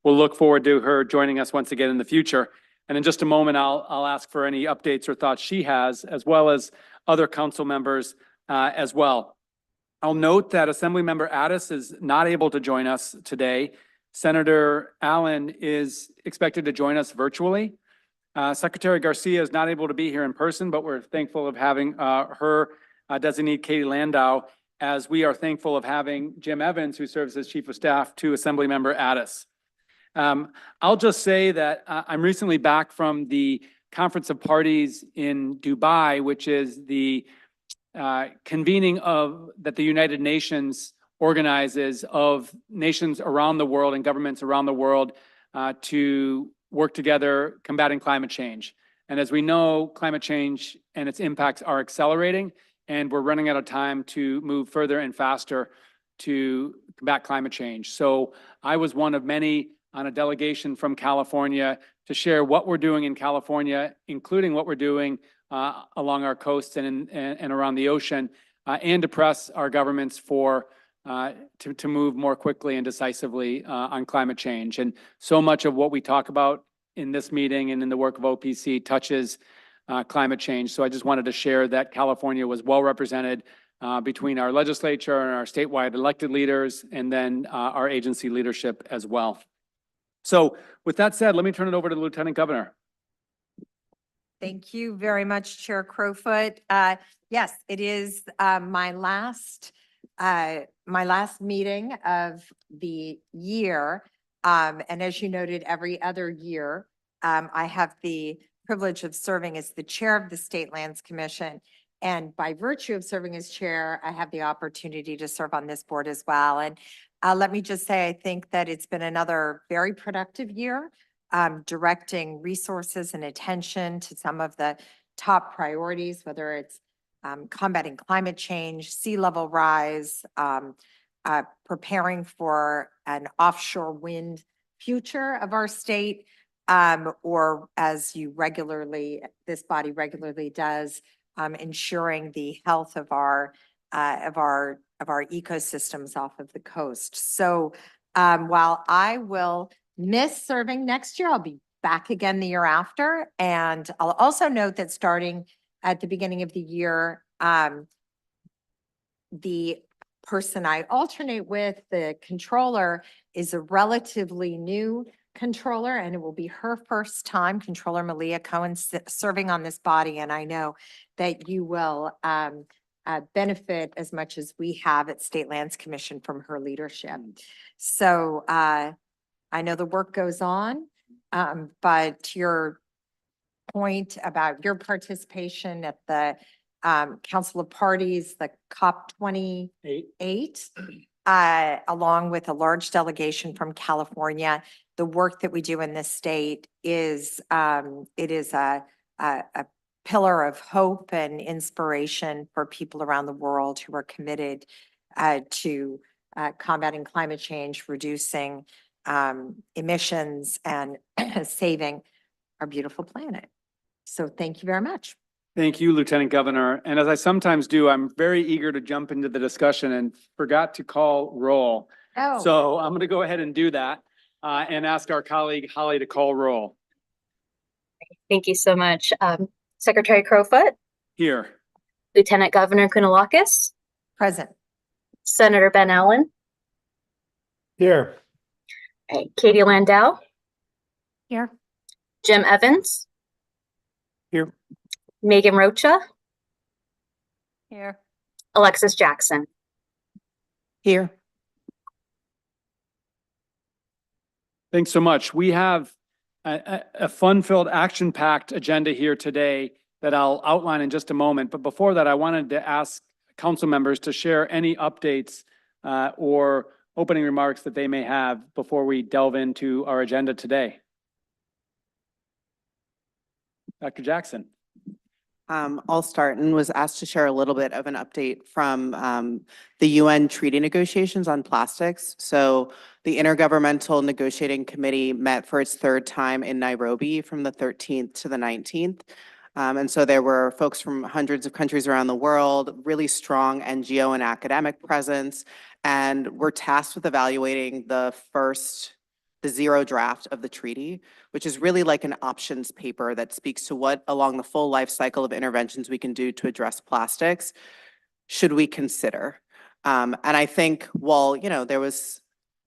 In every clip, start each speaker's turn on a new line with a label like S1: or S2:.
S1: we'll look forward to her joining us once again in the future. And in just a moment, I'll ask for any updates or thoughts she has, as well as other council members as well. I'll note that Assemblymember Addis is not able to join us today. Senator Allen is expected to join us virtually. Secretary Garcia is not able to be here in person, but we're thankful of having her designee Katie Landau, as we are thankful of having Jim Evans, who serves as Chief of Staff to Assemblymember Addis. I'll just say that I'm recently back from the Conference of Parties in Dubai, which is the convening that the United Nations organizes of nations around the world and governments around the world to work together combating climate change. And as we know, climate change and its impacts are accelerating, and we're running out of time to move further and faster to combat climate change. So I was one of many on a delegation from California to share what we're doing in California, including what we're doing along our coasts and around the ocean, and to press our governments for to move more quickly and decisively on climate change. And so much of what we talk about in this meeting and in the work of OPC touches climate change. So I just wanted to share that California was well represented between our legislature and our statewide elected leaders, and then our agency leadership as well. So with that said, let me turn it over to the Lieutenant Governor.
S2: Thank you very much, Chair Crowfoot. Yes, it is my last meeting of the year. And as you noted, every other year, I have the privilege of serving as the chair of the State Lands Commission. And by virtue of serving as chair, I have the opportunity to serve on this board as well. And let me just say, I think that it's been another very productive year, directing resources and attention to some of the top priorities, whether it's combating climate change, sea level rise, preparing for an offshore wind future of our state, or as this body regularly does, ensuring the health of our ecosystems off of the coast. So while I will miss serving next year, I'll be back again the year after. And I'll also note that starting at the beginning of the year, the person I alternate with, the controller, is a relatively new controller, and it will be her first time, Controller Malia Cohen, serving on this body. And I know that you will benefit as much as we have at State Lands Commission from her leadership. So I know the work goes on, but to your point about your participation at the Council of Parties, the COP28, along with a large delegation from California, the work that we do in this state is it is a pillar of hope and inspiration for people around the world who are committed to combating climate change, reducing emissions, and saving our beautiful planet. So thank you very much.
S1: Thank you, Lieutenant Governor. And as I sometimes do, I'm very eager to jump into the discussion and forgot to call roll.
S2: Oh.
S1: So I'm going to go ahead and do that and ask our colleague Holly to call roll.
S3: Thank you so much. Secretary Crowfoot.
S1: Here.
S3: Lieutenant Governor Kounalakis.
S2: Present.
S3: Senator Ben Allen.
S4: Here.
S3: Okay. Katie Landau.
S2: Here.
S3: Jim Evans.
S4: Here.
S3: Megan Rocha.
S2: Here.
S3: Alexis Jackson.
S2: Here.
S1: Thanks so much. We have a fun-filled, action-packed agenda here today that I'll outline in just a moment. But before that, I wanted to ask council members to share any updates or opening remarks that they may have before we delve into our agenda today. Dr. Jackson.
S5: I'll start and was asked to share a little bit of an update from the UN treaty negotiations on plastics. So the Intergovernmental Negotiating Committee met for its third time in Nairobi from the 13th to the 19th. And so there were folks from hundreds of countries around the world, really strong NGO and academic presence, and we're tasked with evaluating the the zero draft of the treaty, which is really like an options paper that speaks to what along the full life cycle of interventions we can do to address plastics should we consider. And I think while, there was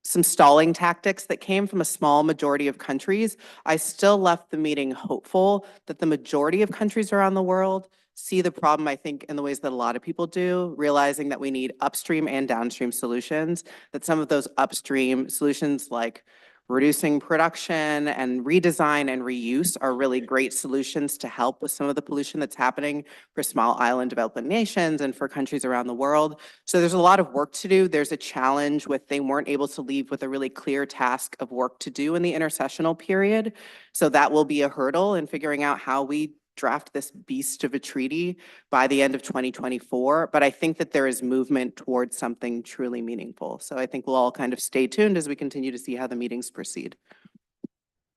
S5: some stalling tactics that came from a small majority of countries, I still left the meeting hopeful that the majority of countries around the world see the problem, I think, in the ways that a lot of people do, realizing that we need upstream and downstream solutions, that some of those upstream solutions like reducing production and redesign and reuse are really great solutions to help with some of the pollution that's happening for small island developing nations and for countries around the world. So there's a lot of work to do. There's a challenge with they weren't able to leave with a really clear task of work to do in the intersessional period. So that will be a hurdle in figuring out how we draft this beast of a treaty by the end of 2024. But I think that there is movement towards something truly meaningful. So I think we'll all kind of stay tuned as we continue to see how the meetings proceed.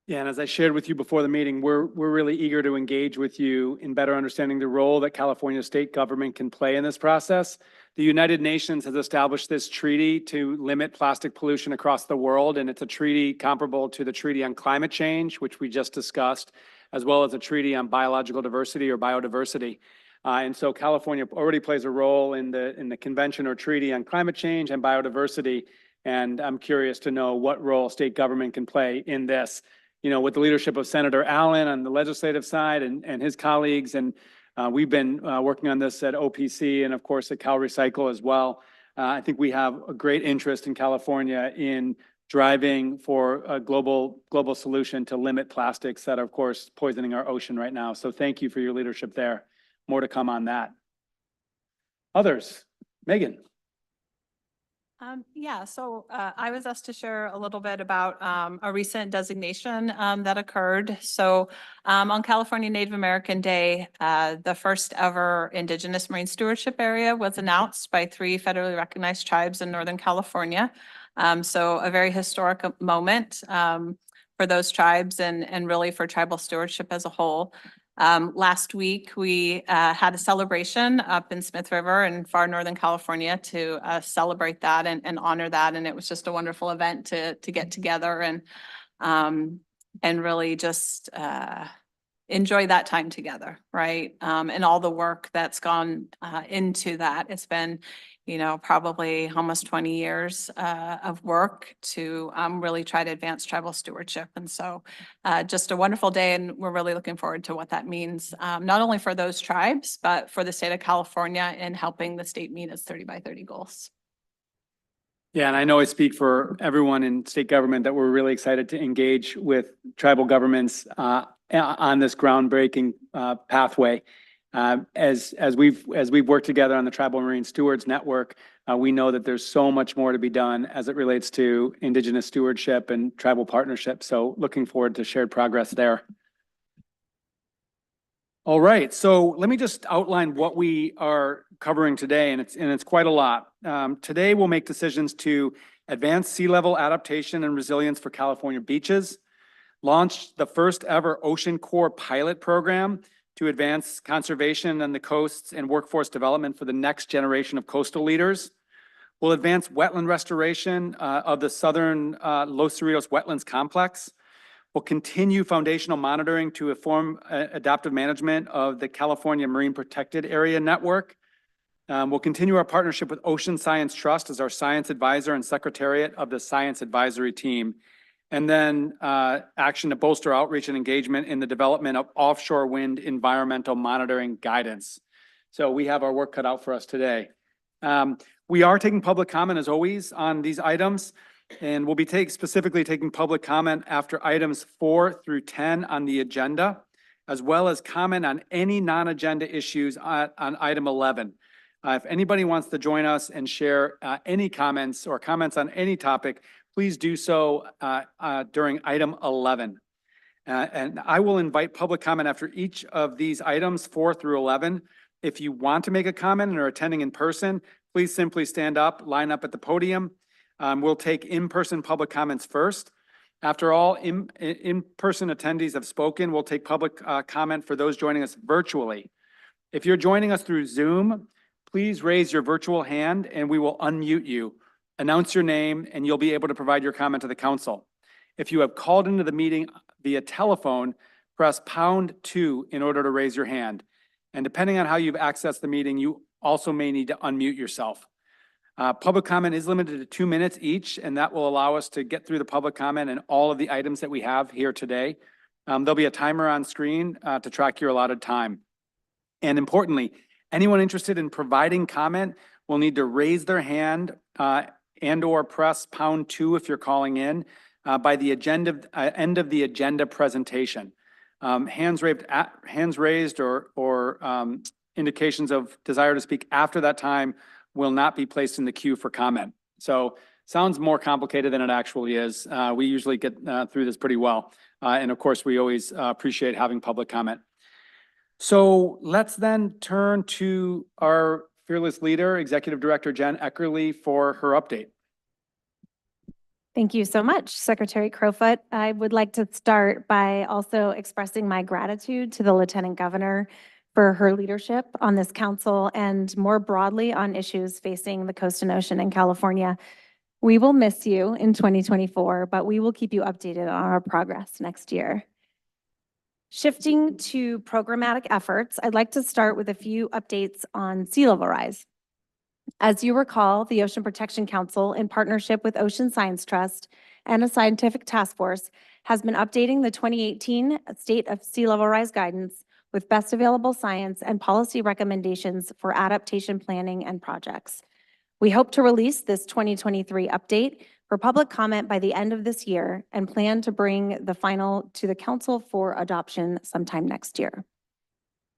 S1: Yeah, and as I shared with you before the meeting, we're really eager to engage with you in better understanding the role that California state government can play in this process. The United Nations has established this treaty to limit plastic pollution across the world, and it's a treaty comparable to the Treaty on Climate Change, which we just discussed, as well as a treaty on biological diversity or biodiversity. And so California already plays a role in the convention or treaty on climate change and biodiversity. And I'm curious to know what role state government can play in this, with the leadership of Senator Allen on the legislative side and his colleagues. And we've been working on this at OPC and of course at Cal Recycle as well. I think we have a great interest in California in driving for a global solution to limit plastics that are, of course, poisoning our ocean right now. So thank you for your leadership there. More to come on that. Others, Megan.
S6: So I was asked to share a little bit about a recent designation that occurred. So on California Native American Day, the first ever Indigenous Marine Stewardship Area was announced by 3 federally recognized tribes in Northern California. So a very historic moment for those tribes and really for tribal stewardship as a whole. Last week, we had a celebration up in Smith River in far Northern California to celebrate that and honor that. And it was just a wonderful event to get together and really just enjoy that time together, right? And all the work that's gone into that. It's been, probably almost 20 years of work to really try to advance tribal stewardship. And so just a wonderful day, and we're really looking forward to what that means, not only for those tribes, but for the state of California in helping the state meet its 30 by 30 goals.
S1: Yeah, and I know I speak for everyone in state government that we're really excited to engage with tribal governments on this groundbreaking pathway. As we've worked together on the Tribal Marine Stewards Network, we know that there's so much more to be done as it relates to Indigenous stewardship and tribal partnership. So looking forward to shared progress there. All right, so let me just outline what we are covering today, and it's quite a lot. Today we'll make decisions to advance sea level adaptation and resilience for California beaches, launch the first ever Ocean Corps pilot program to advance conservation on the coasts and workforce development for the next generation of coastal leaders. We'll advance wetland restoration of the southern Los Cerritos Wetlands Complex. We'll continue foundational monitoring to inform adaptive management of the California Marine Protected Area Network. We'll continue our partnership with Ocean Science Trust as our science advisor and secretariat of the science advisory team. And then action to bolster outreach and engagement in the development of offshore wind environmental monitoring guidance. So we have our work cut out for us today. We are taking public comment as always on these items, and we'll be specifically taking public comment after items 4 through 10 on the agenda, as well as comment on any non-agenda issues on item 11. If anybody wants to join us and share any comments or comments on any topic, please do so during item 11. And I will invite public comment after each of these items, 4 through 11. If you want to make a comment and are attending in person, please simply stand up, line up at the podium. We'll take in-person public comments first. After all in-person attendees have spoken, we'll take public comment for those joining us virtually. If you're joining us through Zoom, please raise your virtual hand and we will unmute you. Announce your name and you'll be able to provide your comment to the council. If you have called into the meeting via telephone, press #2 in order to raise your hand. And depending on how you've accessed the meeting, you also may need to unmute yourself. Public comment is limited to 2 minutes each, and that will allow us to get through the public comment and all of the items that we have here today. There'll be a timer on screen to track your allotted time. And importantly, anyone interested in providing comment will need to raise their hand and or press #2 if you're calling in by the end of the agenda presentation. Hands raised or indications of desire to speak after that time will not be placed in the queue for comment. So sounds more complicated than it actually is. We usually get through this pretty well. And of course, we always appreciate having public comment. So let's then turn to our fearless leader, Executive Director Jenn Eckerle, for her update.
S7: Thank you so much, Secretary Crowfoot. I would like to start by also expressing my gratitude to the Lieutenant Governor for her leadership on this council and more broadly on issues facing the coast and ocean in California. We will miss you in 2024, but we will keep you updated on our progress next year. Shifting to programmatic efforts, I'd like to start with a few updates on sea level rise. As you recall, the Ocean Protection Council, in partnership with Ocean Science Trust and a scientific task force, has been updating the 2018 State of Sea Level Rise Guidance with best available science and policy recommendations for adaptation planning and projects. We hope to release this 2023 update for public comment by the end of this year and plan to bring the final to the council for adoption sometime next year.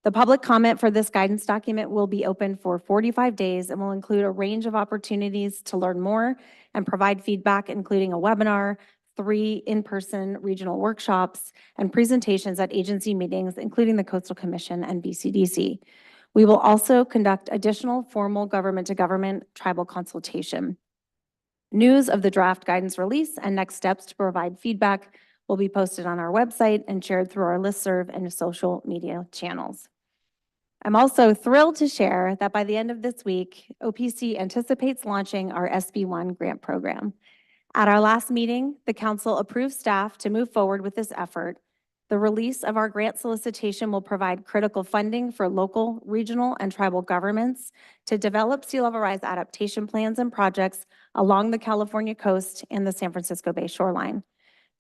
S7: The public comment for this guidance document will be open for 45 days and will include a range of opportunities to learn more and provide feedback, including a webinar, 3 in-person regional workshops, and presentations at agency meetings, including the Coastal Commission and BCDC. We will also conduct additional formal government-to-government tribal consultation. News of the draft guidance release and next steps to provide feedback will be posted on our website and shared through our listserv and social media channels. I'm also thrilled to share that by the end of this week, OPC anticipates launching our SB1 grant program. At our last meeting, the council approved staff to move forward with this effort. The release of our grant solicitation will provide critical funding for local, regional, and tribal governments to develop sea level rise adaptation plans and projects along the California coast and the San Francisco Bay shoreline.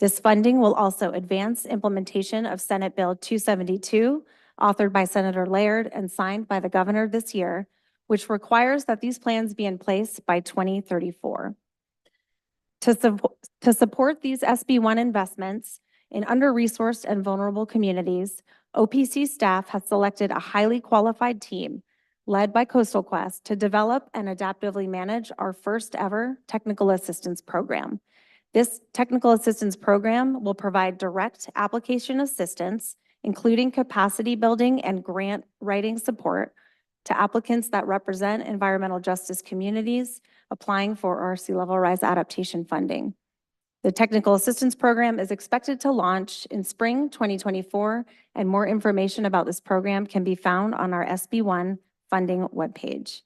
S7: This funding will also advance implementation of Senate Bill 272, authored by Senator Laird and signed by the governor this year, which requires that these plans be in place by 2034. To support these SB1 investments in under-resourced and vulnerable communities, OPC staff has selected a highly qualified team led by Coastal Quest to develop and adaptively manage our first ever technical assistance program. This technical assistance program will provide direct application assistance, including capacity building and grant writing support to applicants that represent environmental justice communities applying for our sea level rise adaptation funding. The technical assistance program is expected to launch in spring 2024, and more information about this program can be found on our SB1 funding webpage.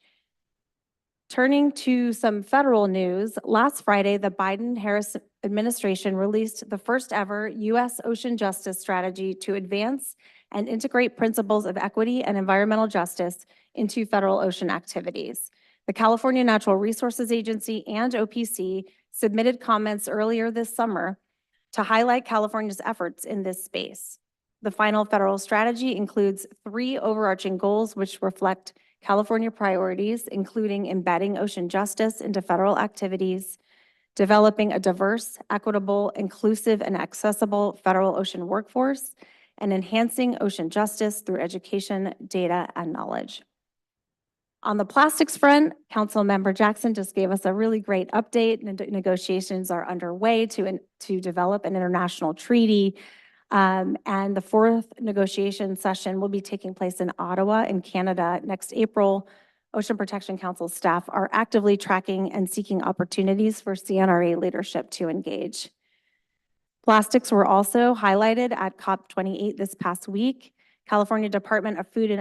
S7: Turning to some federal news, last Friday, the Biden-Harris administration released the first ever U.S. ocean justice strategy to advance and integrate principles of equity and environmental justice into federal ocean activities. The California Natural Resources Agency and OPC submitted comments earlier this summer to highlight California's efforts in this space. The final federal strategy includes 3 overarching goals which reflect California priorities, including embedding ocean justice into federal activities, developing a diverse, equitable, inclusive, and accessible federal ocean workforce, and enhancing ocean justice through education, data, and knowledge. On the plastics front, Councilmember Jackson just gave us a really great update. Negotiations are underway to develop an international treaty. And the 4th negotiation session will be taking place in Ottawa in Canada next April. Ocean Protection Council staff are actively tracking and seeking opportunities for CNRA leadership to engage. Plastics were also highlighted at COP28 this past week. California Department of Food and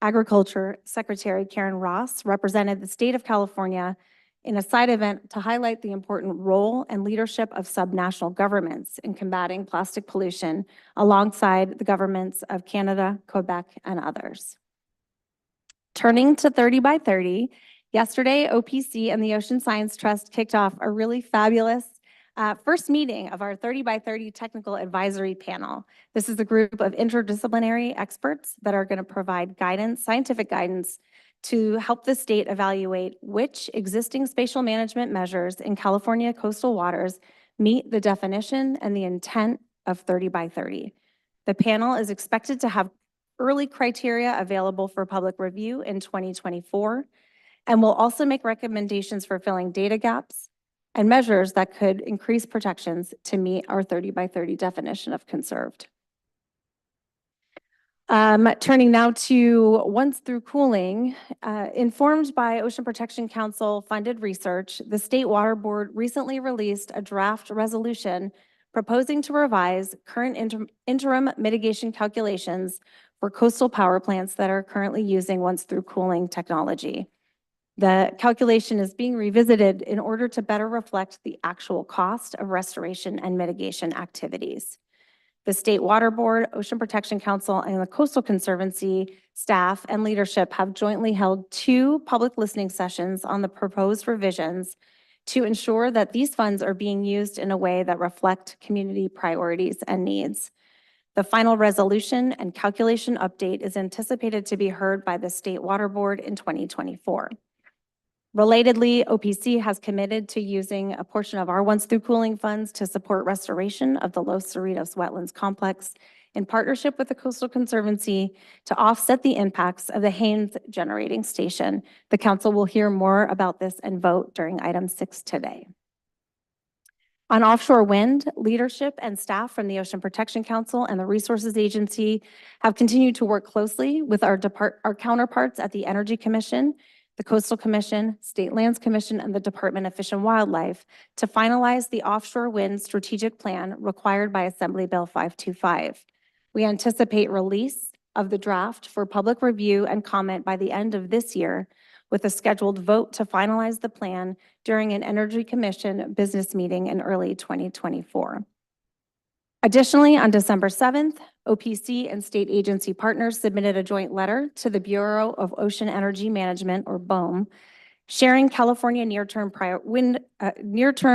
S7: Agriculture Secretary Karen Ross represented the state of California in a side event to highlight the important role and leadership of subnational governments in combating plastic pollution alongside the governments of Canada, Quebec, and others. Turning to 30 by 30, yesterday OPC and the Ocean Science Trust kicked off a really fabulous first meeting of our 30 by 30 technical advisory panel. This is a group of interdisciplinary experts that are going to provide guidance, scientific guidance, to help the state evaluate which existing spatial management measures in California coastal waters meet the definition and the intent of 30 by 30. The panel is expected to have early criteria available for public review in 2024, and will also make recommendations for filling data gaps and measures that could increase protections to meet our 30 by 30 definition of conserved. Turning now to once through cooling, informed by Ocean Protection Council funded research, the State Water Board recently released a draft resolution proposing to revise current interim mitigation calculations for coastal power plants that are currently using once through cooling technology. The calculation is being revisited in order to better reflect the actual cost of restoration and mitigation activities. The State Water Board, Ocean Protection Council, and the Coastal Conservancy staff and leadership have jointly held 2 public listening sessions on the proposed revisions to ensure that these funds are being used in a way that reflect community priorities and needs. The final resolution and calculation update is anticipated to be heard by the State Water Board in 2024. Relatedly, OPC has committed to using a portion of our once through cooling funds to support restoration of the Los Cerritos Wetlands Complex in partnership with the Coastal Conservancy to offset the impacts of the Haynes Generating Station. The council will hear more about this and vote during item 6 today. On offshore wind, leadership and staff from the Ocean Protection Council and the Resources Agency have continued to work closely with our counterparts at the Energy Commission, the Coastal Commission, State Lands Commission, and the Department of Fish and Wildlife to finalize the offshore wind strategic plan required by Assembly Bill 525. We anticipate release of the draft for public review and comment by the end of this year, with a scheduled vote to finalize the plan during an Energy Commission business meeting in early 2024. Additionally, on December 7th, OPC and state agency partners submitted a joint letter to the Bureau of Ocean Energy Management, or BOEM, sharing California near-term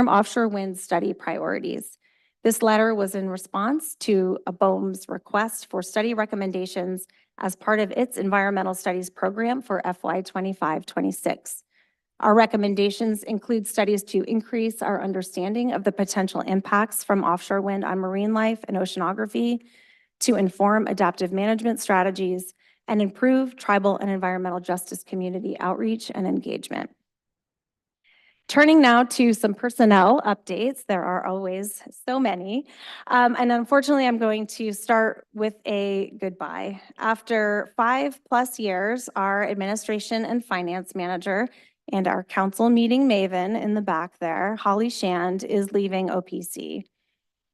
S7: offshore wind study priorities. This letter was in response to a BOEM's request for study recommendations as part of its environmental studies program for FY 25-26. Our recommendations include studies to increase our understanding of the potential impacts from offshore wind on marine life and oceanography, to inform adaptive management strategies, and improve tribal and environmental justice community outreach and engagement. Turning now to some personnel updates. There are always so many. And unfortunately, I'm going to start with a goodbye. After 5+ years, our administration and finance manager and our council meeting maven in the back there, Holly Shand, is leaving OPC.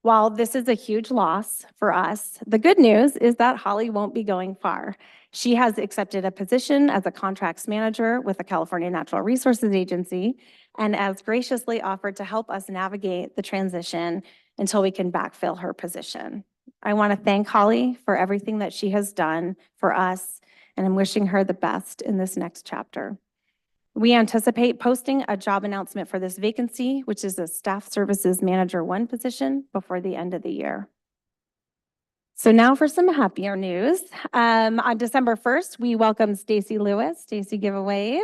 S7: While this is a huge loss for us, the good news is that Holly won't be going far. She has accepted a position as a contracts manager with the California Natural Resources Agency and has graciously offered to help us navigate the transition until we can backfill her position. I want to thank Holly for everything that she has done for us, and I'm wishing her the best in this next chapter. We anticipate posting a job announcement for this vacancy, which is a Staff Services Manager 1 position, before the end of the year. So now for some happier news. On December 1st, we welcomed Stacy Lewis. Stacy, give a wave.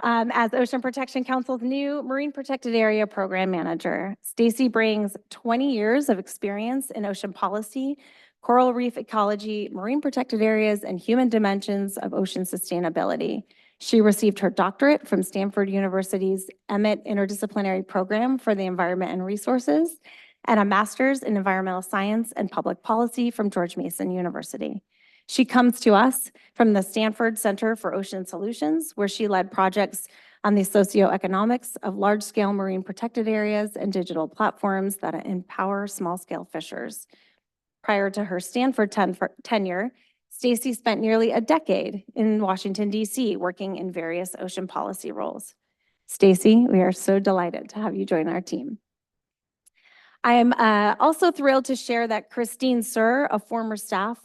S7: As Ocean Protection Council's new Marine Protected Area Program Manager. Stacy brings 20 years of experience in ocean policy, coral reef ecology, marine protected areas, and human dimensions of ocean sustainability. She received her doctorate from Stanford University's Emmett Interdisciplinary Program for the Environment and Resources, and a master's in environmental science and public policy from George Mason University. She comes to us from the Stanford Center for Ocean Solutions, where she led projects on the socioeconomics of large-scale marine protected areas and digital platforms that empower small-scale fishers. Prior to her Stanford tenure, Stacy spent nearly a decade in Washington, D.C., working in various ocean policy roles. Stacy, we are so delighted to have you join our team. I am also thrilled to share that Christine Sir, a former staff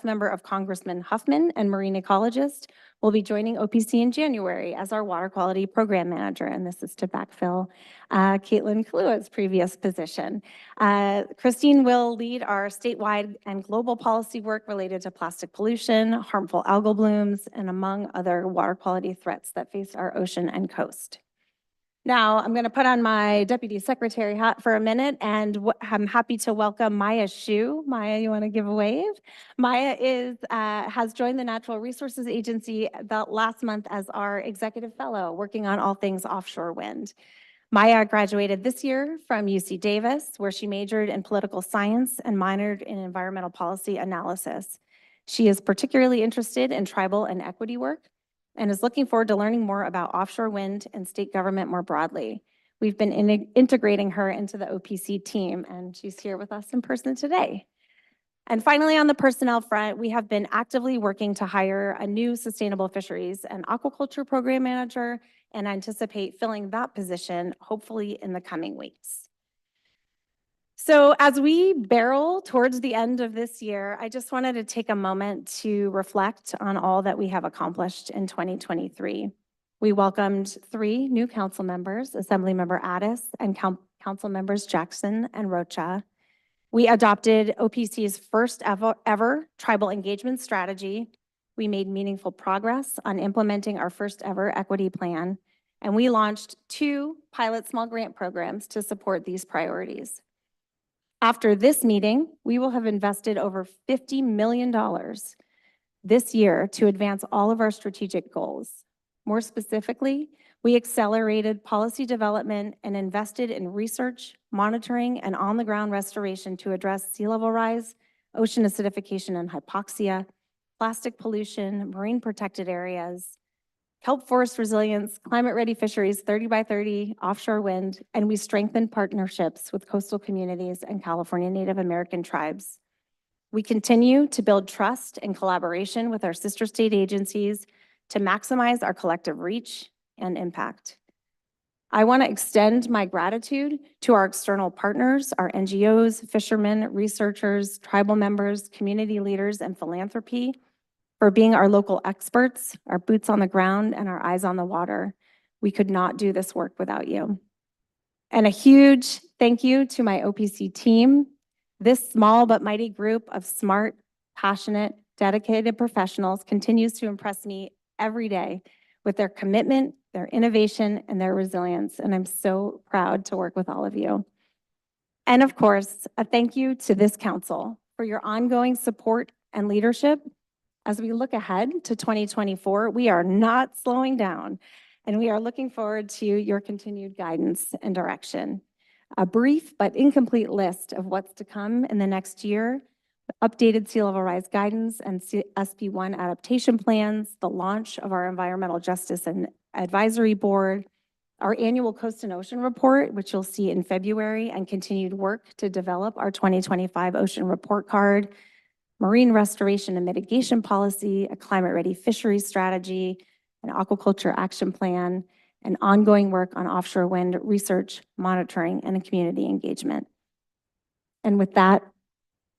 S7: member of Congressman Huffman and marine ecologist, will be joining OPC in January as our water quality program manager, and this is to backfill Caitlin Kalua's previous position. Christine will lead our statewide and global policy work related to plastic pollution, harmful algal blooms, and among other water quality threats that face our ocean and coast. Now, I'm going to put on my deputy secretary hat for a minute, and I'm happy to welcome Maya Shu. Maya, you want to give a wave? Maya has joined the Natural Resources Agency about last month as our executive fellow, working on all things offshore wind. Maya graduated this year from UC Davis, where she majored in political science and minored in environmental policy analysis. She is particularly interested in tribal and equity work, and is looking forward to learning more about offshore wind and state government more broadly. We've been integrating her into the OPC team, and she's here with us in person today. And finally, on the personnel front, we have been actively working to hire a new sustainable fisheries and aquaculture program manager, and anticipate filling that position hopefully in the coming weeks. So as we barrel towards the end of this year, I just wanted to take a moment to reflect on all that we have accomplished in 2023. We welcomed 3 new council members, Assemblymember Addis and council members Jackson and Rocha. We adopted OPC's first ever tribal engagement strategy. We made meaningful progress on implementing our first ever equity plan, and we launched 2 pilot small grant programs to support these priorities. After this meeting, we will have invested over $50 million this year to advance all of our strategic goals. More specifically, we accelerated policy development and invested in research, monitoring, and on-the-ground restoration to address sea level rise, ocean acidification and hypoxia, plastic pollution, marine protected areas, kelp forest resilience, climate-ready fisheries, 30 by 30, offshore wind, and we strengthened partnerships with coastal communities and California Native American tribes. We continue to build trust and collaboration with our sister state agencies to maximize our collective reach and impact. I want to extend my gratitude to our external partners, our NGOs, fishermen, researchers, tribal members, community leaders, and philanthropy, for being our local experts, our boots on the ground, and our eyes on the water. We could not do this work without you. And a huge thank you to my OPC team. This small but mighty group of smart, passionate, dedicated professionals continues to impress me every day with their commitment, their innovation, and their resilience. And I'm so proud to work with all of you. And of course, a thank you to this council for your ongoing support and leadership. As we look ahead to 2024, we are not slowing down, and we are looking forward to your continued guidance and direction. A brief but incomplete list of what's to come in the next year: updated sea level rise guidance and SB1 adaptation plans, the launch of our Environmental Justice and Advisory Board, our annual Coast and Ocean Report, which you'll see in February, and continued work to develop our 2025 Ocean Report Card, marine restoration and mitigation policy, a climate-ready fisheries strategy, an aquaculture action plan, and ongoing work on offshore wind research, monitoring, and community engagement. And with that,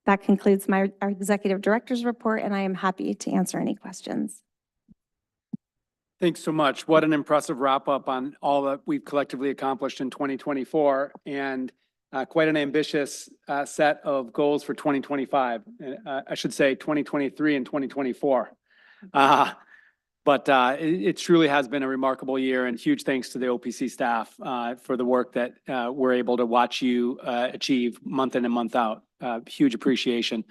S7: that concludes our executive director's report, and I am happy to answer any questions.
S1: Thanks so much. What an impressive wrap up on all that we've collectively accomplished in 2024, and quite an ambitious set of goals for 2025. I should say 2023 and 2024. But it truly has been a remarkable year, and huge thanks to the OPC staff for the work that we're able to watch you achieve month in and month out. Huge appreciation.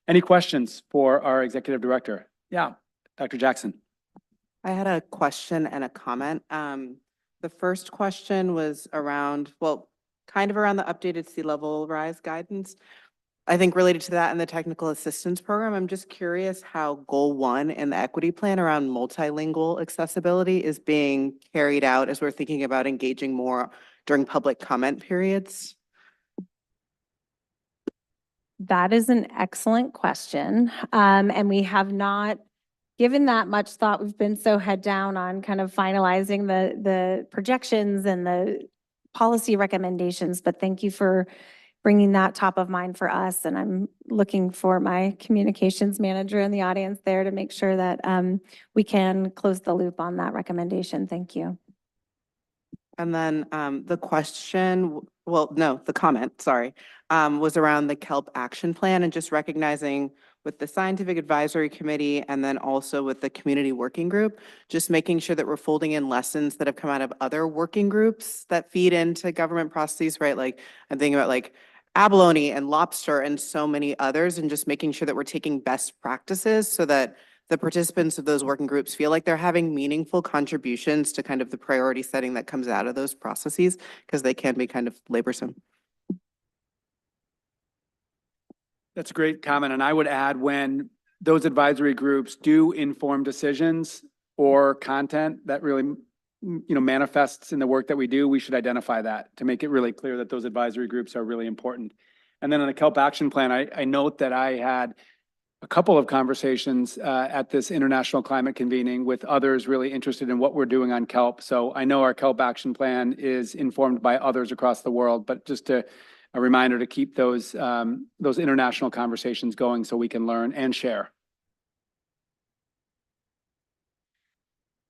S1: Any questions for our executive director? Yeah, Dr. Jackson.
S5: I had a question and a comment. The first question was around, well, kind of around the updated sea level rise guidance. I think related to that and the technical assistance program, I'm just curious how goal 1 in the equity plan around multilingual accessibility is being carried out as we're thinking about engaging more during public comment periods.
S7: That is an excellent question. And we have not given that much thought, we've been so head down on kind of finalizing the projections and the policy recommendations, but thank you for bringing that top of mind for us. And I'm looking for my communications manager in the audience there to make sure that we can close the loop on that recommendation. Thank you.
S5: And then the question, well, no, the comment, sorry, was around the KELP action plan and just recognizing with the scientific advisory committee and then also with the community working group, just making sure that we're folding in lessons that have come out of other working groups that feed into government processes, right? Like I'm thinking about like abalone and lobster and so many others, and just making sure that we're taking best practices so that the participants of those working groups feel like they're having meaningful contributions to kind of the priority setting that comes out of those processes, because they can be kind of laborsome.
S1: That's a great comment. And I would add, when those advisory groups do inform decisions or content that really, manifests in the work that we do, we should identify that to make it really clear that those advisory groups are really important. And then on the KELP action plan, I note that I had a couple of conversations at this international climate convening with others really interested in what we're doing on kelp. So I know our kelp action plan is informed by others across the world, but just a reminder to keep those international conversations going so we can learn and share.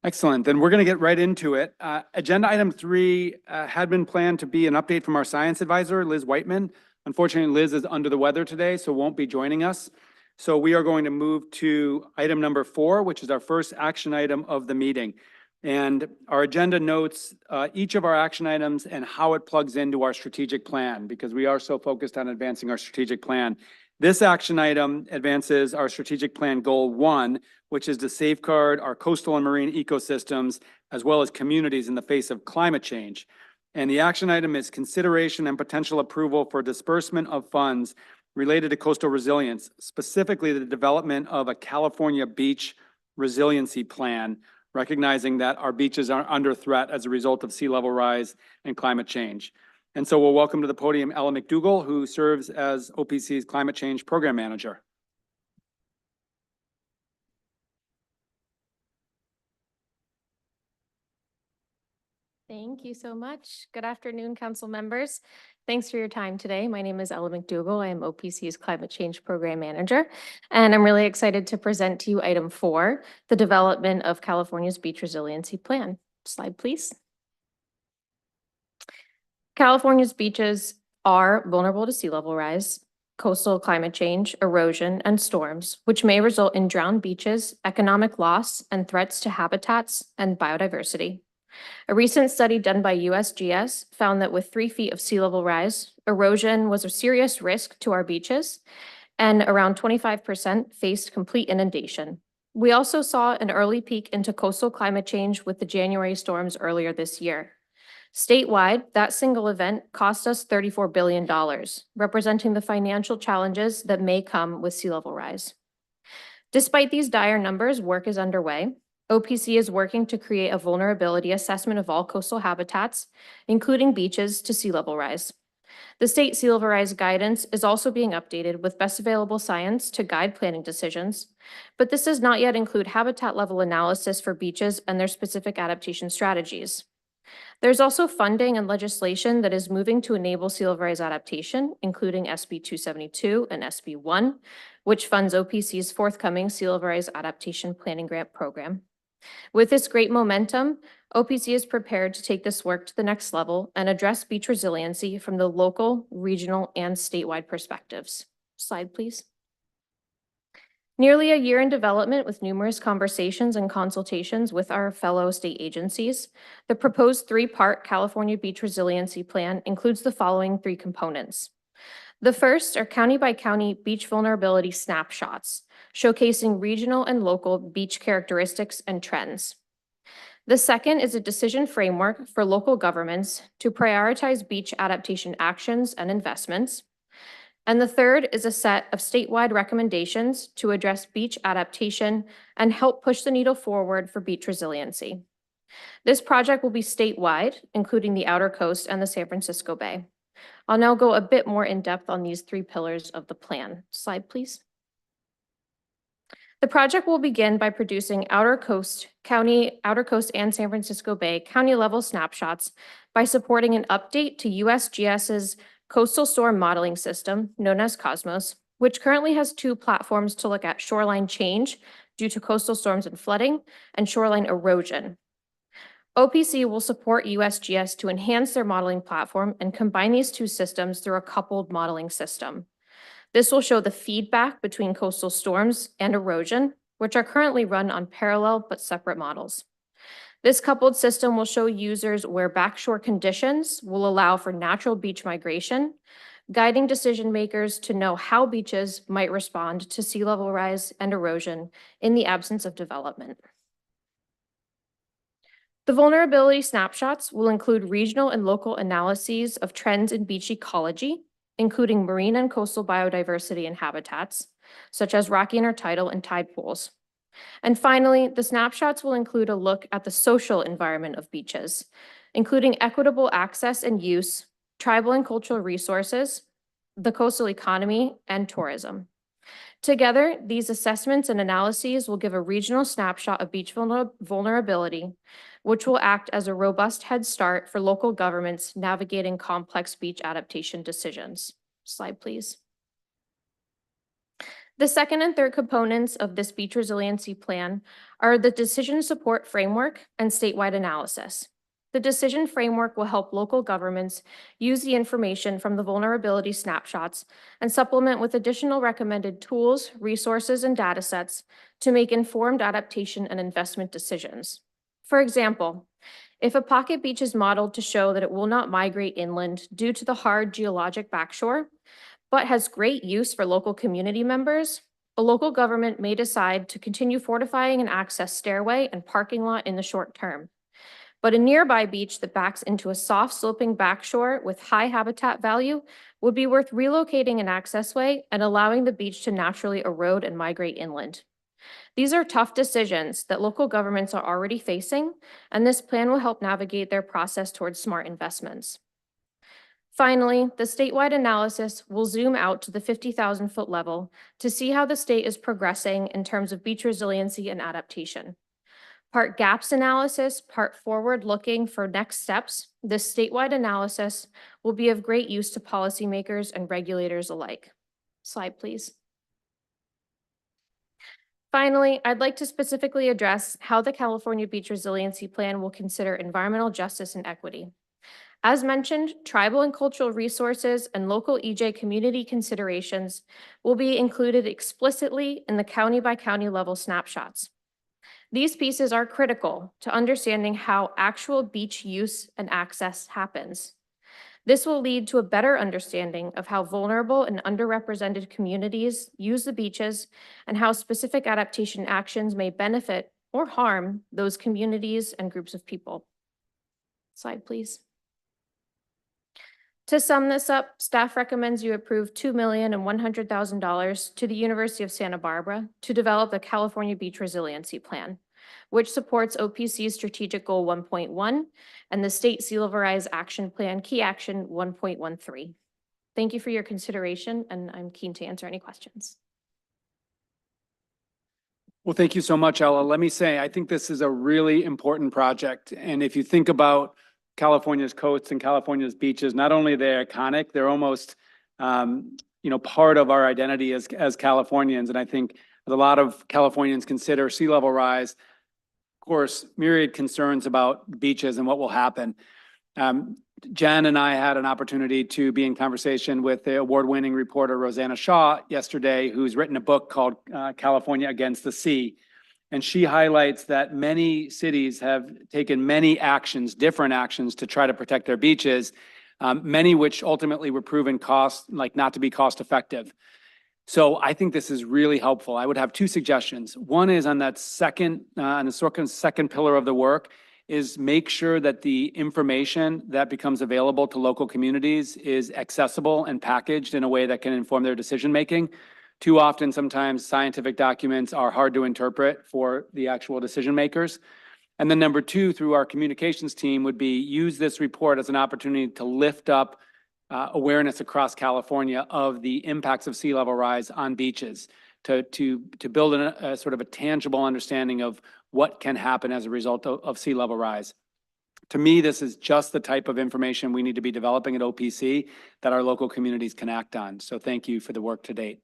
S1: Excellent. Then we're going to get right into it. Agenda item 3 had been planned to be an update from our science advisor, Liz Whiteman. Unfortunately, Liz is under the weather today, so won't be joining us. So we are going to move to item number 4, which is our first action item of the meeting. And our agenda notes each of our action items and how it plugs into our strategic plan, because we are so focused on advancing our strategic plan. This action item advances our strategic plan goal 1, which is to safeguard our coastal and marine ecosystems, as well as communities in the face of climate change. And the action item is consideration and potential approval for disbursement of funds related to coastal resilience, specifically the development of a California beach resiliency plan, recognizing that our beaches are under threat as a result of sea level rise and climate change. And so we'll welcome to the podium Ella McDougall, who serves as OPC's Climate Change Program Manager.
S8: Thank you so much. Good afternoon, council members. Thanks for your time today. My name is Ella McDougall. I am OPC's Climate Change Program Manager, and I'm really excited to present to you item 4, the development of California's Beach Resiliency Plan. Slide, please. California's beaches are vulnerable to sea level rise, coastal climate change, erosion, and storms, which may result in drowned beaches, economic loss, and threats to habitats and biodiversity. A recent study done by USGS found that with 3 feet of sea level rise, erosion was a serious risk to our beaches, and around 25% faced complete inundation. We also saw an early peek into coastal climate change with the January storms earlier this year. Statewide, that single event cost us $34 billion, representing the financial challenges that may come with sea level rise. Despite these dire numbers, work is underway. OPC is working to create a vulnerability assessment of all coastal habitats, including beaches, to sea level rise. The state sea level rise guidance is also being updated with best available science to guide planning decisions, but this does not yet include habitat level analysis for beaches and their specific adaptation strategies. There's also funding and legislation that is moving to enable sea level rise adaptation, including SB 272 and SB 1, which funds OPC's forthcoming sea level rise adaptation planning grant program. With this great momentum, OPC is prepared to take this work to the next level and address beach resiliency from the local, regional, and statewide perspectives. Slide, please. Nearly a year in development with numerous conversations and consultations with our fellow state agencies, the proposed 3-part California Beach Resiliency Plan includes the following 3 components. The first are county-by-county beach vulnerability snapshots, showcasing regional and local beach characteristics and trends. The second is a decision framework for local governments to prioritize beach adaptation actions and investments. And the third is a set of statewide recommendations to address beach adaptation and help push the needle forward for beach resiliency. This project will be statewide, including the Outer Coast and the San Francisco Bay. I'll now go a bit more in depth on these 3 pillars of the plan. Slide, please. The project will begin by producing Outer Coast and San Francisco Bay county level snapshots by supporting an update to USGS's coastal storm modeling system, known as COSMOS, which currently has two platforms to look at shoreline change due to coastal storms and flooding and shoreline erosion. OPC will support USGS to enhance their modeling platform and combine these two systems through a coupled modeling system. This will show the feedback between coastal storms and erosion, which are currently run on parallel but separate models. This coupled system will show users where backshore conditions will allow for natural beach migration, guiding decision makers to know how beaches might respond to sea level rise and erosion in the absence of development. The vulnerability snapshots will include regional and local analyses of trends in beach ecology, including marine and coastal biodiversity and habitats, such as rocky intertidal and tide pools. And finally, the snapshots will include a look at the social environment of beaches, including equitable access and use, tribal and cultural resources, the coastal economy, and tourism. Together, these assessments and analyses will give a regional snapshot of beach vulnerability, which will act as a robust head start for local governments navigating complex beach adaptation decisions. Slide, please. The second and third components of this beach resiliency plan are the decision support framework and statewide analysis. The decision framework will help local governments use the information from the vulnerability snapshots and supplement with additional recommended tools, resources, and data sets to make informed adaptation and investment decisions. For example, if a pocket beach is modeled to show that it will not migrate inland due to the hard geologic backshore, but has great use for local community members, a local government may decide to continue fortifying an access stairway and parking lot in the short term. But a nearby beach that backs into a soft sloping backshore with high habitat value would be worth relocating an accessway and allowing the beach to naturally erode and migrate inland. These are tough decisions that local governments are already facing, and this plan will help navigate their process towards smart investments. Finally, the statewide analysis will zoom out to the 50,000-foot level to see how the state is progressing in terms of beach resiliency and adaptation. Part gaps analysis, part forward looking for next steps, this statewide analysis will be of great use to policymakers and regulators alike. Slide, please. Finally, I'd like to specifically address how the California Beach Resiliency Plan will consider environmental justice and equity. As mentioned, tribal and cultural resources and local EJ community considerations will be included explicitly in the county by county level snapshots. These pieces are critical to understanding how actual beach use and access happens. This will lead to a better understanding of how vulnerable and underrepresented communities use the beaches and how specific adaptation actions may benefit or harm those communities and groups of people. Slide, please. To sum this up, staff recommends you approve $2,100,000 to the University of Santa Barbara to develop the California Beach Resiliency Plan, which supports OPC's Strategic Goal 1.1 and the State Sea Level Rise Action Plan Key Action 1.13. Thank you for your consideration, and I'm keen to answer any questions.
S1: Well, thank you so much, Ella. Let me say, I think this is a really important project. And if you think about California's coasts and California's beaches, not only they're iconic, they're almost, part of our identity as Californians. And I think a lot of Californians consider sea level rise, of course, myriad concerns about beaches and what will happen. Jenn and I had an opportunity to be in conversation with the award-winning reporter Rosanna Shaw yesterday, who's written a book called California Against the Sea. And she highlights that many cities have taken many actions, different actions to try to protect their beaches, many which ultimately were proven not to be cost effective. So I think this is really helpful. I would have two suggestions. One is on that second pillar of the work is make sure that the information that becomes available to local communities is accessible and packaged in a way that can inform their decision-making. Too often, sometimes scientific documents are hard to interpret for the actual decision makers. And then number two, through our communications team, would be use this report as an opportunity to lift up awareness across California of the impacts of sea level rise on beaches. to build a sort of a tangible understanding of what can happen as a result of sea level rise. To me, this is just the type of information we need to be developing at OPC that our local communities can act on. So thank you for the work to date.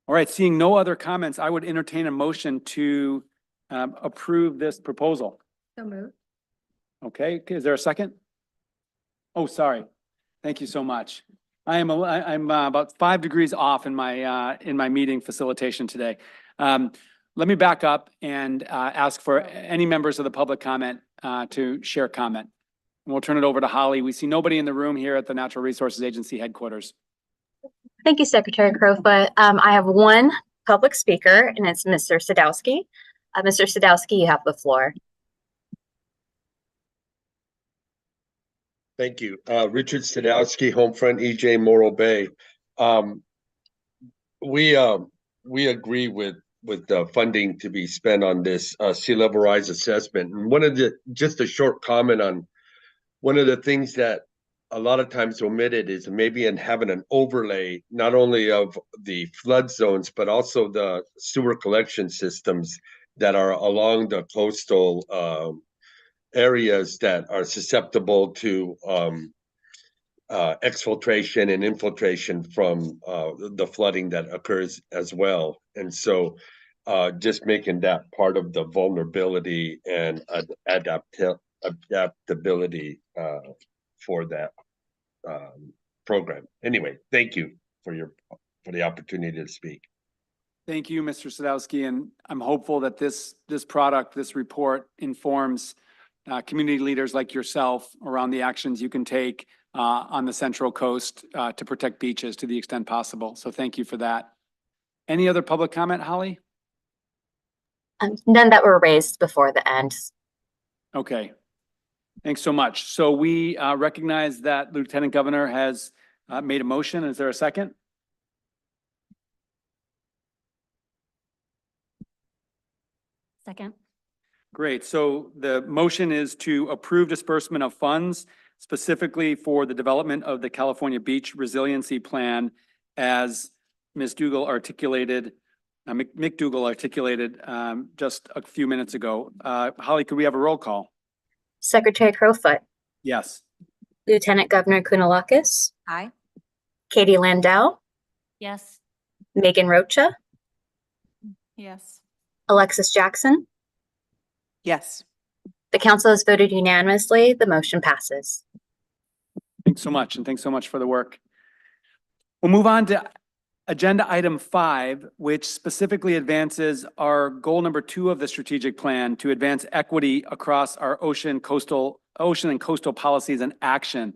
S1: All right, seeing no other comments, I would entertain a motion to approve this proposal.
S2: So moved.
S1: Okay, is there a second? Oh, sorry. Thank you so much. I'm about 5 degrees off in my meeting facilitation today. Let me back up and ask for any members of the public comment to share comment. And we'll turn it over to Holly. We see nobody in the room here at the Natural Resources Agency headquarters.
S3: Thank you, Secretary Crowfoot. I have one public speaker, and it's Mr. Sadowski. Mr. Sadowski, you have the floor.
S9: Thank you. Richard Sadowski, Homefront, EJ, Morro Bay. We agree with the funding to be spent on this sea level rise assessment. And just a short comment on one of the things that a lot of times omitted is maybe in having an overlay, not only of the flood zones, but also the sewer collection systems that are along the coastal areas that are susceptible to exfiltration and infiltration from the flooding that occurs as well. And so just making that part of the vulnerability and adaptability for that program. Anyway, thank you for the opportunity to speak.
S1: Thank you, Mr. Sadowski, and I'm hopeful that this report informs community leaders like yourself around the actions you can take on the Central Coast to protect beaches to the extent possible. So thank you for that. Any other public comment, Holly?
S3: None that were raised before the end.
S1: Okay. Thanks so much. So we recognize that Lieutenant Governor has made a motion. Is there a second?
S7: Second.
S1: Great. So the motion is to approve disbursement of funds specifically for the development of the California Beach Resiliency Plan as Ms. Dougal articulated, Mick Dougal articulated just a few minutes ago. Holly, could we have a roll call?
S3: Secretary Crowfoot.
S1: Yes.
S3: Lieutenant Governor Kounalakis.
S2: Aye.
S3: Katie Landau.
S7: Yes.
S3: Megan Rocha.
S6: Yes.
S3: Alexis Jackson.
S5: Yes.
S3: The council has voted unanimously. The motion passes.
S1: Thanks so much. And thanks so much for the work. We'll move on to agenda item 5, which specifically advances our goal number 2 of the strategic plan to advance equity across our ocean and coastal policies and action.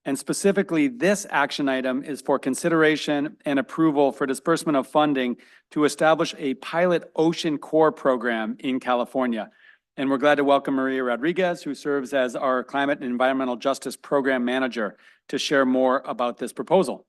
S1: And specifically, this action item is for consideration and approval for disbursement of funding to establish a pilot ocean core program in California. And we're glad to welcome Maria Rodriguez, who serves as our Climate and Environmental Justice Program Manager, to share more about this proposal.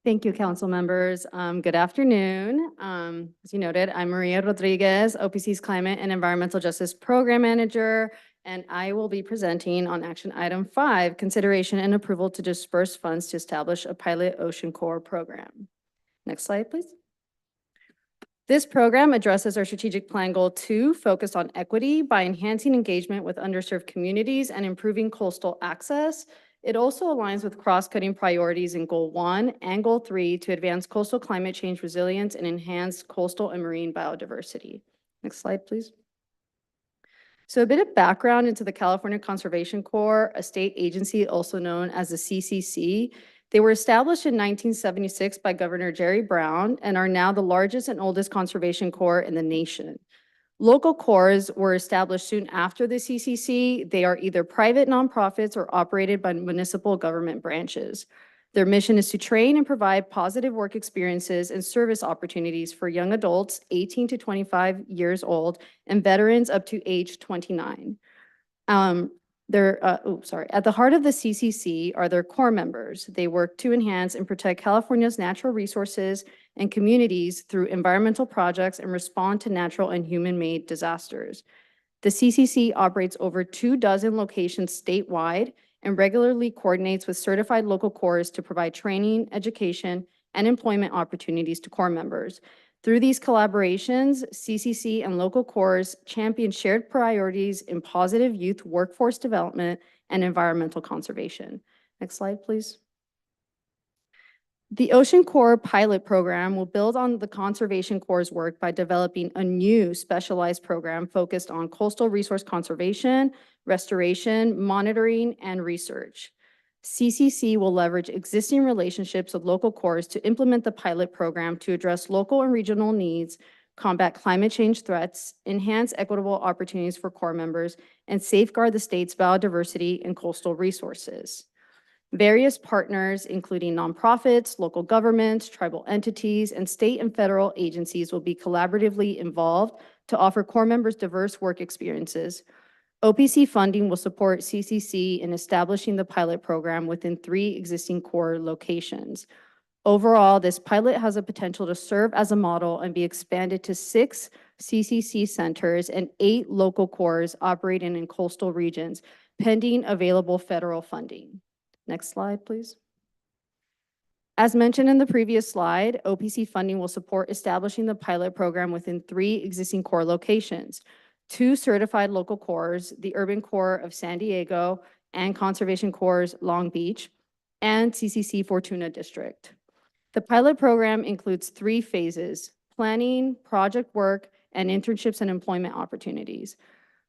S10: Thank you, council members. Good afternoon. As you noted, I'm Maria Rodriguez, OPC's Climate and Environmental Justice Program Manager, and I will be presenting on action item 5, consideration and approval to disperse funds to establish a pilot ocean core program. Next slide, please. This program addresses our strategic plan goal 2, focused on equity by enhancing engagement with underserved communities and improving coastal access. It also aligns with cross-cutting priorities in Goal 1 and Goal 3 to advance coastal climate change resilience and enhance coastal and marine biodiversity. Next slide, please. So a bit of background into the California Conservation Corps, a state agency also known as the CCC. They were established in 1976 by Governor Jerry Brown and are now the largest and oldest conservation corps in the nation. Local corps were established soon after the CCC. They are either private nonprofits or operated by municipal government branches. Their mission is to train and provide positive work experiences and service opportunities for young adults 18 to 25 years old and veterans up to age 29. At the heart of the CCC are their core members. They work to enhance and protect California's natural resources and communities through environmental projects and respond to natural and human-made disasters. The CCC operates over 24 locations statewide and regularly coordinates with certified local corps to provide training, education, and employment opportunities to corps members. Through these collaborations, CCC and local corps champion shared priorities in positive youth workforce development and environmental conservation. Next slide, please. The Ocean Corps pilot program will build on the Conservation Corps' work by developing a new specialized program focused on coastal resource conservation, restoration, monitoring, and research. CCC will leverage existing relationships with local corps to implement the pilot program to address local and regional needs, combat climate change threats, enhance equitable opportunities for corps members, and safeguard the state's biodiversity and coastal resources. Various partners, including nonprofits, local governments, tribal entities, and state and federal agencies will be collaboratively involved to offer corps members diverse work experiences. OPC funding will support CCC in establishing the pilot program within 3 existing corps locations. Overall, this pilot has a potential to serve as a model and be expanded to 6 CCC centers and 8 local corps operating in coastal regions, pending available federal funding. Next slide, please. As mentioned in the previous slide, OPC funding will support establishing the pilot program within 3 existing corps locations, 2 certified local corps, the Urban Corps of San Diego and Conservation Corps Long Beach, and CCC Fortuna District. The pilot program includes 3 phases: planning, project work, and internships and employment opportunities.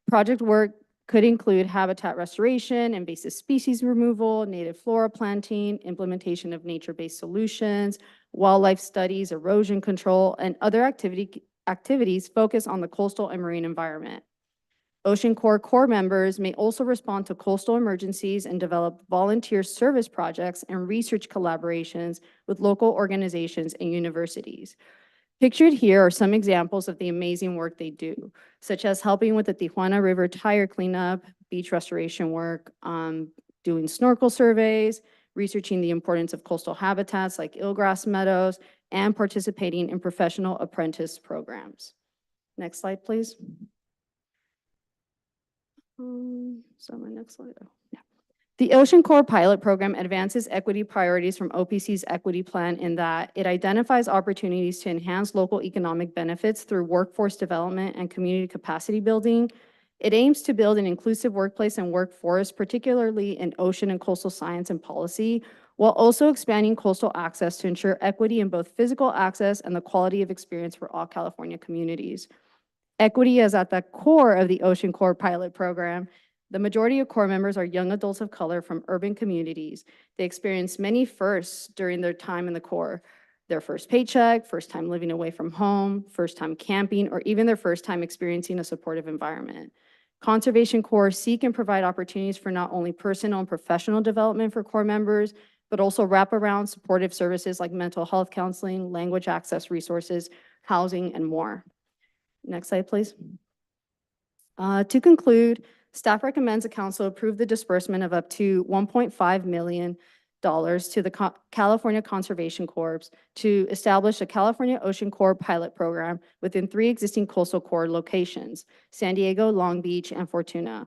S10: Project work could include habitat restoration, invasive species removal, native flora planting, implementation of nature-based solutions, wildlife studies, erosion control, and other activities focused on the coastal and marine environment. Ocean Corps members may also respond to coastal emergencies and develop volunteer service projects and research collaborations with local organizations and universities. Pictured here are some examples of the amazing work they do, such as helping with the Tijuana River tire cleanup, beach restoration work, doing snorkel surveys, researching the importance of coastal habitats like eelgrass meadows, and participating in professional apprentice programs. Next slide, please. My next slide. Oh, yeah. The Ocean Corps pilot program advances equity priorities from OPC's equity plan in that it identifies opportunities to enhance local economic benefits through workforce development and community capacity building. It aims to build an inclusive workplace and workforce, particularly in ocean and coastal science and policy, while also expanding coastal access to ensure equity in both physical access and the quality of experience for all California communities. Equity is at the core of the Ocean Corps pilot program. The majority of corps members are young adults of color from urban communities. They experience many firsts during their time in the Corps. Their first paycheck, first time living away from home, first time camping, or even their first time experiencing a supportive environment. Conservation Corps seek and provide opportunities for not only personal and professional development for corps members, but also wraparound supportive services like mental health counseling, language access resources, housing, and more. Next slide, please. To conclude, staff recommends the council approve the disbursement of up to $1.5 million to the California Conservation Corps to establish a California Ocean Corps pilot program within 3 existing coastal corps locations, San Diego, Long Beach, and Fortuna.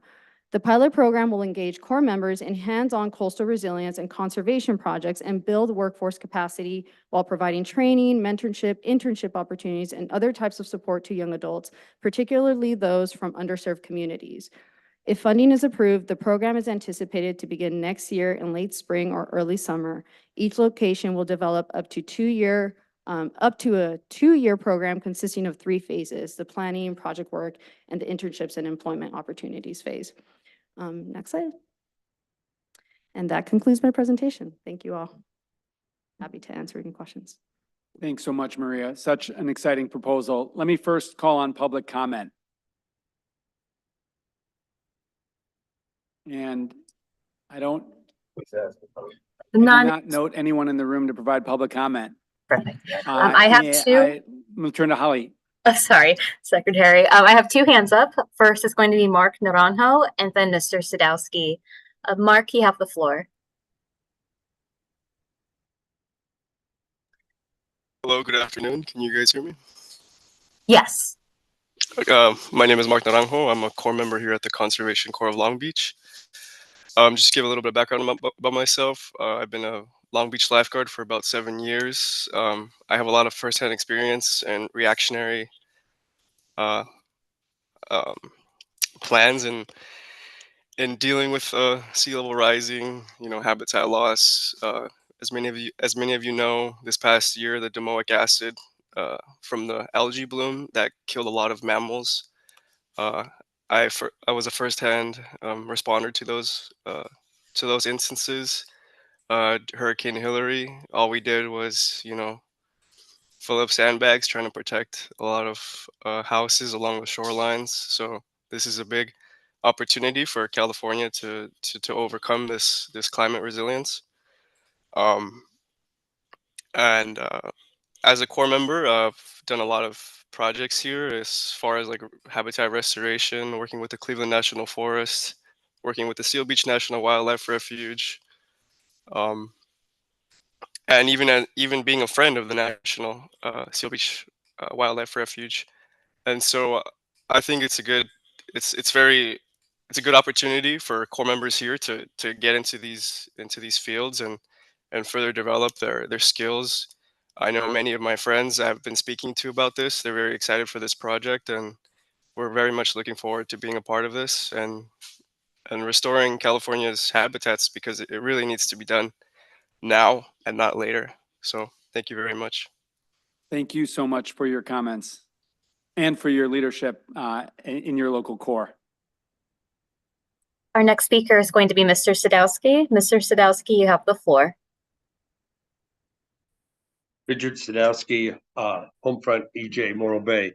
S10: The pilot program will engage corps members in hands-on coastal resilience and conservation projects and build workforce capacity while providing training, mentorship, internship opportunities, and other types of support to young adults, particularly those from underserved communities. If funding is approved, the program is anticipated to begin next year in late spring or early summer. Each location will develop up to a 2-year program consisting of 3 phases: the planning, project work, and the internships and employment opportunities phase. Next slide. And that concludes my presentation. Thank you all. Happy to answer any questions.
S1: Thanks so much, Maria. Such an exciting proposal. Let me first call on public comment. And I do not note anyone in the room to provide public comment.
S3: Perfect. I have 2.
S1: I'm going to turn to Holly.
S3: Sorry, Secretary. I have 2 hands up. First is going to be Mark Naranjo and then Mr. Sadowski. Mark, you have the floor.
S11: Hello, good afternoon. Can you guys hear me?
S3: Yes.
S11: My name is Mark Naranjo. I'm a corps member here at the Conservation Corps of Long Beach. Just to give a little bit of background about myself. I've been a Long Beach lifeguard for about 7 years. I have a lot of firsthand experience and reactionary uh, um, plans in dealing with sea level rising, habitat loss. As many of you know, this past year, the domoic acid from the algae bloom that killed a lot of mammals. Uh, I was a firsthand responder to those instances. Hurricane Hillary, all we did was, fill up sandbags trying to protect a lot of houses along the shorelines. So this is a big opportunity for California to overcome this climate resilience. Um, and as a core member, I've done a lot of projects here as far as like habitat restoration, working with the Cleveland National Forest, working with the Seal Beach National Wildlife Refuge, um, and even being a friend of the National Seal Beach Wildlife Refuge. And so I think it's a good opportunity for core members here to get into these fields and further develop their skills. I know many of my friends I've been speaking to about this. They're very excited for this project, and we're very much looking forward to being a part of this and restoring California's habitats, because it really needs to be done now and not later. So thank you very much.
S1: Thank you so much for your comments and for your leadership in your local core.
S3: Our next speaker is going to be Mr. Sadowski. Mr. Sadowski, you have the floor.
S9: Richard Sadowski, Homefront, EJ, Morro Bay.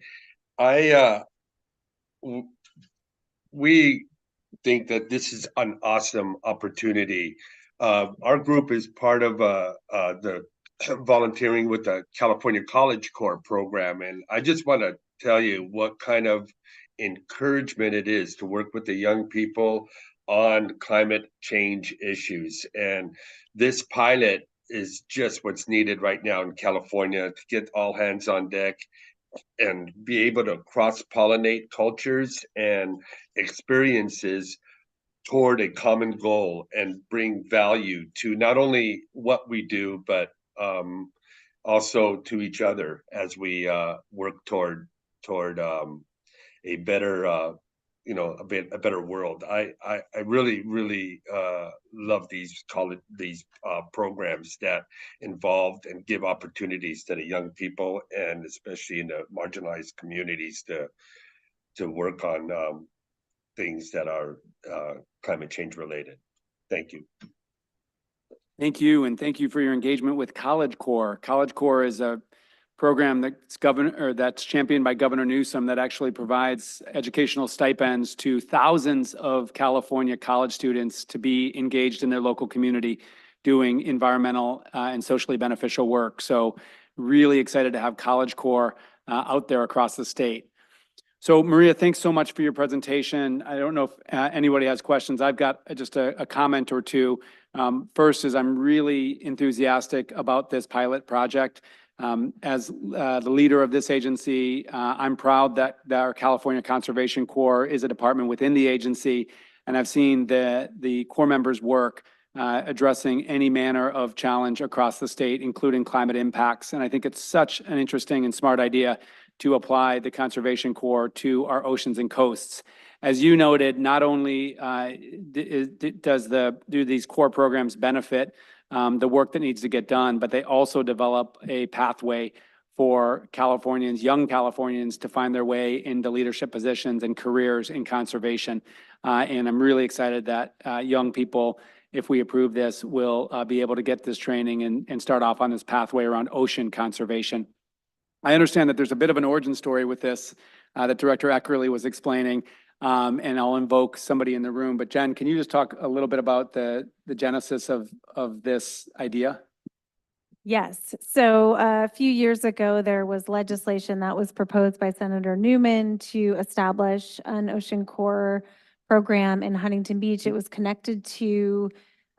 S9: We think that this is an awesome opportunity. Our group is part of the volunteering with the California College Corps program, and I just want to tell you what kind of encouragement it is to work with the young people on climate change issues. And this pilot is just what's needed right now in California to get all hands on deck and be able to cross-pollinate cultures and experiences toward a common goal and bring value to not only what we do, but also to each other as we work toward a better a better world. I really love these programs that involved and give opportunities to the young people, and especially in the marginalized communities to work on things that are climate change related. Thank you.
S1: Thank you, and thank you for your engagement with College Corps. College Corps is a program that's championed by Governor Newsom that actually provides educational stipends to thousands of California college students to be engaged in their local community doing environmental and socially beneficial work. So really excited to have College Corps out there across the state. So Maria, thanks so much for your presentation. I don't know if anybody has questions. I've got just a comment or two. First is I'm really enthusiastic about this pilot project. As the leader of this agency, I'm proud that our California Conservation Corps is a department within the agency, and I've seen the Corps members' work addressing any manner of challenge across the state, including climate impacts. And I think it's such an interesting and smart idea to apply the Conservation Corps to our oceans and coasts. As you noted, not only do these core programs benefit the work that needs to get done, but they also develop a pathway for young Californians to find their way into leadership positions and careers in conservation. And I'm really excited that young people, if we approve this, will be able to get this training and start off on this pathway around ocean conservation. I understand that there's a bit of an origin story with this that Director Eckerle was explaining, and I'll invoke somebody in the room. But Jenn, can you just talk a little bit about the genesis of this idea?
S7: Yes. So a few years ago, there was legislation that was proposed by Senator Newman to establish an Ocean Corps program in Huntington Beach. It was connected to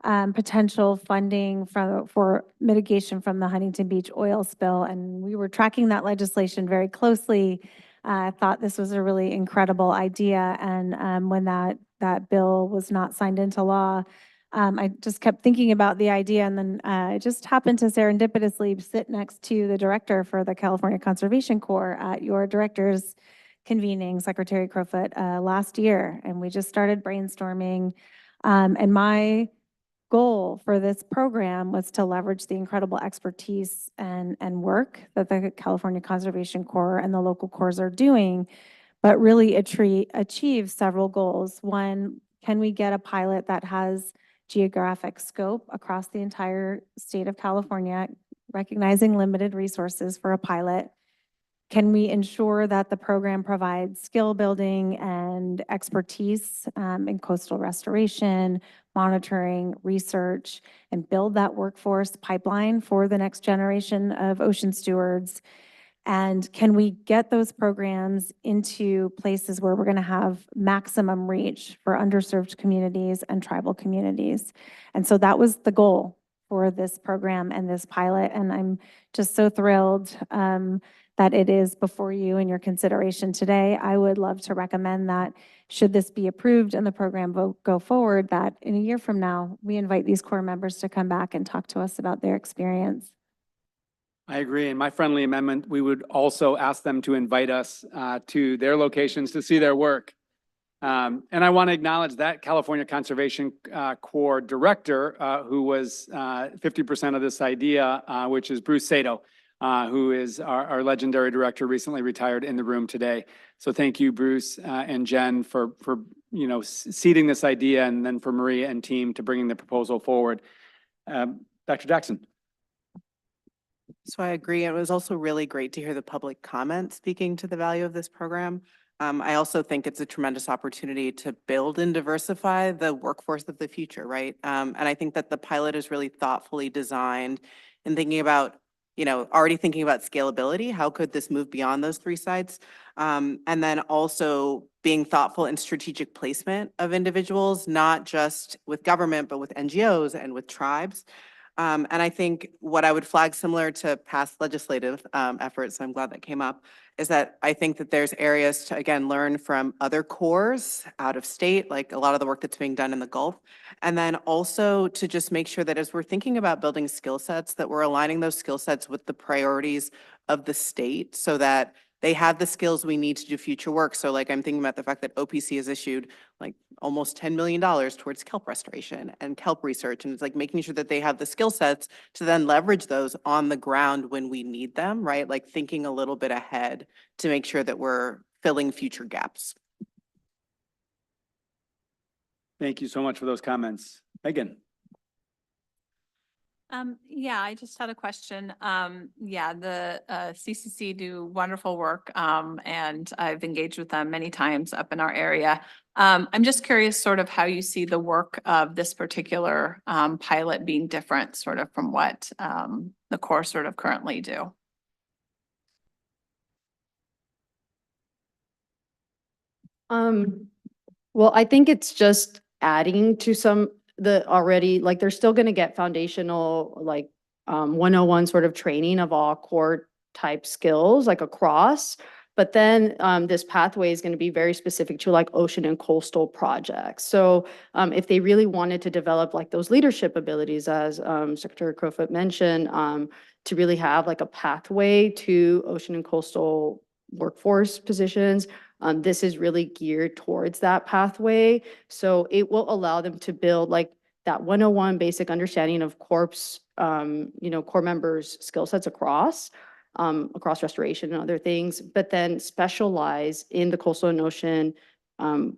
S7: potential funding for mitigation from the Huntington Beach oil spill. And we were tracking that legislation very closely. I thought this was a really incredible idea. And when that bill was not signed into law, I just kept thinking about the idea. And then I just happened to serendipitously sit next to the director for the California Conservation Corps at your director's convening, Secretary Crowfoot, last year. And we just started brainstorming. And my goal for this program was to leverage the incredible expertise and work that the California Conservation Corps and the local corps are doing, but really achieve several goals. One, can we get a pilot that has geographic scope across the entire state of California, recognizing limited resources for a pilot? Can we ensure that the program provides skill building and expertise in coastal restoration, monitoring, research, and build that workforce pipeline for the next generation of ocean stewards? And can we get those programs into places where we're going to have maximum reach for underserved communities and tribal communities? And so that was the goal for this program and this pilot. And I'm just so thrilled that it is before you in your consideration today. I would love to recommend that should this be approved and the program go forward, that in a year from now, we invite these Corps members to come back and talk to us about their experience.
S1: I agree. In my friendly amendment, we would also ask them to invite us to their locations to see their work. And I want to acknowledge that California Conservation Corps director, who was 50% of this idea, which is Bruce Sato, who is our legendary director, recently retired, in the room today. So thank you, Bruce and Jenn, for seeding this idea, and then for Maria and team to bringing the proposal forward. Dr. Jackson.
S5: So I agree. It was also really great to hear the public comment speaking to the value of this program. I also think it's a tremendous opportunity to build and diversify the workforce of the future, right? And I think that the pilot is really thoughtfully designed in thinking about, already thinking about scalability. How could this move beyond those 3 sites? And then also being thoughtful in strategic placement of individuals, not just with government, but with NGOs and with tribes. And I think what I would flag, similar to past legislative efforts, I'm glad that came up, is that I think that there's areas to, again, learn from other corps out of state, like a lot of the work that's being done in the Gulf. And then also to just make sure that as we're thinking about building skill sets, that we're aligning those skill sets with the priorities of the state so that they have the skills we need to do future work. So like I'm thinking about the fact that OPC has issued like almost $10 million towards kelp restoration and kelp research. And it's like making sure that they have the skill sets to then leverage those on the ground when we need them, right? Like thinking a little bit ahead to make sure that we're filling future gaps.
S1: Thank you so much for those comments. Megan.
S6: Yeah, I just had a question. Yeah, the CCC do wonderful work, and I've engaged with them many times up in our area. I'm just curious sort of how you see the work of this particular pilot being different sort of from what the Corps sort of currently do.
S10: Well, I think it's just adding to the already, like they're still going to get foundational, like 101 sort of training of all core type skills, like across. But then this pathway is going to be very specific to like ocean and coastal projects. So if they really wanted to develop like those leadership abilities, as Secretary Crowfoot mentioned, to really have like a pathway to ocean and coastal workforce positions, this is really geared towards that pathway. So it will allow them to build like that 101 basic understanding of Corps members' skill sets across restoration and other things, but then specialize in the coastal and ocean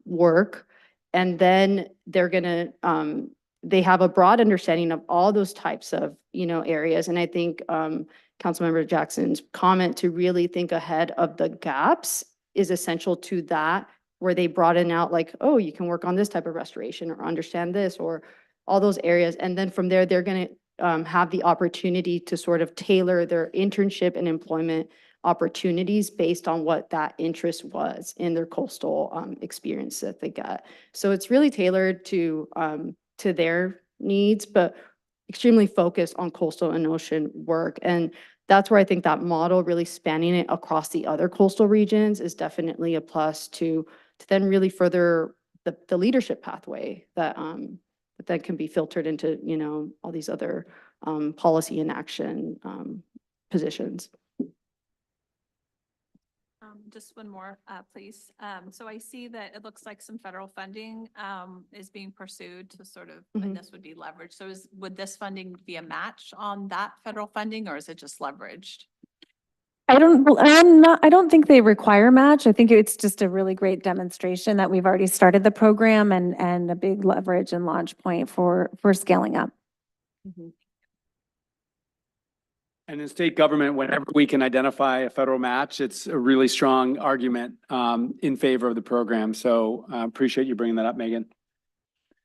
S10: work. And then they're gonna, they have a broad understanding of all those types of, areas. And I think Councilmember Jackson's comment to really think ahead of the gaps is essential to that, where they broaden out like, oh, you can work on this type of restoration or understand this or all those areas. And then from there, they're going to have the opportunity to sort of tailor their internship and employment opportunities based on what that interest was in their coastal experience that they got. So it's really tailored to their needs, but extremely focused on coastal and ocean work. And that's where I think that model really spanning it across the other coastal regions is definitely a plus to then really further the leadership pathway that that can be filtered into, you know, all these other policy and action positions.
S6: Just one more, please. So I see that it looks like some federal funding is being pursued to sort of,
S10: Mhm.
S6: and this would be leveraged. So would this funding be a match on that federal funding, or is it just leveraged?
S7: I don't think they require match. I think it's just a really great demonstration that we've already started the program and a big leverage and launch point for scaling up.
S1: And in state government, whenever we can identify a federal match, it's a really strong argument in favor of the program. So appreciate you bringing that up, Megan.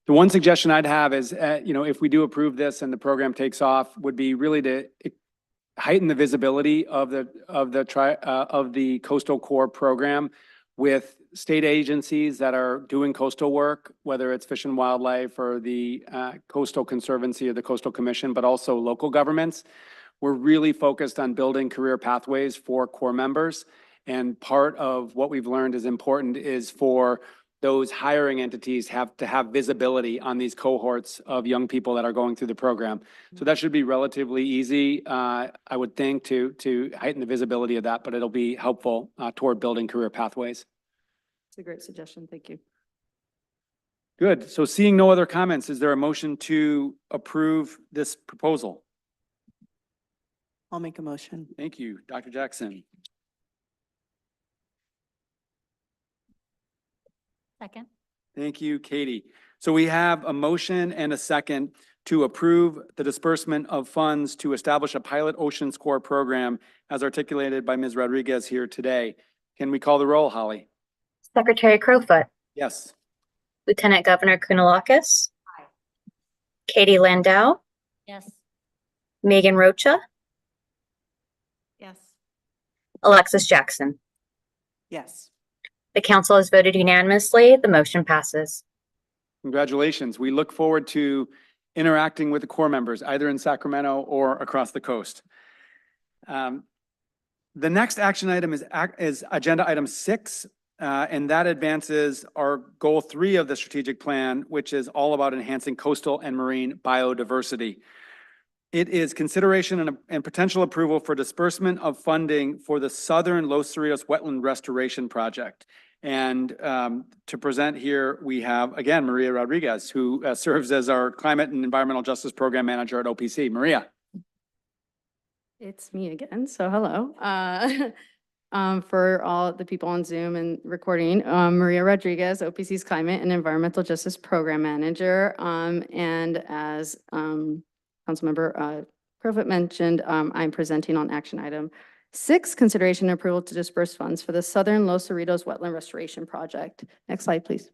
S1: The one suggestion I'd have is, you know, if we do approve this and the program takes off, would be really to heighten the visibility of the Coastal Core program with state agencies that are doing coastal work, whether it's Fish and Wildlife or the Coastal Conservancy or the Coastal Commission, but also local governments. We're really focused on building career pathways for core members. And part of what we've learned is important is for those hiring entities to have visibility on these cohorts of young people that are going through the program. So that should be relatively easy, I would think, to heighten the visibility of that, but it'll be helpful toward building career pathways.
S10: It's a great suggestion. Thank you.
S1: Good. So seeing no other comments, is there a motion to approve this proposal?
S5: I'll make a motion.
S1: Thank you, Dr. Jackson.
S8: Second.
S1: Thank you, Katie. So we have a motion and a second to approve the disbursement of funds to establish a pilot ocean score program as articulated by Ms. Rodriguez here today. Can we call the roll, Holly?
S3: Secretary Crowfoot,
S1: Yes.
S3: Lieutenant Governor Kounalakis. Katie Landau,
S8: Yes.
S3: Megan Rocha,
S6: Yes.
S3: Alexis Jackson.
S5: Yes.
S3: The council has voted unanimously. The motion passes.
S1: Congratulations. We look forward to interacting with the core members, either in Sacramento or across the coast. The next action item is agenda item 6, and that advances our goal 3 of the strategic plan, which is all about enhancing coastal and marine biodiversity. It is consideration and potential approval for disbursement of funding for the Southern Los Cerritos Wetland Restoration Project. And to present here, we have, again, Maria Rodriguez, who serves as our Climate and Environmental Justice Program Manager at OPC. Maria.
S10: It's me again. So hello. For all the people on Zoom and recording, Maria Rodriguez, OPC's Climate and Environmental Justice Program Manager. And as Councilmember Crowfoot mentioned, I'm presenting on action item 6, consideration and approval to disperse funds for the Southern Los Cerritos Wetland Restoration Project. Next slide, please.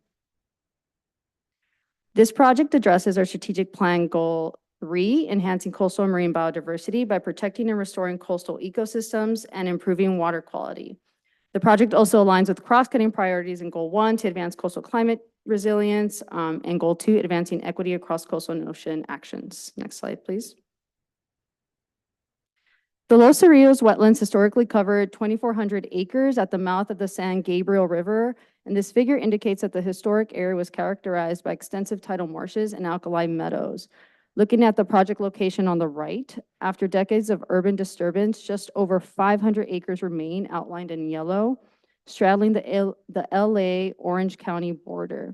S10: This project addresses our strategic plan goal 3, enhancing coastal and marine biodiversity by protecting and restoring coastal ecosystems and improving water quality. The project also aligns with cross-cutting priorities in goal 1 to advance coastal climate resilience, and goal 2, advancing equity across coastal and ocean actions. Next slide, please. The Los Cerritos wetlands historically covered 2,400 acres at the mouth of the San Gabriel River, and this figure indicates that the historic area was characterized by extensive tidal marshes and alkali meadows. Looking at the project location on the right, after decades of urban disturbance, just over 500 acres remain, outlined in yellow, straddling the LA Orange County border.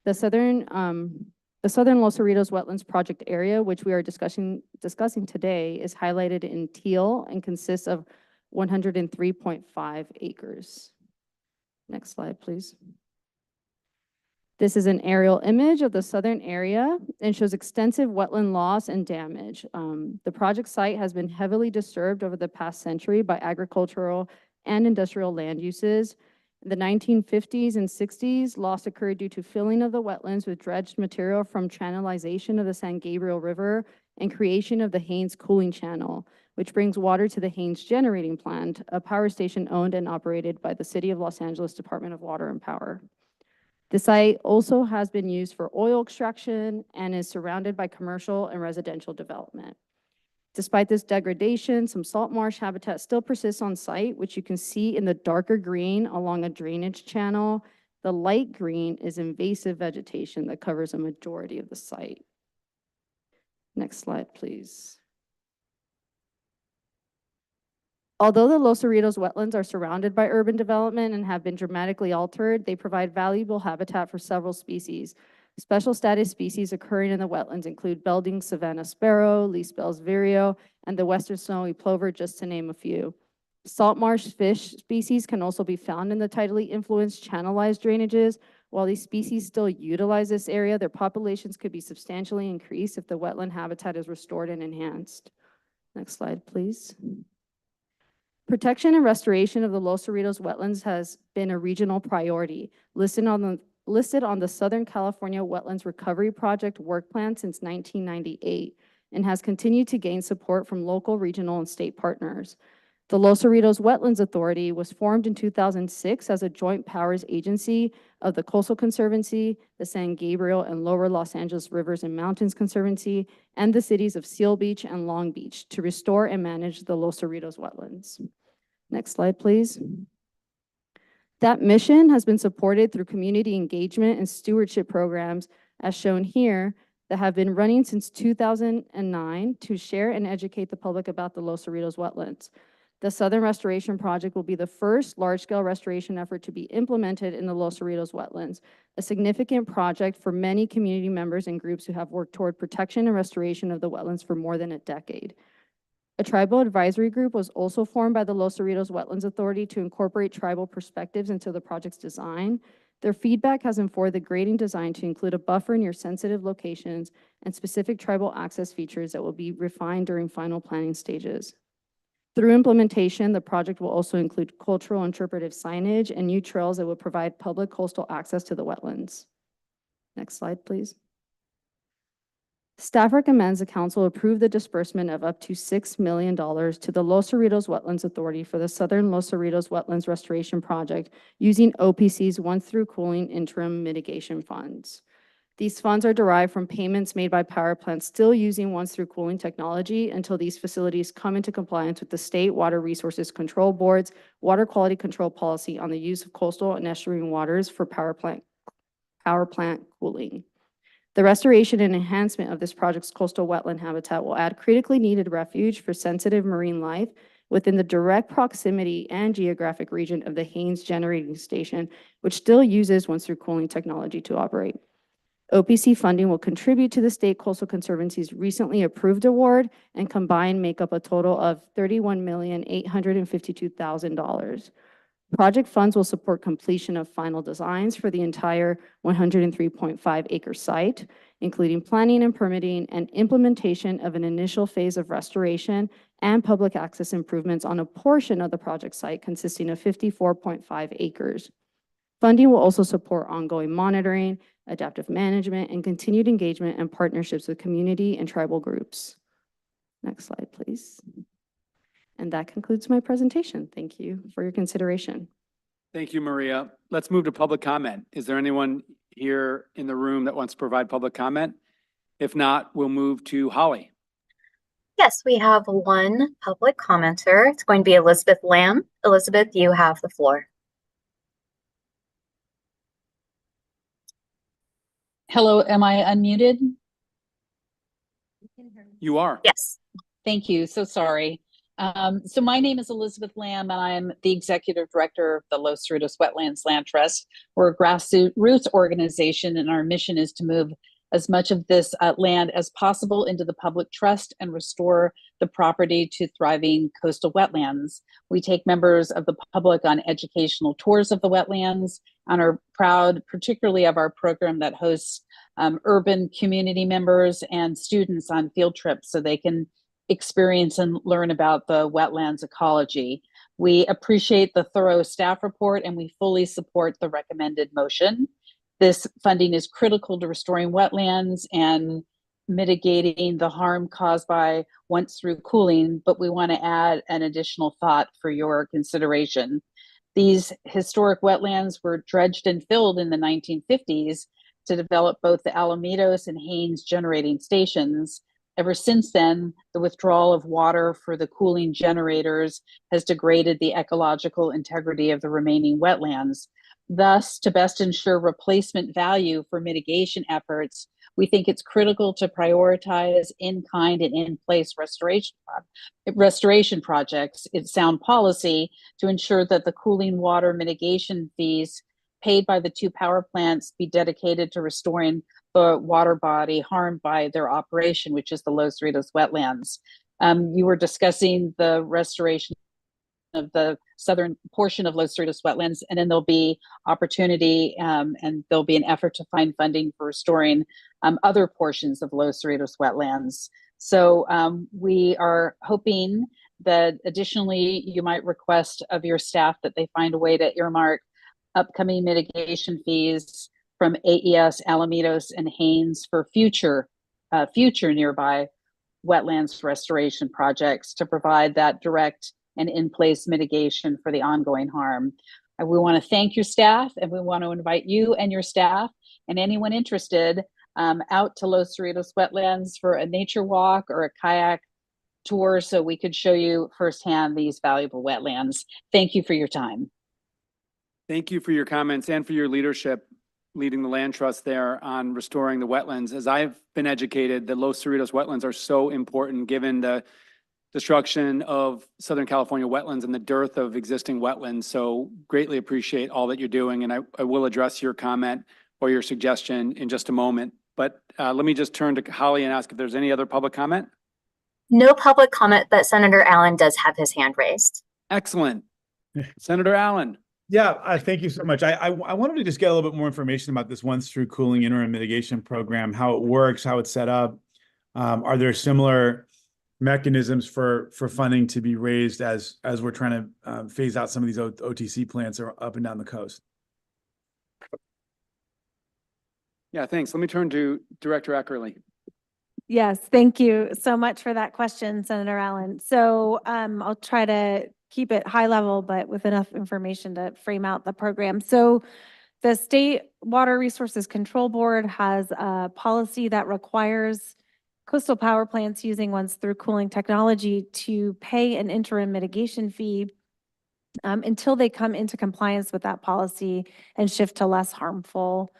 S10: The southern Los Cerritos Wetlands Project area, which we are discussing today, is highlighted in teal and consists of 103.5 acres. Next slide, please. This is an aerial image of the southern area and shows extensive wetland loss and damage. The project site has been heavily disturbed over the past century by agricultural and industrial land uses. In the 1950s and 60s, loss occurred due to filling of the wetlands with dredged material from channelization of the San Gabriel River and creation of the Haynes Cooling Channel, which brings water to the Haynes Generating Plant, a power station owned and operated by the City of Los Angeles Department of Water and Power. The site also has been used for oil extraction and is surrounded by commercial and residential development. Despite this degradation, some salt marsh habitat still persists on site, which you can see in the darker green along a drainage channel. The light green is invasive vegetation that covers a majority of the site. Next slide, please. Although the Los Cerritos wetlands are surrounded by urban development and have been dramatically altered, they provide valuable habitat for several species. Special status species occurring in the wetlands include Belding savanna sparrow, Leisbell's vireo, and the western snowy plover, just to name a few. Salt marsh fish species can also be found in the tidally influenced channelized drainages. While these species still utilize this area, their populations could be substantially increased if the wetland habitat is restored and enhanced. Next slide, please. Protection and restoration of the Los Cerritos wetlands has been a regional priority, listed on the Southern California Wetlands Recovery Project work plan since 1998, and has continued to gain support from local, regional, and state partners. The Los Cerritos Wetlands Authority was formed in 2006 as a joint powers agency of the Coastal Conservancy, the San Gabriel and Lower Los Angeles Rivers and Mountains Conservancy, and the cities of Seal Beach and Long Beach to restore and manage the Los Cerritos wetlands. Next slide, please. That mission has been supported through community engagement and stewardship programs, as shown here, that have been running since 2009 to share and educate the public about the Los Cerritos wetlands. The Southern Restoration Project will be the first large-scale restoration effort to be implemented in the Los Cerritos wetlands, a significant project for many community members and groups who have worked toward protection and restoration of the wetlands for more than a decade. A tribal advisory group was also formed by the Los Cerritos Wetlands Authority to incorporate tribal perspectives into the project's design. Their feedback has informed the grading design to include a buffer near sensitive locations and specific tribal access features that will be refined during final planning stages. Through implementation, the project will also include cultural interpretive signage and new trails that will provide public coastal access to the wetlands. Next slide, please. Staff recommends the council approve the disbursement of up to $6 million to the Los Cerritos Wetlands Authority for the Southern Los Cerritos Wetlands Restoration Project using OPC's once-through cooling interim mitigation funds. These funds are derived from payments made by power plants still using once-through cooling technology until these facilities come into compliance with the State Water Resources Control Board's Water Quality Control Policy on the use of coastal and estuarine waters for power plant cooling. The restoration and enhancement of this project's coastal wetland habitat will add critically needed refuge for sensitive marine life within the direct proximity and geographic region of the Haynes Generating Station, which still uses once-through cooling technology to operate. OPC funding will contribute to the State Coastal Conservancy's recently approved award and combined make up a total of $31,852,000. Project funds will support completion of final designs for the entire 103.5 acre site, including planning and permitting and implementation of an initial phase of restoration and public access improvements on a portion of the project site consisting of 54.5 acres. Funding will also support ongoing monitoring, adaptive management, and continued engagement and partnerships with community and tribal groups. Next slide, please. And that concludes my presentation. Thank you for your consideration.
S1: Thank you, Maria. Let's move to public comment. Is there anyone here in the room that wants to provide public comment? If not, we'll move to Holly.
S3: Yes, we have one public commenter. It's going to be Elizabeth Lamb. Elizabeth, you have the floor.
S12: Hello, am I unmuted?
S1: You are.
S3: Yes.
S12: Thank you. So sorry. So my name is Elizabeth Lamb, and I'm the executive director of the Los Cerritos Wetlands Land Trust. We're a grassroots organization, and our mission is to move as much of this land as possible into the public trust and restore the property to thriving coastal wetlands. We take members of the public on educational tours of the wetlands and are proud, particularly of our program that hosts urban community members and students on field trips so they can experience and learn about the wetlands ecology. We appreciate the thorough staff report and we fully support the recommended motion. This funding is critical to restoring wetlands and mitigating the harm caused by once-through cooling, but we want to add an additional thought for your consideration. These historic wetlands were dredged and filled in the 1950s to develop both the Alamitos and Haynes generating stations. Ever since then, the withdrawal of water for the cooling generators has degraded the ecological integrity of the remaining wetlands. Thus, to best ensure replacement value for mitigation efforts, we think it's critical to prioritize in-kind and in-place restoration projects. It's sound policy to ensure that the cooling water mitigation fees paid by the two power plants be dedicated to restoring the water body harmed by their operation, which is the Los Cerritos wetlands. You were discussing the restoration of the southern portion of Los Cerritos wetlands, and then there'll be opportunity and there'll be an effort to find funding for restoring other portions of Los Cerritos wetlands. So we are hoping that additionally you might request of your staff that they find a way to earmark upcoming mitigation fees from AES, Alamitos, and Haynes for future nearby wetlands restoration projects to provide that direct and in-place mitigation for the ongoing harm. And we want to thank your staff, and we want to invite you and your staff and anyone interested out to Los Cerritos wetlands for a nature walk or a kayak tour so we could show you firsthand these valuable wetlands. Thank you for your time.
S1: Thank you for your comments and for your leadership leading the land trust there on restoring the wetlands. As I've been educated, the Los Cerritos wetlands are so important given the destruction of Southern California wetlands and the dearth of existing wetlands. So greatly appreciate all that you're doing. And I will address your comment or your suggestion in just a moment. But let me just turn to Holly and ask if there's any other public comment.
S3: No public comment, but Senator Allen does have his hand raised.
S1: Excellent. Senator Allen.
S4: Yeah, thank you so much. I wanted to just get a little bit more information about this once through cooling interim mitigation program, how it works, how it's set up. Are there similar mechanisms for funding to be raised as we're trying to phase out some of these OTC plants up and down the coast?
S1: Yeah, thanks. Let me turn to Director Eckerle.
S7: Yes, thank you so much for that question, Senator Allen. So I'll try to keep it high level, but with enough information to frame out the program. So the State Water Resources Control Board has a policy that requires coastal power plants using once through cooling technology to pay an interim mitigation fee until they come into compliance with that policy and shift to less harmful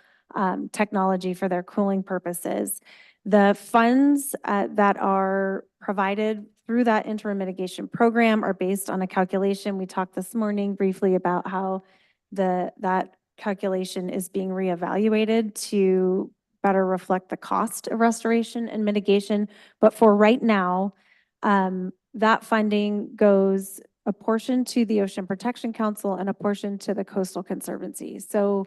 S7: technology for their cooling purposes. The funds that are provided through that interim mitigation program are based on a calculation. We talked this morning briefly about how that calculation is being reevaluated to better reflect the cost of restoration and mitigation. But for right now, that funding goes a portion to the Ocean Protection Council and a portion to the Coastal Conservancy. So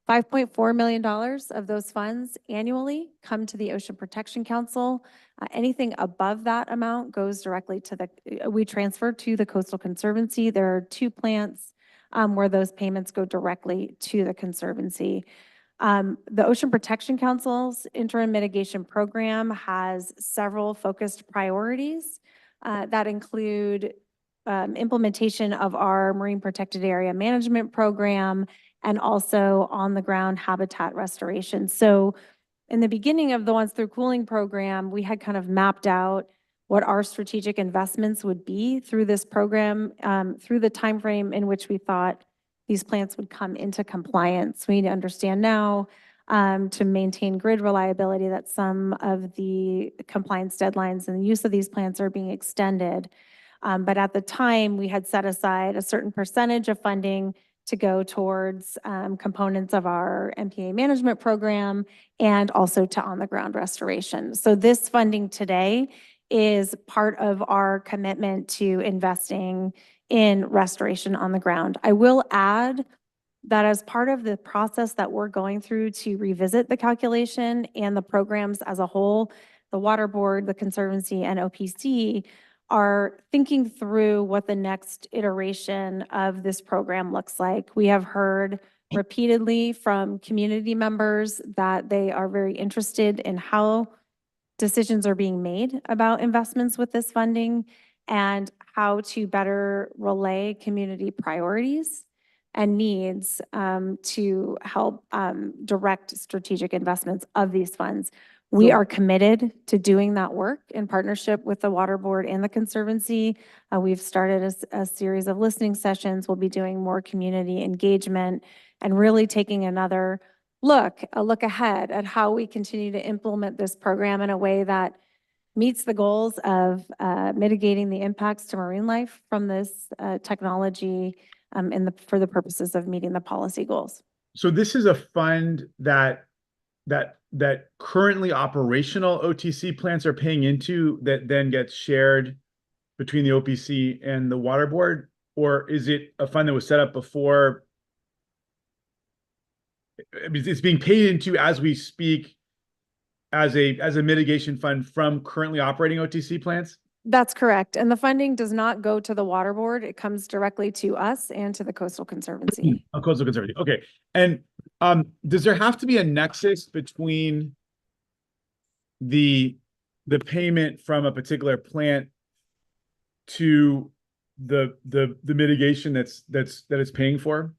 S7: $5.4 million of those funds annually come to the Ocean Protection Council. Anything above that amount goes directly to we transfer to the Coastal Conservancy. There are two plants where those payments go directly to the Conservancy. The Ocean Protection Council's interim mitigation program has several focused priorities that include implementation of our Marine Protected Area Management Program and also on-the-ground habitat restoration. So in the beginning of the Once Through Cooling program, we had kind of mapped out what our strategic investments would be through this program, through the time frame in which we thought these plants would come into compliance. We need to understand now to maintain grid reliability that some of the compliance deadlines and the use of these plants are being extended. But at the time, we had set aside a certain percentage of funding to go towards components of our MPA management program and also to on-the-ground restoration. So this funding today is part of our commitment to investing in restoration on the ground. I will add that as part of the process that we're going through to revisit the calculation and the programs as a whole, the Water Board, the Conservancy, and OPC are thinking through what the next iteration of this program looks like. We have heard repeatedly from community members that they are very interested in how decisions are being made about investments with this funding and how to better relay community priorities and needs to help direct strategic investments of these funds. We are committed to doing that work in partnership with the Water Board and the Conservancy. We've started a series of listening sessions. We'll be doing more community engagement and really taking a look ahead at how we continue to implement this program in a way that meets the goals of mitigating the impacts to marine life from this technology for the purposes of meeting the policy goals.
S4: So this is a fund that currently operational OTC plants are paying into that then gets shared between the OPC and the Water Board? Or is it a fund that was set up before? I mean, it's being paid into as we speak as a mitigation fund from currently operating OTC plants?
S7: That's correct. And the funding does not go to the Water Board. It comes directly to us and to the Coastal Conservancy.
S4: A Coastal Conservancy. Okay. And does there have to be a nexus between the payment from a particular plant to the mitigation that it's paying for?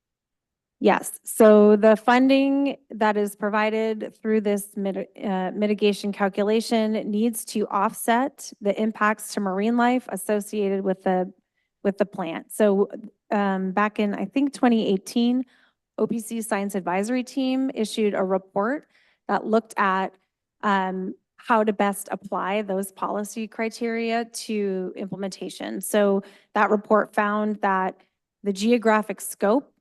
S7: Yes. So the funding that is provided through this mitigation calculation needs to offset the impacts to marine life associated with the plant. So back in, I think, 2018, OPC Science Advisory Team issued a report that looked at how to best apply those policy criteria to implementation. So that report found that the geographic scope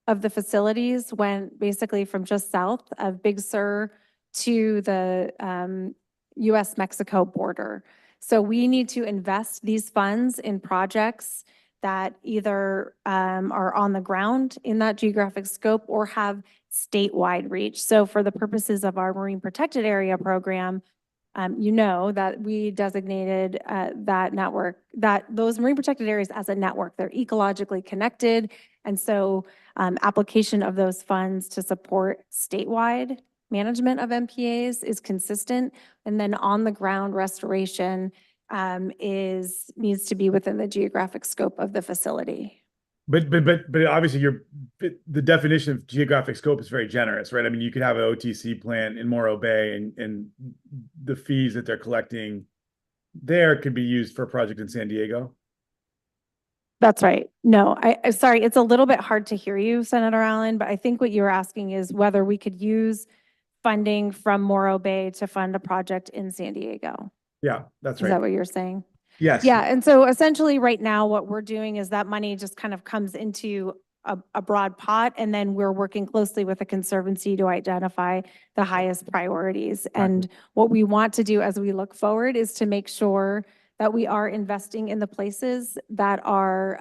S7: of the facilities went basically from just south of Big Sur to the US-Mexico border. So we need to invest these funds in projects that either are on the ground in that geographic scope or have statewide reach. So for the purposes of our Marine Protected Area program, you know that we designated that network, those marine protected areas as a network. They're ecologically connected. And so application of those funds to support statewide management of MPAs is consistent. And then on the ground restoration needs to be within the geographic scope of the facility.
S4: But obviously the definition of geographic scope is very generous, right? I mean, you could have an OTC plant in Morro Bay and the fees that they're collecting there could be used for a project in San Diego.
S7: That's right. No, I'm sorry. It's a little bit hard to hear you, Senator Allen, but I think what you're asking is whether we could use funding from Morro Bay to fund a project in San Diego.
S4: Yeah, that's right.
S7: Is that what you're saying?
S4: Yes.
S7: Yeah, and so essentially right now what we're doing is that money just kind of comes into a broad pot, and then we're working closely with the Conservancy to identify the highest priorities. And what we want to do as we look forward is to make sure that we are investing in the places that are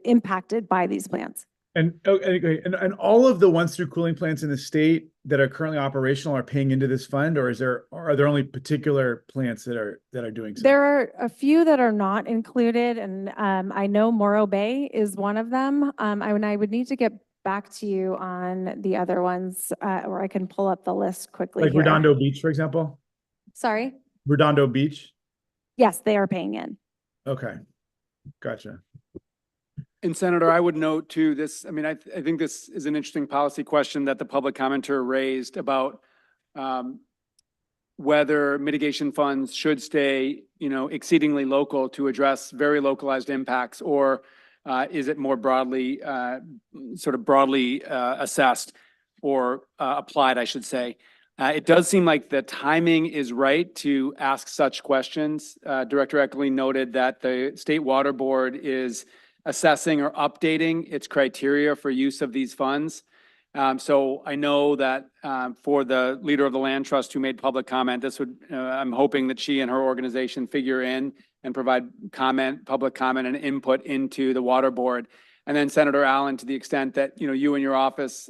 S7: impacted by these plants.
S4: And all of the once-through cooling plants in the state that are currently operational are paying into this fund, or are there only particular plants that are doing so?
S7: There are a few that are not included, and I know Morro Bay is one of them. I would need to get back to you on the other ones, or I can pull up the list quickly.
S4: Like
S7: here.
S4: Redondo Beach, for example?
S7: Sorry?
S4: Redondo Beach?
S7: Yes, they are paying in.
S4: Okay, gotcha.
S1: And Senator, I would note too, I mean, I think this is an interesting policy question that the public commenter raised about whether mitigation funds should stay, exceedingly local to address very localized impacts, or is it more broadly, assessed or applied, I should say. It does seem like the timing is right to ask such questions. Director Eckerle noted that the State Water Board is assessing or updating its criteria for use of these funds. So I know that for the leader of the land trust who made public comment, I'm hoping that she and her organization figure in and provide public comment and input into the Water Board. And then Senator Allen, to the extent that, you and your office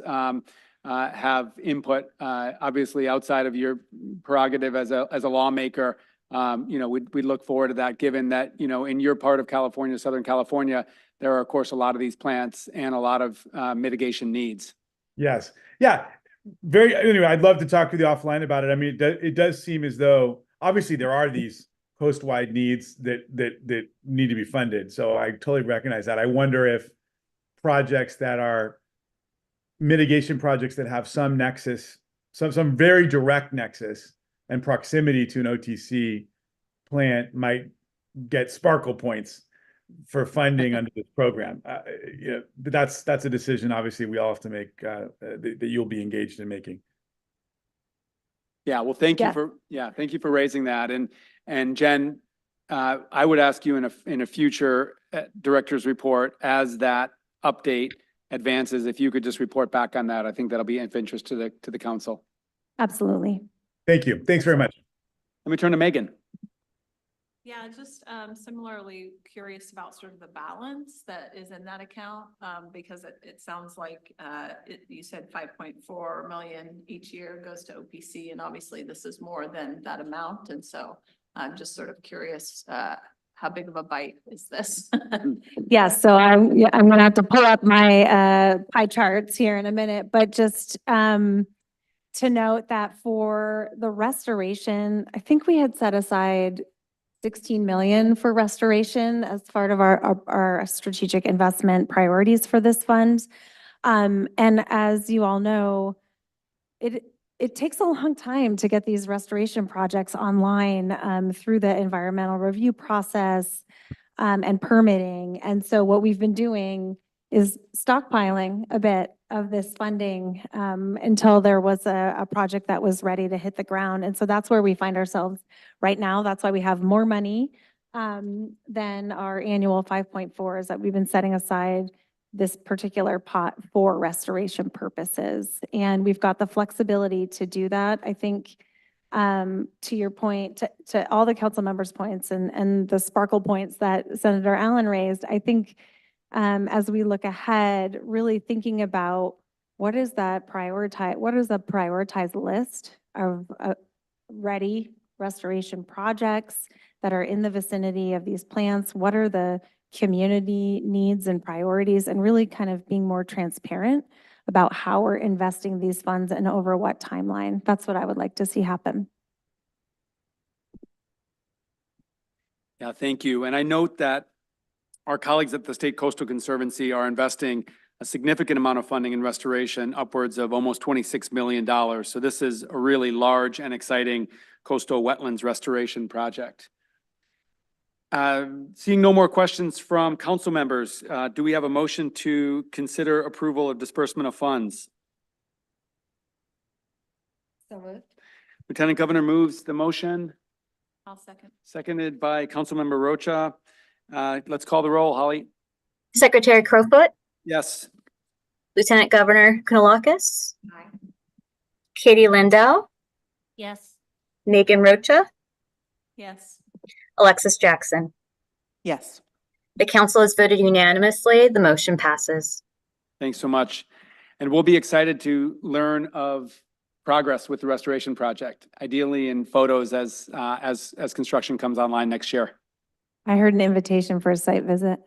S1: have input, obviously outside of your prerogative as a lawmaker, we'd look forward to that, given that, in your part of California, Southern California, there are, of course, a lot of these plants and a lot of mitigation needs.
S4: Yes. Yeah. Anyway, I'd love to talk with you offline about it. I mean, it does seem as though, obviously there are these coast-wide needs that need to be funded. So I totally recognize that. I wonder if projects that are mitigation projects that have some nexus, some very direct nexus and proximity to an OTC plant might get sparkle points for funding under this program. Yeah, but that's a decision obviously we all have to make, that you'll be engaged in making.
S1: Yeah, well, thank you
S7: Yeah.
S1: thank you for raising that. And Jen, I would ask you in a future director's report, as that update advances, if you could just report back on that. I think that'll be of interest to the council.
S7: Absolutely.
S4: Thank you. Thanks very much.
S1: Let me turn to Megan.
S6: Yeah, just similarly curious about sort of the balance that is in that account, because it sounds like you said 5.4 million each year goes to OPC, and obviously this is more than that amount. And so I'm just sort of curious, how big of a bite is this?
S7: Yes, so I'm gonna have to pull up my pie charts here in a minute, but just to note that for the restoration, I think we had set aside 16 million for restoration as part of our strategic investment priorities for this fund. And as you all know, it takes a long time to get these restoration projects online through the environmental review process and permitting. And so what we've been doing is stockpiling a bit of this funding until there was a project that was ready to hit the ground. And so that's where we find ourselves right now. That's why we have more money than our annual 5.4 is that we've been setting aside this particular pot for restoration purposes. And we've got the flexibility to do that. I think to your point, to all the council members' points and the sparkle points that Senator Allen raised, I think as we look ahead, really thinking about what is the prioritized list of ready restoration projects that are in the vicinity of these plants? What are the community needs and priorities, and really kind of being more transparent about how we're investing these funds and over what timeline? That's what I would like to see happen.
S1: Yeah, thank you. And I note that our colleagues at the State Coastal Conservancy are investing a significant amount of funding in restoration, upwards of almost $26 million. So this is a really large and exciting coastal wetlands restoration project. Seeing no more questions from council members, do we have a motion to consider approval of disbursement of funds?
S2: So moved.
S1: Lieutenant Governor moves the motion,
S6: I'll second.
S1: seconded by Councilmember Rocha. Let's call the roll. Holly?
S3: Secretary Crowfoot,
S1: Yes.
S3: Lieutenant Governor Kanalakis,
S2: Aye.
S3: Katie Lindell,
S6: Yes.
S3: Megan Rocha,
S6: Yes.
S3: Alexis Jackson.
S5: Yes.
S3: The council has voted unanimously. The motion passes.
S1: Thanks so much. And we'll be excited to learn of progress with the restoration project, ideally in photos as construction comes online next year.
S7: I heard an invitation for a site visit.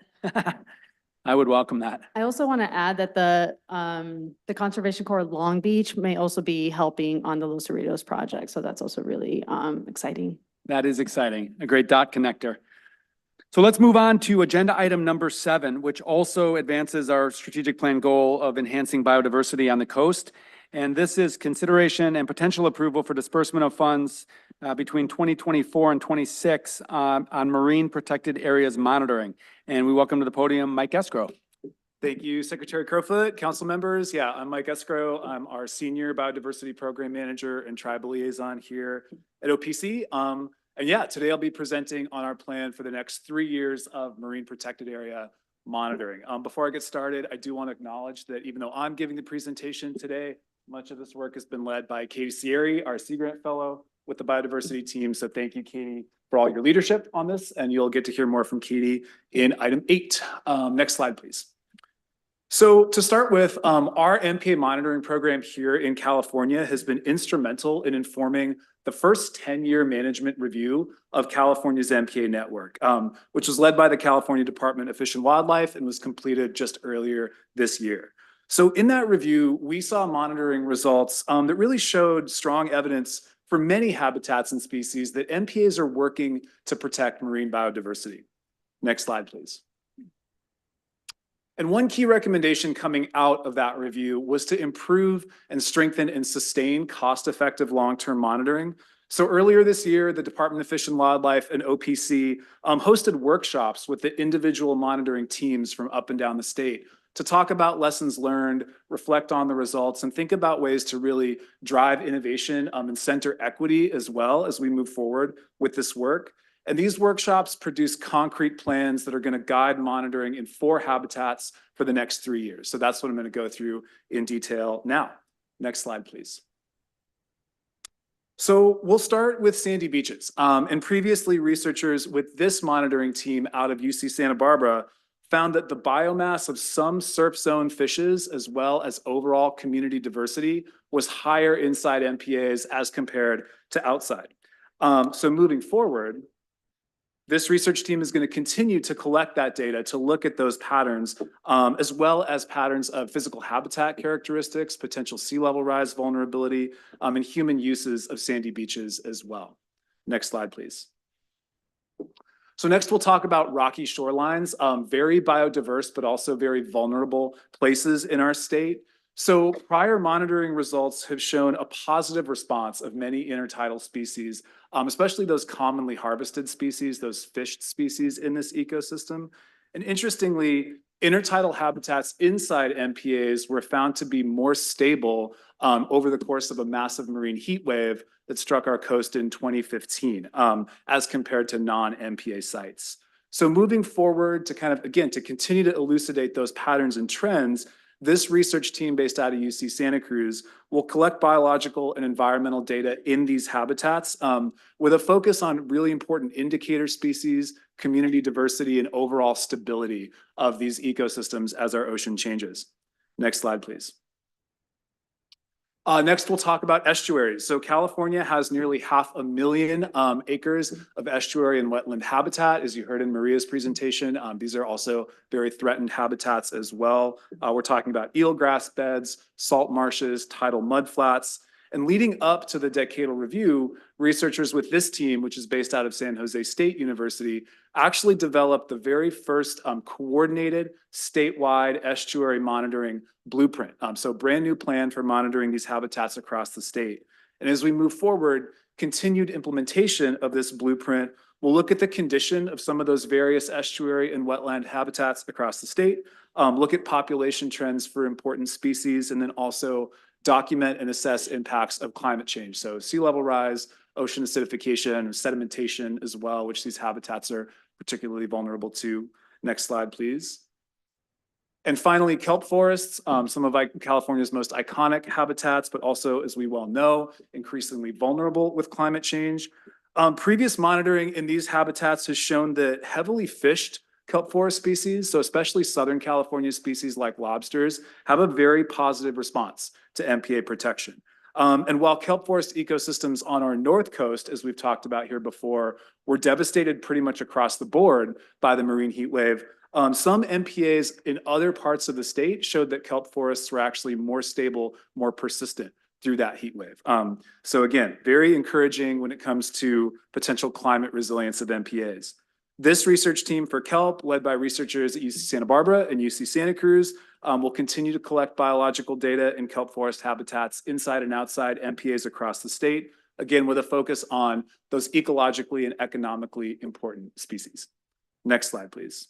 S1: I would welcome that.
S10: I also want to add that the Conservation Corps Long Beach may also be helping on the Los Cerritos project. So that's also really exciting.
S1: That is exciting. A great dot connector. So let's move on to agenda item number 7, which also advances our strategic plan goal of enhancing biodiversity on the coast. And this is consideration and potential approval for disbursement of funds between 2024 and 26 on marine protected areas monitoring. And we welcome to the podium Mike Eckerle.
S13: Thank you, Secretary Crowfoot, council members. Yeah, I'm Mike Eckerle. I'm our Senior Biodiversity Program Manager and Tribal Liaison here at OPC. And yeah, today I'll be presenting on our plan for the next 3 years of marine protected area monitoring. Before I get started, I do want to acknowledge that even though I'm giving the presentation today, much of this work has been led by Katie Sierri, our Sea Grant Fellow with the biodiversity team. So thank you, Katie, for all your leadership on this, and you'll get to hear more from Katie in item 8. Next slide, please. So to start with, our MPA monitoring program here in California has been instrumental in informing the first 10-year management review of California's MPA network, which was led by the California Department of Fish and Wildlife and was completed just earlier this year. So in that review, we saw monitoring results that really showed strong evidence for many habitats and species that MPAs are working to protect marine biodiversity. Next slide, please. And one key recommendation coming out of that review was to improve and strengthen and sustain cost-effective long-term monitoring. So earlier this year, the Department of Fish and Wildlife and OPC hosted workshops with the individual monitoring teams from up and down the state to talk about lessons learned, reflect on the results, and think about ways to really drive innovation and center equity as well as we move forward with this work. And these workshops produce concrete plans that are going to guide monitoring in 4 habitats for the next 3 years. So that's what I'm going to go through in detail now. Next slide, please. So we'll start with sandy beaches. And previously, researchers with this monitoring team out of UC Santa Barbara found that the biomass of some surf zone fishes, as well as overall community diversity, was higher inside MPAs as compared to outside. So moving forward, this research team is going to continue to collect that data to look at those patterns, as well as patterns of physical habitat characteristics, potential sea level rise vulnerability, and human uses of sandy beaches as well. Next slide, please. So next we'll talk about rocky shorelines, very biodiverse, but also very vulnerable places in our state. So prior monitoring results have shown a positive response of many intertidal species, especially those commonly harvested species, those fished species in this ecosystem. And interestingly, intertidal habitats inside MPAs were found to be more stable over the course of a massive marine heat wave that struck our coast in 2015, as compared to non-MPA sites. So moving forward to kind of, again, to continue to elucidate those patterns and trends, this research team based out of UC Santa Cruz will collect biological and environmental data in these habitats with a focus on really important indicator species, community diversity, and overall stability of these ecosystems as our ocean changes. Next slide, please. Next, we'll talk about estuaries. So California has nearly 500,000 acres of estuary and wetland habitat, as you heard in Maria's presentation. These are also very threatened habitats as well. We're talking about eelgrass beds, salt marshes, tidal mudflats. And leading up to the decadal review, researchers with this team, which is based out of San Jose State University, actually developed the very first coordinated statewide estuary monitoring blueprint. So brand new plan for monitoring these habitats across the state. And as we move forward, continued implementation of this blueprint will look at the condition of some of those various estuary and wetland habitats across the state, look at population trends for important species, and then also document and assess impacts of climate change. So sea level rise, ocean acidification, sedimentation as well, which these habitats are particularly vulnerable to. Next slide, please. And finally, kelp forests, some of California's most iconic habitats, but also, as we well know, increasingly vulnerable with climate change. Previous monitoring in these habitats has shown that heavily fished kelp forest species, so especially Southern California species like lobsters, have a very positive response to MPA protection. And while kelp forest ecosystems on our north coast, as we've talked about here before, were devastated pretty much across the board by the marine heat wave, some MPAs in other parts of the state showed that kelp forests were actually more stable, more persistent through that heat wave. So again, very encouraging when it comes to potential climate resilience of MPAs. This research team for kelp, led by researchers at UC Santa Barbara and UC Santa Cruz, will continue to collect biological data in kelp forest habitats inside and outside MPAs across the state, again, with a focus on those ecologically and economically important species. Next slide, please.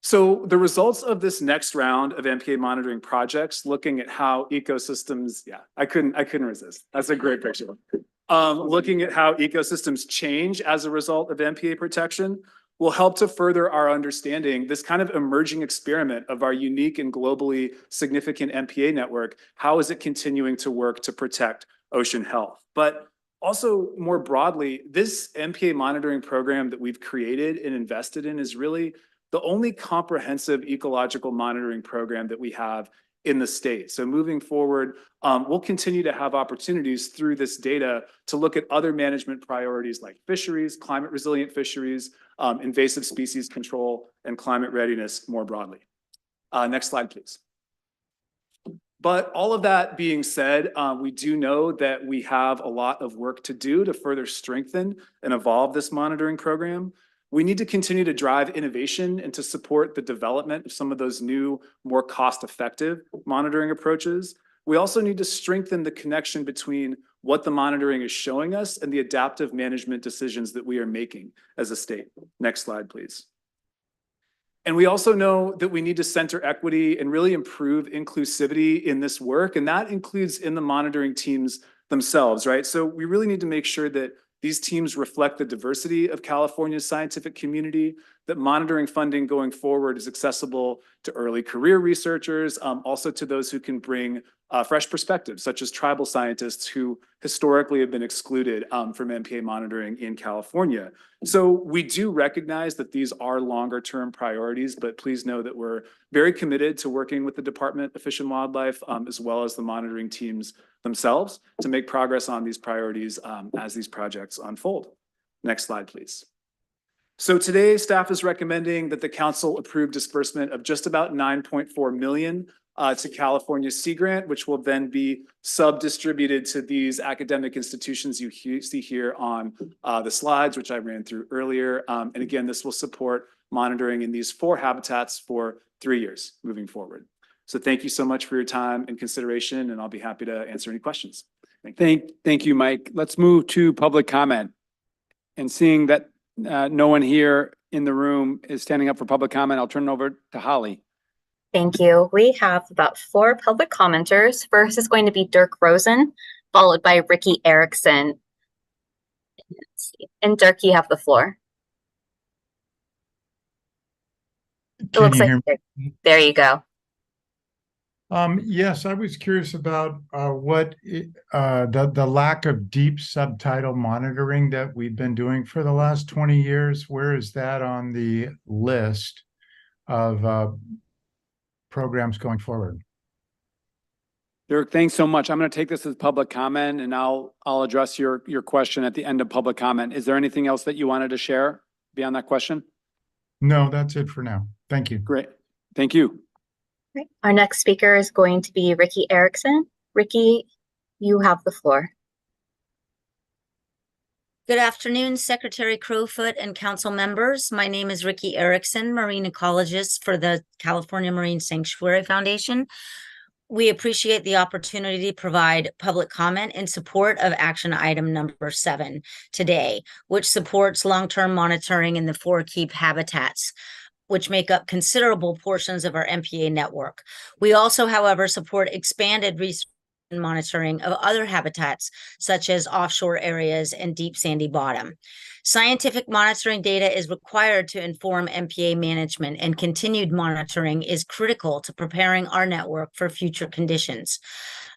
S13: So the results of this next round of MPA monitoring projects, looking at how ecosystems, yeah, I couldn't resist. That's a great picture. Looking at how ecosystems change as a result of MPA protection will help to further our understanding, this kind of emerging experiment of our unique and globally significant MPA network. How is it continuing to work to protect ocean health? But also more broadly, this MPA monitoring program that we've created and invested in is really the only comprehensive ecological monitoring program that we have in the state. So moving forward, we'll continue to have opportunities through this data to look at other management priorities like fisheries, climate resilient fisheries, invasive species control, and climate readiness more broadly. Next slide, please. But all of that being said, we do know that we have a lot of work to do to further strengthen and evolve this monitoring program. We need to continue to drive innovation and to support the development of some of those new, more cost-effective monitoring approaches. We also need to strengthen the connection between what the monitoring is showing us and the adaptive management decisions that we are making as a state. Next slide, please. And we also know that we need to center equity and really improve inclusivity in this work. And that includes in the monitoring teams themselves, right? So we really need to make sure that these teams reflect the diversity of California's scientific community, that monitoring funding going forward is accessible to early career researchers, also to those who can bring fresh perspectives, such as tribal scientists who historically have been excluded from MPA monitoring in California. So we do recognize that these are longer term priorities, but please know that we're very committed to working with the Department of Fish and Wildlife, as well as the monitoring teams themselves to make progress on these priorities as these projects unfold. Next slide, please. So today, staff is recommending that the council approve disbursement of just about 9.4 million to California Sea Grant, which will then be sub-distributed to these academic institutions you see here on the slides, which I ran through earlier. And again, this will support monitoring in these 4 habitats for 3 years moving forward. So thank you so much for your time and consideration, and I'll be happy to answer any questions.
S1: Thank you, Mike. Let's move to public comment. And seeing that no one here in the room is standing up for public comment, I'll turn it over to Holly.
S3: Thank you. We have about 4 public commenters. First is going to be Dirk Rosen, followed by Ricky Erickson. Let's see. And Dirk, you have the floor. It looks like there you go.
S14: Yes, I was curious about what the lack of deep subtitle monitoring that we've been doing for the last 20 years. Where is that on the list of programs going forward?
S1: Dirk, thanks so much. I'm going to take this as public comment, and I'll address your question at the end of public comment. Is there anything else that you wanted to share beyond that question?
S14: No, that's it for now. Thank you.
S1: Great. Thank you.
S3: Right. Our next speaker is going to be Ricky Erickson. Ricky, you have the floor.
S15: Good afternoon, Secretary Crowfoot and council members. My name is Ricky Erickson, marine ecologist for the California Marine Sanctuary Foundation. We appreciate the opportunity to provide public comment in support of action item number 7 today, which supports long-term monitoring in the 4 key habitats, which make up considerable portions of our MPA network. We also, however, support expanded research and monitoring of other habitats, such as offshore areas and deep sandy bottom. Scientific monitoring data is required to inform MPA management, and continued monitoring is critical to preparing our network for future conditions.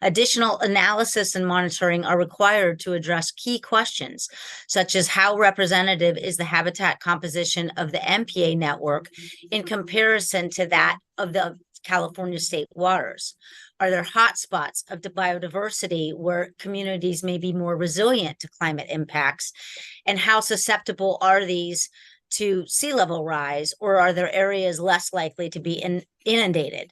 S15: Additional analysis and monitoring are required to address key questions, such as how representative is the habitat composition of the MPA network in comparison to that of the California state waters? Are there hotspots of the biodiversity where communities may be more resilient to climate impacts? And how susceptible are these to sea level rise, or are there areas less likely to be inundated?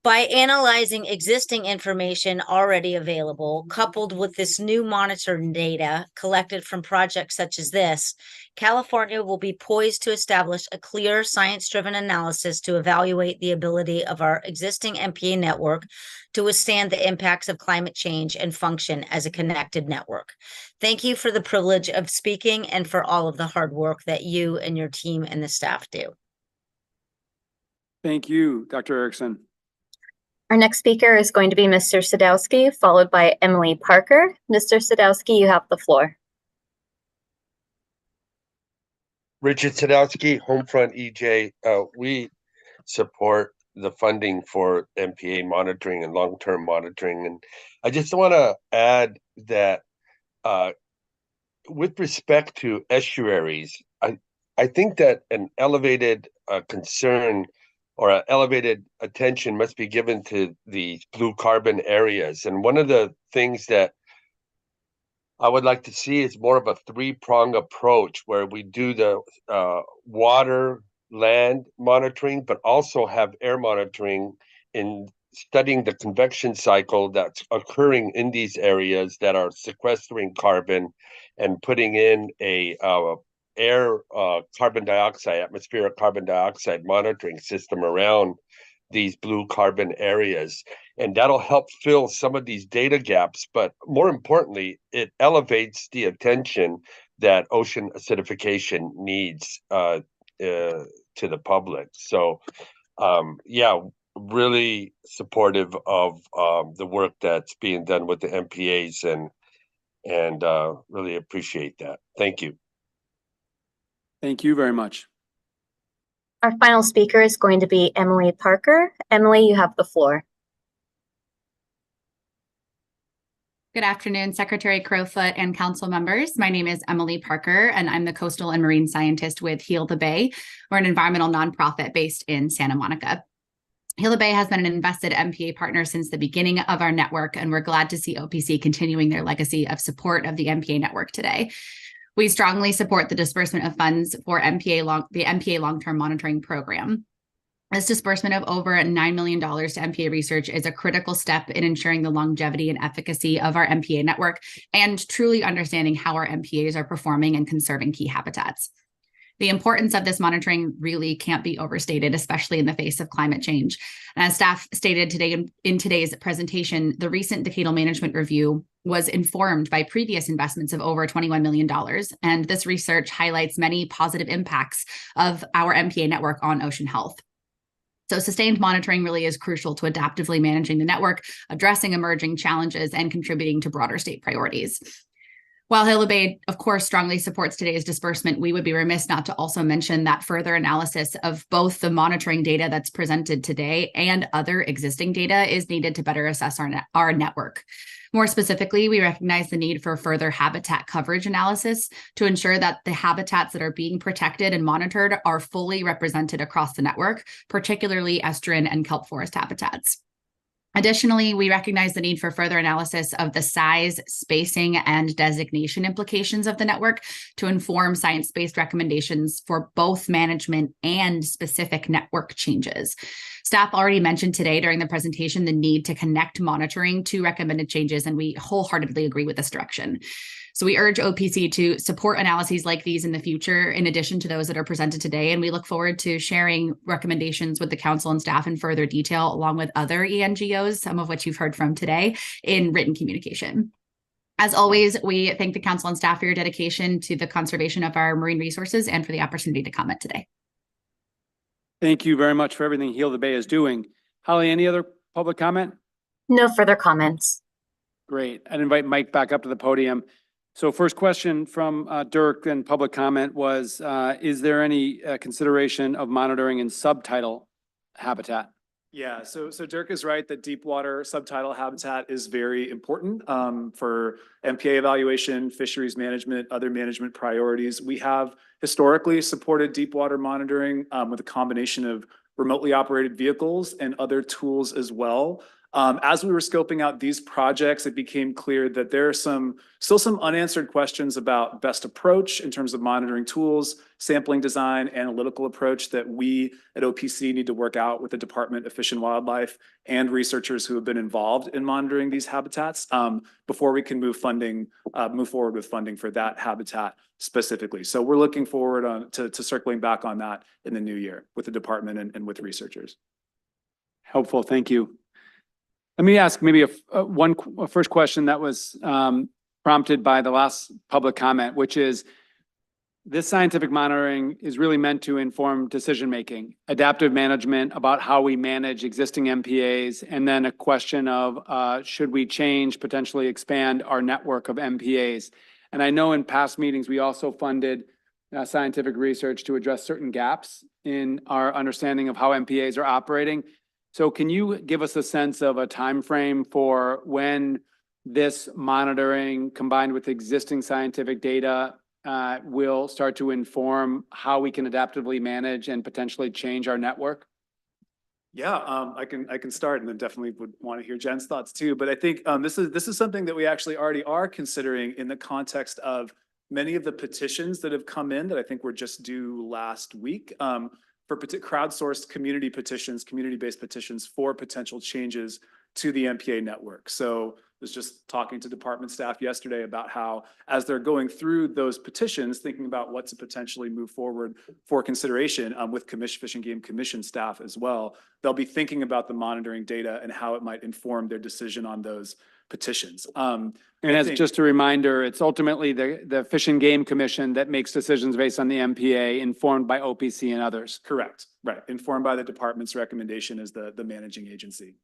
S15: By analyzing existing information already available, coupled with this new monitoring data collected from projects such as this, California will be poised to establish a clear science-driven analysis to evaluate the ability of our existing MPA network to withstand the impacts of climate change and function as a connected network. Thank you for the privilege of speaking and for all of the hard work that you and your team and the staff do.
S1: Thank you, Dr. Erickson.
S3: Our next speaker is going to be Mr. Sadowski, followed by Emily Parker. Mr. Sadowski, you have the floor.
S9: Richard Sadowski, Homefront EJ. We support the funding for MPA monitoring and long-term monitoring. And I just want to add that with respect to estuaries, I think that an elevated concern or an elevated attention must be given to the blue carbon areas. And one of the things that I would like to see is more of a 3-prong approach where we do the water, land monitoring, but also have air monitoring in studying the convection cycle that's occurring in these areas that are sequestering carbon and putting in a air carbon dioxide, atmospheric carbon dioxide monitoring system around these blue carbon areas. And that'll help fill some of these data gaps. But more importantly, it elevates the attention that ocean acidification needs to the public. So yeah, really supportive of the work that's being done with the MPAs and really appreciate that. Thank you.
S1: Thank you very much.
S3: Our final speaker is going to be Emily Parker. Emily, you have the floor.
S16: Good afternoon, Secretary Crowfoot and council members. My name is Emily Parker, and I'm the Coastal and Marine Scientist with Heal the Bay. We're an environmental nonprofit based in Santa Monica. Heal the Bay has been an invested MPA partner since the beginning of our network, and we're glad to see OPC continuing their legacy of support of the MPA network today. We strongly support the disbursement of funds for the MPA long-term monitoring program. This disbursement of over $9 million to MPA research is a critical step in ensuring the longevity and efficacy of our MPA network and truly understanding how our MPAs are performing and conserving key habitats. The importance of this monitoring really can't be overstated, especially in the face of climate change. And as staff stated today in today's presentation, the recent decadal management review was informed by previous investments of over $21 million. And this research highlights many positive impacts of our MPA network on ocean health. So sustained monitoring really is crucial to adaptively managing the network, addressing emerging challenges, and contributing to broader state priorities. While Heal the Bay, of course, strongly supports today's disbursement, we would be remiss not to also mention that further analysis of both the monitoring data that's presented today and other existing data is needed to better assess our network. More specifically, we recognize the need for further habitat coverage analysis to ensure that the habitats that are being protected and monitored are fully represented across the network, particularly estuarine and kelp forest habitats. Additionally, we recognize the need for further analysis of the size, spacing, and designation implications of the network to inform science-based recommendations for both management and specific network changes. Staff already mentioned today during the presentation the need to connect monitoring to recommended changes, and we wholeheartedly agree with this direction. So we urge OPC to support analyses like these in the future, in addition to those that are presented today. And we look forward to sharing recommendations with the council and staff in further detail, along with other ENGOs, some of which you've heard from today, in written communication. As always, we thank the council and staff for your dedication to the conservation of our marine resources and for the opportunity to comment today.
S1: Thank you very much for everything Heal the Bay is doing. Holly, any other public comment?
S3: No further comments.
S1: Great. I'd invite Mike back up to the podium. So first question from Dirk and public comment was, is there any consideration of monitoring in subtidal habitat?
S13: Yeah, so Dirk is right that deep water subtidal habitat is very important for MPA evaluation, fisheries management, other management priorities. We have historically supported deep water monitoring with a combination of remotely operated vehicles and other tools as well. As we were scoping out these projects, it became clear that there are still some unanswered questions about best approach in terms of monitoring tools, sampling design, analytical approach that we at OPC need to work out with the Department of Fish and Wildlife and researchers who have been involved in monitoring these habitats before we can move forward with funding for that habitat specifically. So we're looking forward to circling back on that in the new year with the department and with researchers.
S1: Helpful, thank you. Let me ask maybe a first question that was prompted by the last public comment, which is this scientific monitoring is really meant to inform decision-making, adaptive management about how we manage existing MPAs, and then a question of should we change, potentially expand our network of MPAs. And I know in past meetings, we also funded scientific research to address certain gaps in our understanding of how MPAs are operating. So can you give us a sense of a time frame for when this monitoring combined with existing scientific data will start to inform how we can adaptively manage and potentially change our network?
S13: Yeah, I can start, and then definitely would want to hear Jen's thoughts too. But I think this is something that we actually already are considering in the context of many of the petitions that have come in that I think were just due last week. for crowdsourced community petitions, community-based petitions for potential changes to the MPA network. So I was just talking to department staff yesterday about how, as they're going through those petitions, thinking about what to potentially move forward for consideration with Fish and Game Commission staff as well, they'll be thinking about the monitoring data and how it might inform their decision on those petitions.
S1: And as just a reminder, it's ultimately the Fish and Game Commission that makes decisions based on the MPA, informed by OPC and others.
S13: Correct, right. Informed by the department's recommendation as the managing agency.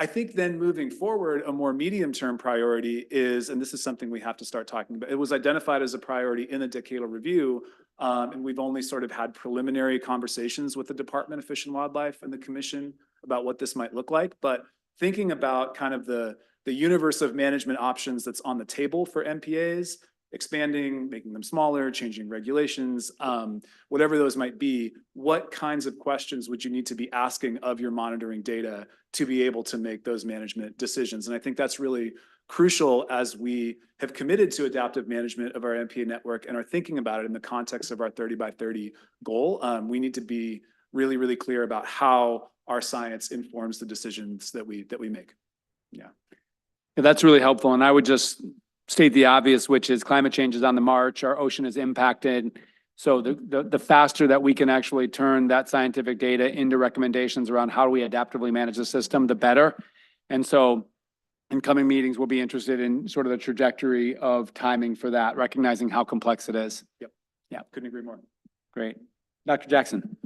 S13: I think then moving forward, a more medium-term priority is, and this is something we have to start talking about, it was identified as a priority in the Eckerle review, and we've only sort of had preliminary conversations with the Department of Fish and Wildlife and the Commission about what this might look like. But thinking about kind of the universe of management options that's on the table for MPAs, expanding, making them smaller, changing regulations, whatever those might be, what kinds of questions would you need to be asking of your monitoring data to be able to make those management decisions? And I think that's really crucial as we have committed to adaptive management of our MPA network and are thinking about it in the context of our 30 by 30 goal. We need to be really, really clear about how our science informs the decisions that we make. Yeah,
S1: that's really helpful. And I would just state the obvious, which is climate change is on the march. Our ocean is impacted. So the faster that we can actually turn that scientific data into recommendations around how do we adaptively manage the system, the better. And so in coming meetings, we'll be interested in sort of the trajectory of timing for that, recognizing how complex it is.
S13: Yep. Yeah, couldn't agree more.
S1: Great. Dr. Jackson.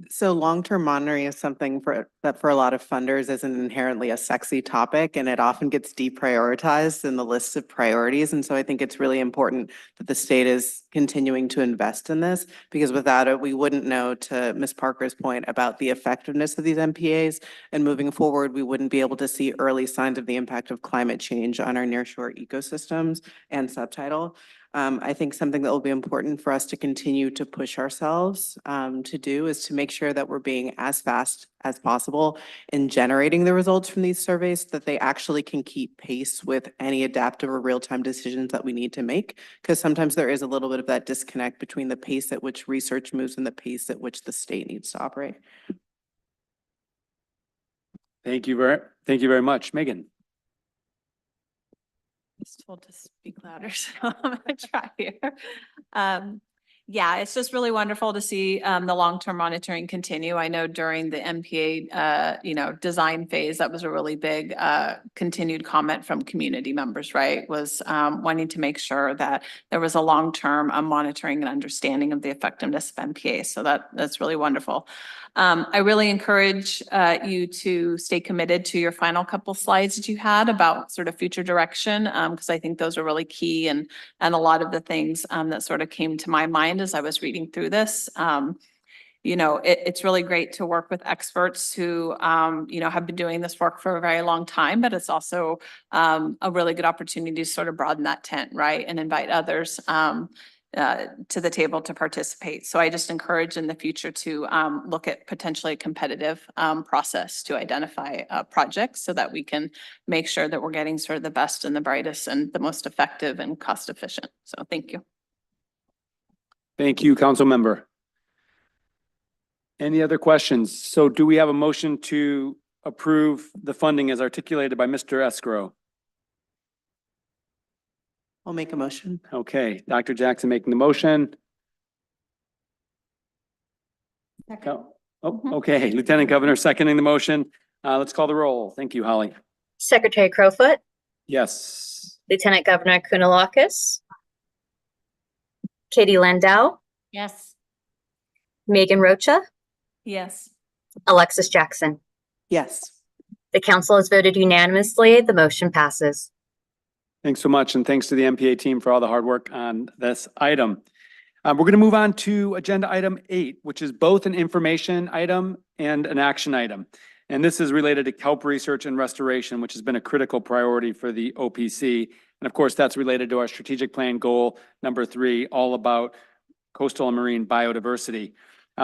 S5: So long-term monitoring is something that for a lot of funders isn't inherently a sexy topic, and it often gets deprioritized in the list of priorities. And so I think it's really important that the state is continuing to invest in this, because without it, we wouldn't know, to Ms. Parker's point, about the effectiveness of these MPAs. And moving forward, we wouldn't be able to see early signs of the impact of climate change on our nearshore ecosystems and subtidal. I think something that will be important for us to continue to push ourselves to do is to make sure that we're being as fast as possible in generating the results from these surveys, so that they actually can keep pace with any adaptive or real-time decisions that we need to make. Because sometimes there is a little bit of that disconnect between the pace at which research moves and the pace at which the state needs to operate.
S1: Thank you very much. Megan.
S6: Just told to speak louder, so I'm gonna try here. Yeah, it's just really wonderful to see the long-term monitoring continue. I know during the MPA, design phase, that was a really big continued comment from community members, right? Was wanting to make sure that there was a long-term monitoring and understanding of the effectiveness of MPA. So that's really wonderful. I really encourage you to stay committed to your final couple slides that you had about sort of future direction, because I think those are really key, and a lot of the things that sort of came to my mind as I was reading through this. It's really great to work with experts who, have been doing this work for a very long time, but it's also a really good opportunity to sort of broaden that tent, right? And invite others to the table to participate. So I just encourage in the future to look at potentially a competitive process to identify projects, so that we can make sure that we're getting sort of the best and the brightest and the most effective and cost efficient. So thank you.
S1: Thank you, Council Member. Any other questions? So do we have a motion to approve the funding as articulated by Mr. Eckerle?
S5: I'll make a motion.
S1: Okay, Dr. Jackson making the motion. Okay, Lieutenant Governor seconding the motion. Let's call the roll. Thank you, Holly.
S3: Secretary Crowfoot,
S1: Yes.
S3: Lieutenant Governor Kounalakis, Katie Landau,
S6: Yes.
S3: Megan Rocha,
S6: Yes.
S3: Alexis Jackson.
S5: Yes.
S3: The council has voted unanimously. The motion passes.
S1: Thanks so much, and thanks to the MPA team for all the hard work on this item. We're going to move on to agenda item 8, which is both an information item and an action item. And this is related to kelp research and restoration, which has been a critical priority for the OPC. And of course, that's related to our strategic plan goal number 3, all about coastal and marine biodiversity.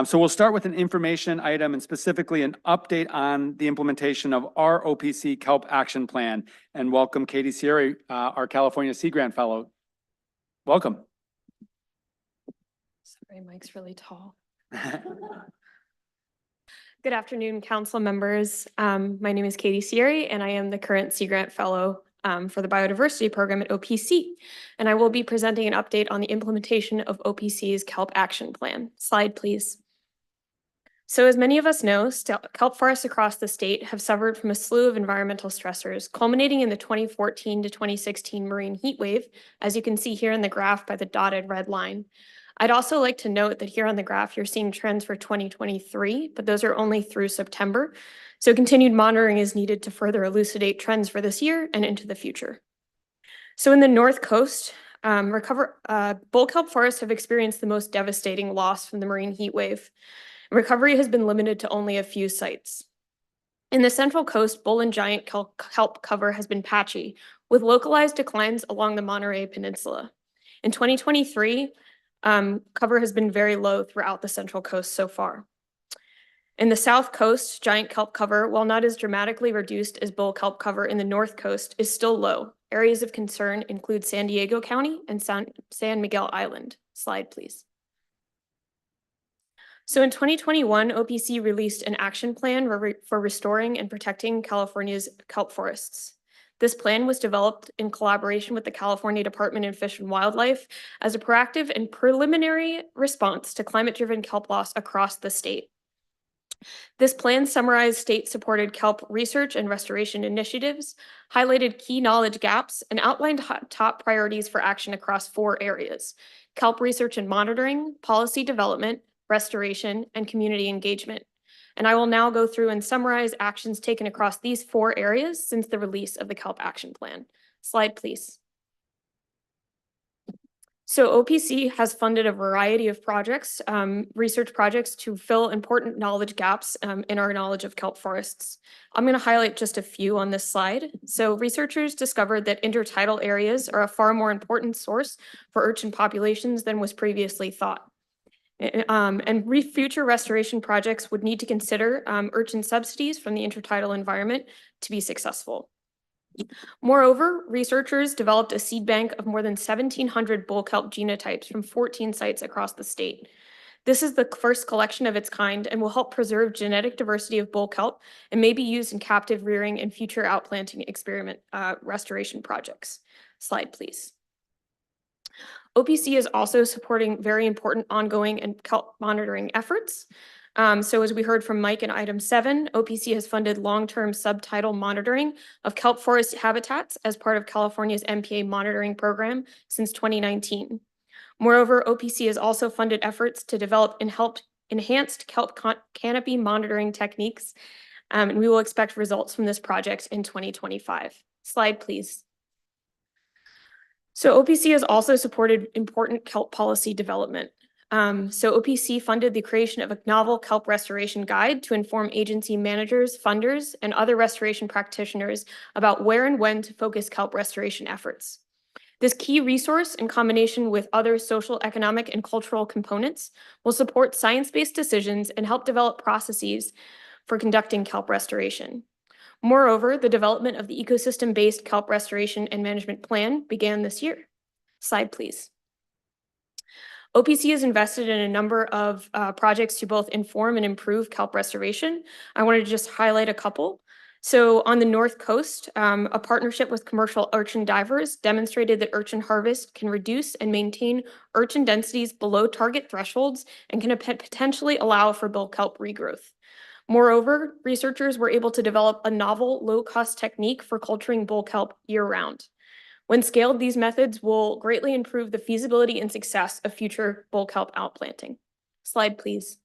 S1: So we'll start with an information item, and specifically an update on the implementation of our OPC kelp action plan, and welcome Katie Sierra, our California Sea Grant Fellow. Welcome.
S8: My mic's really tall. Good afternoon, council members. My name is Katie Sierra, and I am the current Sea Grant Fellow for the Biodiversity Program at OPC. And I will be presenting an update on the implementation of OPC's Kelp Action Plan. Slide, please. So as many of us know, kelp forests across the state have suffered from a slew of environmental stressors, culminating in the 2014 to 2016 marine heat wave, as you can see here in the graph by the dotted red line. I'd also like to note that here on the graph, you're seeing trends for 2023, but those are only through September. So continued monitoring is needed to further elucidate trends for this year and into the future. So in the North Coast, bull kelp forests have experienced the most devastating loss from the marine heat wave. Recovery has been limited to only a few sites. In the Central Coast, bull and giant kelp cover has been patchy, with localized declines along the Monterey Peninsula. In 2023, cover has been very low throughout the Central Coast so far. In the South Coast, giant kelp cover, while not as dramatically reduced as bull kelp cover in the North Coast, is still low. Areas of concern include San Diego County and San Miguel Island. Slide, please. So in 2021, OPC released an action plan for restoring and protecting California's kelp forests. This plan was developed in collaboration with the California Department of Fish and Wildlife as a proactive and preliminary response to climate-driven kelp loss across the state. This plan summarized state-supported kelp research and restoration initiatives, highlighted key knowledge gaps, and outlined top priorities for action across 4 areas: kelp research and monitoring, policy development, restoration, and community engagement. And I will now go through and summarize actions taken across these 4 areas since the release of the Kelp Action Plan. Slide, please. So OPC has funded a variety of projects, research projects to fill important knowledge gaps in our knowledge of kelp forests. I'm going to highlight just a few on this slide. So researchers discovered that intertidal areas are a far more important source for urchin populations than was previously thought. Future restoration projects would need to consider urchin subsidies from the intertidal environment to be successful. Moreover, researchers developed a seed bank of more than 1,700 bull kelp genotypes from 14 sites across the state. This is the first collection of its kind and will help preserve genetic diversity of bull kelp and may be used in captive rearing and future outplanting experiment restoration projects. Slide, please. OPC is also supporting very important ongoing and kelp monitoring efforts. So as we heard from Mike in item 7, OPC has funded long-term subtidal monitoring of kelp forest habitats as part of California's MPA monitoring program since 2019. Moreover, OPC has also funded efforts to develop and help enhanced kelp canopy monitoring techniques, and we will expect results from this project in 2025. Slide, please. So OPC has also supported important kelp policy development. So OPC funded the creation of a novel kelp restoration guide to inform agency managers, funders, and other restoration practitioners about where and when to focus kelp restoration efforts. This key resource, in combination with other social, economic, and cultural components, will support science-based decisions and help develop processes for conducting kelp restoration. Moreover, the development of the ecosystem-based kelp restoration and management plan began this year. Slide, please. OPC has invested in a number of projects to both inform and improve kelp restoration. I wanted to just highlight a couple. So on the North Coast, a partnership with commercial urchin divers demonstrated that urchin harvest can reduce and maintain urchin densities below target thresholds and can potentially allow for bull kelp regrowth. Moreover, researchers were able to develop a novel, low-cost technique for culturing bull kelp year-round. When scaled, these methods will greatly improve the feasibility and success of future bull kelp outplanting. Slide, please.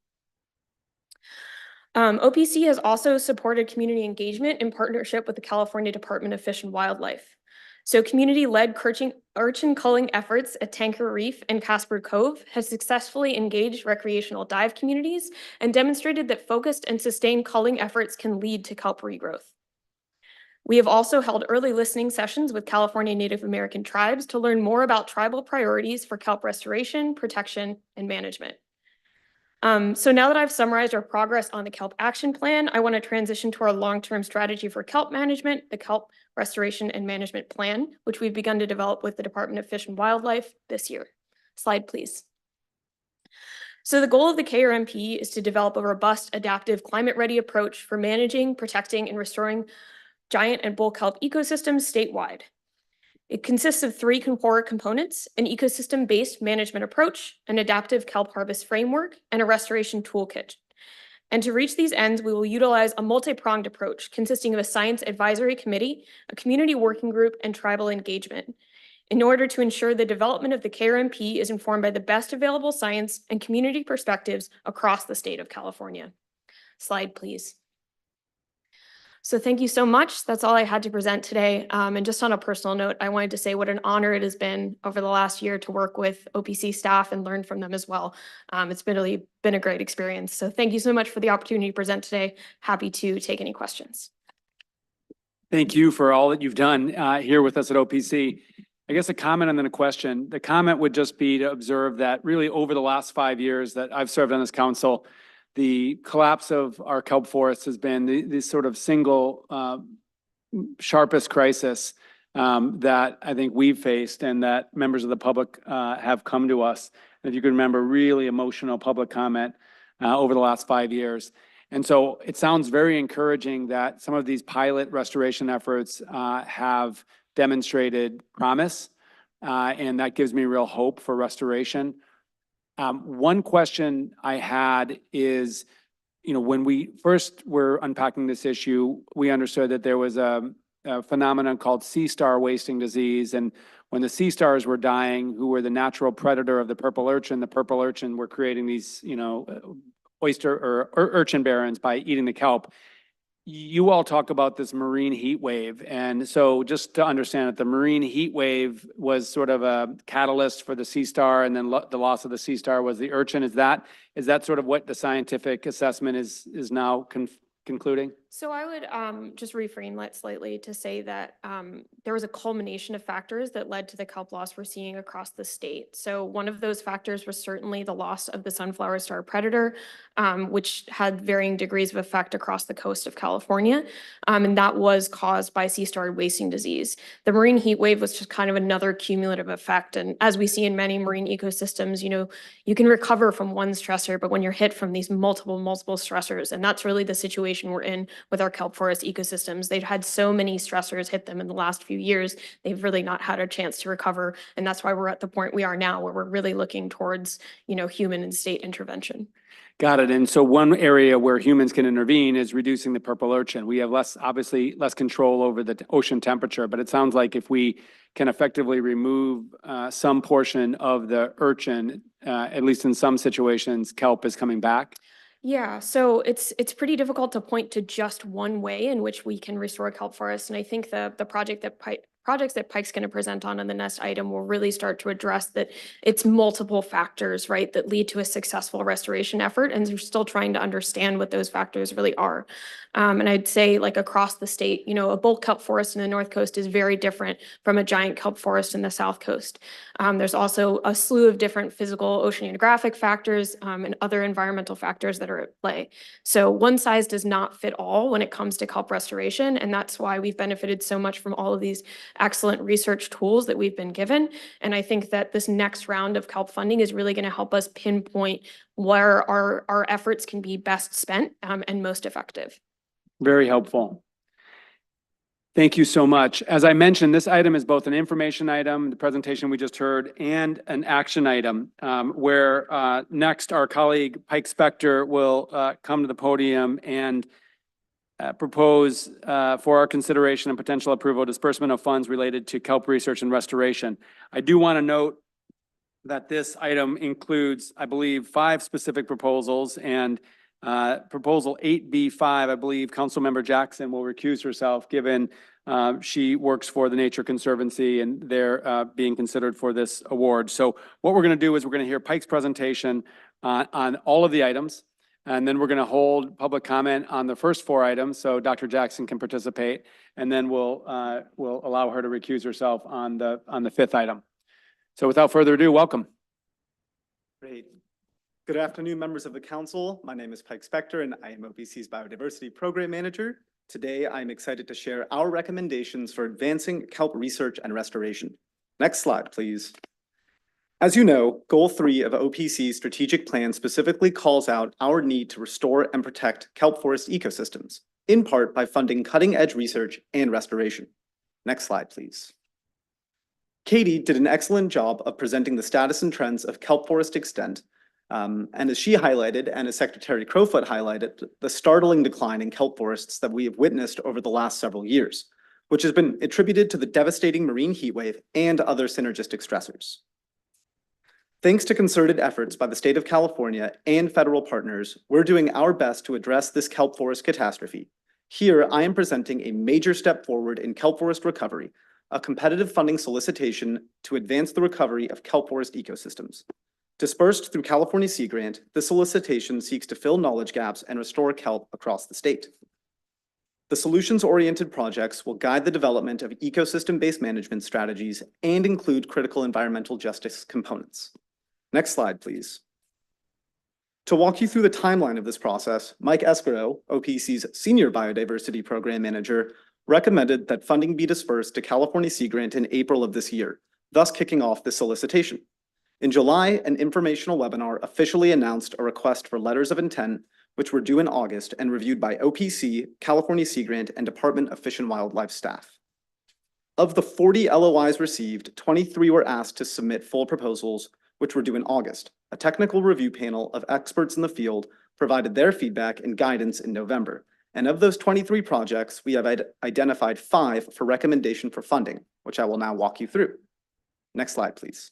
S8: OPC has also supported community engagement in partnership with the California Department of Fish and Wildlife. So community-led urchin culling efforts at Tanker Reef and Casper Cove has successfully engaged recreational dive communities and demonstrated that focused and sustained culling efforts can lead to kelp regrowth. We have also held early listening sessions with California Native American tribes to learn more about tribal priorities for kelp restoration, protection, and management. So now that I've summarized our progress on the Kelp Action Plan, I want to transition to our long-term strategy for kelp management, the Kelp Restoration and Management Plan, which we've begun to develop with the Department of Fish and Wildlife this year. Slide, please. So the goal of the KRMP is to develop a robust, adaptive, climate-ready approach for managing, protecting, and restoring giant and bull kelp ecosystems statewide. It consists of three core components: an ecosystem-based management approach, an adaptive kelp harvest framework, and a restoration toolkit. And to reach these ends, we will utilize a multi-pronged approach consisting of a science advisory committee, a community working group, and tribal engagement, in order to ensure the development of the KRMP is informed by the best available science and community perspectives across the state of California. Slide, please. So thank you so much. That's all I had to present today. And just on a personal note, I wanted to say what an honor it has been over the last year to work with OPC staff and learn from them as well. It's really been a great experience. So thank you so much for the opportunity to present today. Happy to take any questions.
S1: Thank you for all that you've done here with us at OPC. I guess a comment and then a question. The comment would just be to observe that really over the last 5 years that I've served on this council, the collapse of our kelp forest has been the sort of single sharpest crisis that I think we've faced and that members of the public have come to us. And if you can remember, really emotional public comment over the last 5 years. And so it sounds very encouraging that some of these pilot restoration efforts have demonstrated promise, and that gives me real hope for restoration. One question I had is, when we first were unpacking this issue, we understood that there was a phenomenon called sea star wasting disease. And when the sea stars were dying, who were the natural predator of the purple urchin were creating these, oyster or urchin barrens by eating the kelp. You all talk about this marine heat wave. And so just to understand that the marine heat wave was sort of a catalyst for the sea star, and then the loss of the sea star was the urchin. Is that sort of what the scientific assessment is now concluding?
S8: So I would just reframe that slightly to say that there was a culmination of factors that led to the kelp loss we're seeing across the state. So one of those factors was certainly the loss of the sunflower star predator, which had varying degrees of effect across the coast of California. And that was caused by sea star wasting disease. The marine heat wave was just kind of another cumulative effect. And as we see in many marine ecosystems, you can recover from one stressor, but when you're hit from these multiple stressors, and that's really the situation we're in with our kelp forest ecosystems. They've had so many stressors hit them in the last few years, they've really not had a chance to recover. And that's why we're at the point we are now, where we're really looking towards, human and state intervention.
S1: Got it. And so one area where humans can intervene is reducing the purple urchin. We have obviously less control over the ocean temperature, but it sounds like if we can effectively remove some portion of the urchin, at least in some situations, kelp is coming back.
S8: Yeah, so it's pretty difficult to point to just one way in which we can restore kelp forests. And I think the projects that Pike's going to present on in the next item will really start to address that it's multiple factors, right, that lead to a successful restoration effort. And we're still trying to understand what those factors really are. And I'd say, like, across the state, a bulk kelp forest in the North Coast is very different from a giant kelp forest in the South Coast. There's also a slew of different physical oceanographic factors and other environmental factors that are at play. So one size does not fit all when it comes to kelp restoration. And that's why we've benefited so much from all of these excellent research tools that we've been given. And I think that this next round of kelp funding is really going to help us pinpoint where our efforts can be best spent and most effective.
S1: Very helpful. Thank you so much. As I mentioned, this item is both an information item, the presentation we just heard, and an action item, where next our colleague Pike Spector will come to the podium and propose for our consideration and potential approval disbursement of funds related to kelp research and restoration. I do want to note that this item includes, I believe, 5 specific proposals, and proposal 8B5, I believe Councilmember Jackson will recuse herself, given she works for the Nature Conservancy and they're being considered for this award. So what we're going to do is we're going to hear Pike's presentation on all of the items. And then we're going to hold public comment on the first 4 items, so Dr. Jackson can participate, and then we'll allow her to recuse herself on the 5th item. So without further ado, welcome.
S17: Great. Good afternoon, members of the council. My name is Pike Spector, and I am OPC's Biodiversity Program Manager. Today, I'm excited to share our recommendations for advancing kelp research and restoration. Next slide, please. As you know, Goal 3 of OPC's strategic plan specifically calls out our need to restore and protect kelp forest ecosystems, in part by funding cutting-edge research and restoration. Next slide, please. Katie did an excellent job of presenting the status and trends of kelp forest extent, and as she highlighted, and as Secretary Crowfoot highlighted, the startling decline in kelp forests that we have witnessed over the last several years, which has been attributed to the devastating marine heatwave and other synergistic stressors. Thanks to concerted efforts by the state of California and federal partners, we're doing our best to address this kelp forest catastrophe. Here, I am presenting a major step forward in kelp forest recovery, a competitive funding solicitation to advance the recovery of kelp forest ecosystems. Dispersed through California Sea Grant, this solicitation seeks to fill knowledge gaps and restore kelp across the state. The solutions-oriented projects will guide the development of ecosystem-based management strategies and include critical environmental justice components. Next slide, please. To walk you through the timeline of this process, Mike Eckerle, OPC's Senior Biodiversity Program Manager, recommended that funding be dispersed to California Sea Grant in April of this year, thus kicking off the solicitation. In July, an informational webinar officially announced a request for letters of intent, which were due in August and reviewed by OPC, California Sea Grant, and Department of Fish and Wildlife staff. Of the 40 LOIs received, 23 were asked to submit full proposals, which were due in August. A technical review panel of experts in the field provided their feedback and guidance in November. And of those 23 projects, we have identified 5 for recommendation for funding, which I will now walk you through. Next slide, please.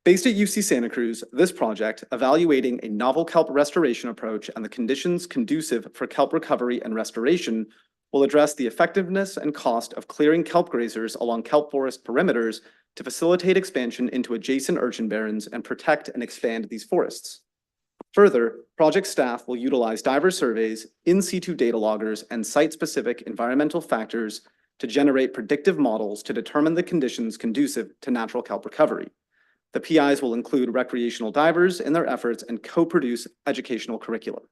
S17: Based at UC Santa Cruz, this project, evaluating a novel kelp restoration approach and the conditions conducive for kelp recovery and restoration, will address the effectiveness and cost of clearing kelp grazers along kelp forest perimeters to facilitate expansion into adjacent urchin barrens and protect and expand these forests. Further, project staff will utilize diver surveys, in situ data loggers, and site-specific environmental factors to generate predictive models to determine the conditions conducive to natural kelp recovery. The PIs will include recreational divers in their efforts and co-produce educational curriculum.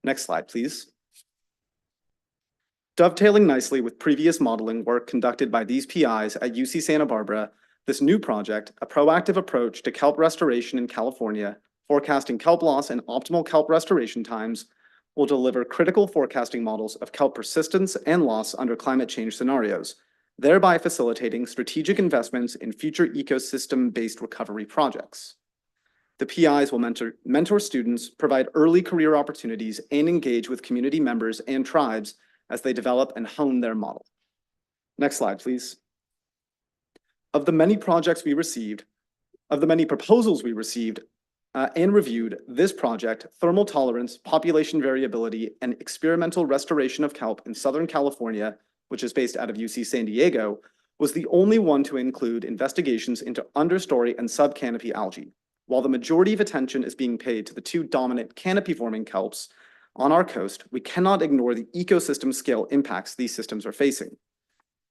S17: Next slide, please. Dovetailing nicely with previous modeling work conducted by these PIs at UC Santa Barbara, this new project, a proactive approach to kelp restoration in California, forecasting kelp loss and optimal kelp restoration times, will deliver critical forecasting models of kelp persistence and loss under climate change scenarios, thereby facilitating strategic investments in future ecosystem-based recovery projects. The PIs will mentor students, provide early career opportunities, and engage with community members and tribes as they develop and hone their model. Next slide, please. Of the many proposals we received and reviewed, this project, thermal tolerance, population variability, and experimental restoration of kelp in Southern California, which is based out of UC San Diego, was the only one to include investigations into understory and subcanopy algae. While the majority of attention is being paid to the 2 dominant canopy-forming kelps on our coast, we cannot ignore the ecosystem scale impacts these systems are facing.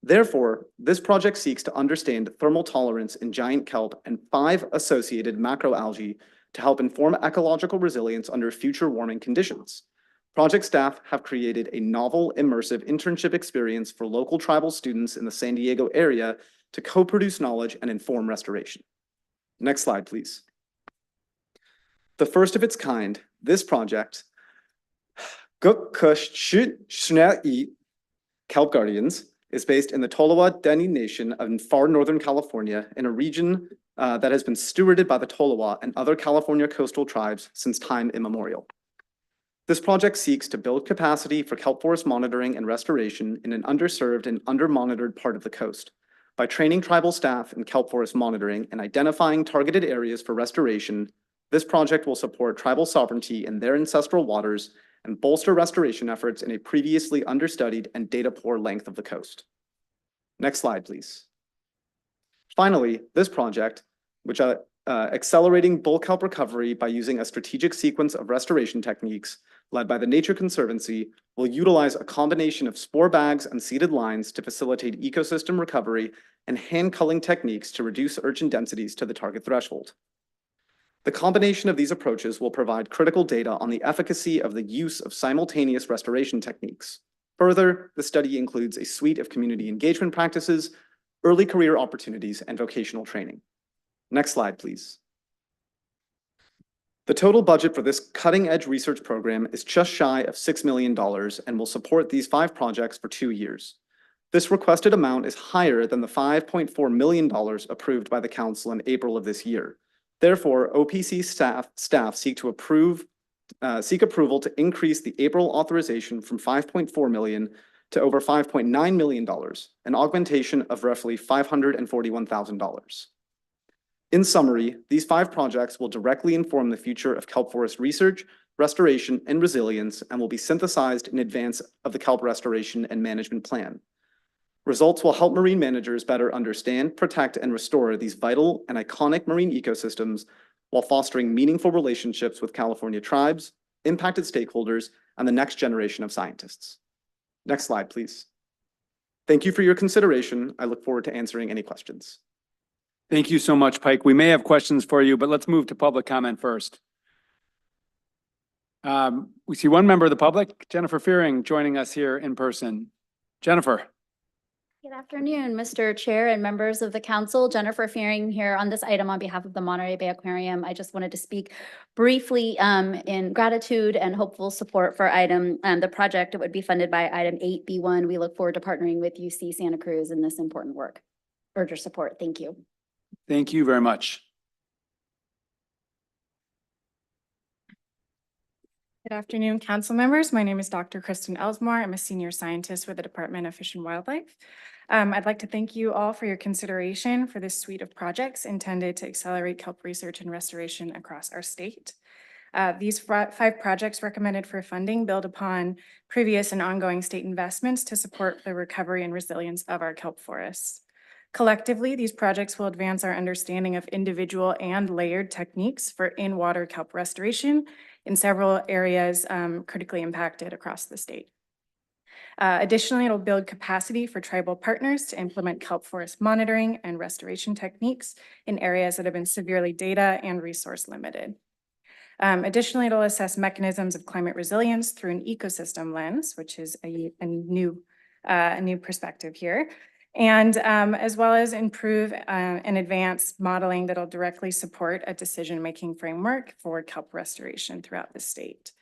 S17: Therefore, this project seeks to understand thermal tolerance in giant kelp and 5 associated macroalgae to help inform ecological resilience under future warming conditions. Project staff have created a novel, immersive internship experience for local tribal students in the San Diego area to co-produce knowledge and inform restoration. Next slide, please. The first of its kind, this project, Kelp Guardians, is based in the Tolowa Dene Nation of far northern California, in a region that has been stewarded by the Tolowa and other California coastal tribes since time immemorial. This project seeks to build capacity for kelp forest monitoring and restoration in an underserved and under-monitored part of the coast. By training tribal staff in kelp forest monitoring and identifying targeted areas for restoration, this project will support tribal sovereignty in their ancestral waters and bolster restoration efforts in a previously understudied and data-poor length of the coast. Next slide, please. Finally, this project, which accelerating bull kelp recovery by using a strategic sequence of restoration techniques led by the Nature Conservancy, will utilize a combination of spore bags and seeded lines to facilitate ecosystem recovery and hand culling techniques to reduce urchin densities to the target threshold. The combination of these approaches will provide critical data on the efficacy of the use of simultaneous restoration techniques. Further, the study includes a suite of community engagement practices, early career opportunities, and vocational training. Next slide, please. The total budget for this cutting-edge research program is just shy of $6 million and will support these 5 projects for 2 years. This requested amount is higher than the $5.4 million approved by the council in April of this year. Therefore, OPC staff seek approval to increase the April authorization from $5.4 million to over $5.9 million, an augmentation of roughly $541,000. In summary, these 5 projects will directly inform the future of kelp forest research, restoration, and resilience, and will be synthesized in advance of the kelp restoration and management plan. Results will help marine managers better understand, protect, and restore these vital and iconic marine ecosystems while fostering meaningful relationships with California tribes, impacted stakeholders, and the next generation of scientists. Next slide, please. Thank you for your consideration. I look forward to answering any questions.
S1: Thank you so much, Pike. We may have questions for you, but let's move to public comment first. We see one member of the public, Jennifer Fearing, joining us here in person. Jennifer.
S18: Good afternoon, Mr. Chair and members of the council. Jennifer Fearing here on this item on behalf of the Monterey Bay Aquarium. I just wanted to speak briefly in gratitude and hopeful support for the project. It would be funded by item 8B1. We look forward to partnering with UC Santa Cruz in this important work. Urge your support. Thank you.
S1: Thank you very much.
S19: Good afternoon, council members. My name is Dr. Kristen Elsmore. I'm a senior scientist with the Department of Fish and Wildlife. I'd like to thank you all for your consideration for this suite of projects intended to accelerate kelp research and restoration across our state. These 5 projects recommended for funding build upon previous and ongoing state investments to support the recovery and resilience of our kelp forests. Collectively, these projects will advance our understanding of individual and layered techniques for in-water kelp restoration in several areas critically impacted across the state. Additionally, it'll build capacity for tribal partners to implement kelp forest monitoring and restoration techniques in areas that have been severely data and resource limited. Additionally, it'll assess mechanisms of climate resilience through an ecosystem lens, which is a new perspective here. And as well as improve and advance modeling that'll directly support a decision-making framework for kelp restoration throughout the state.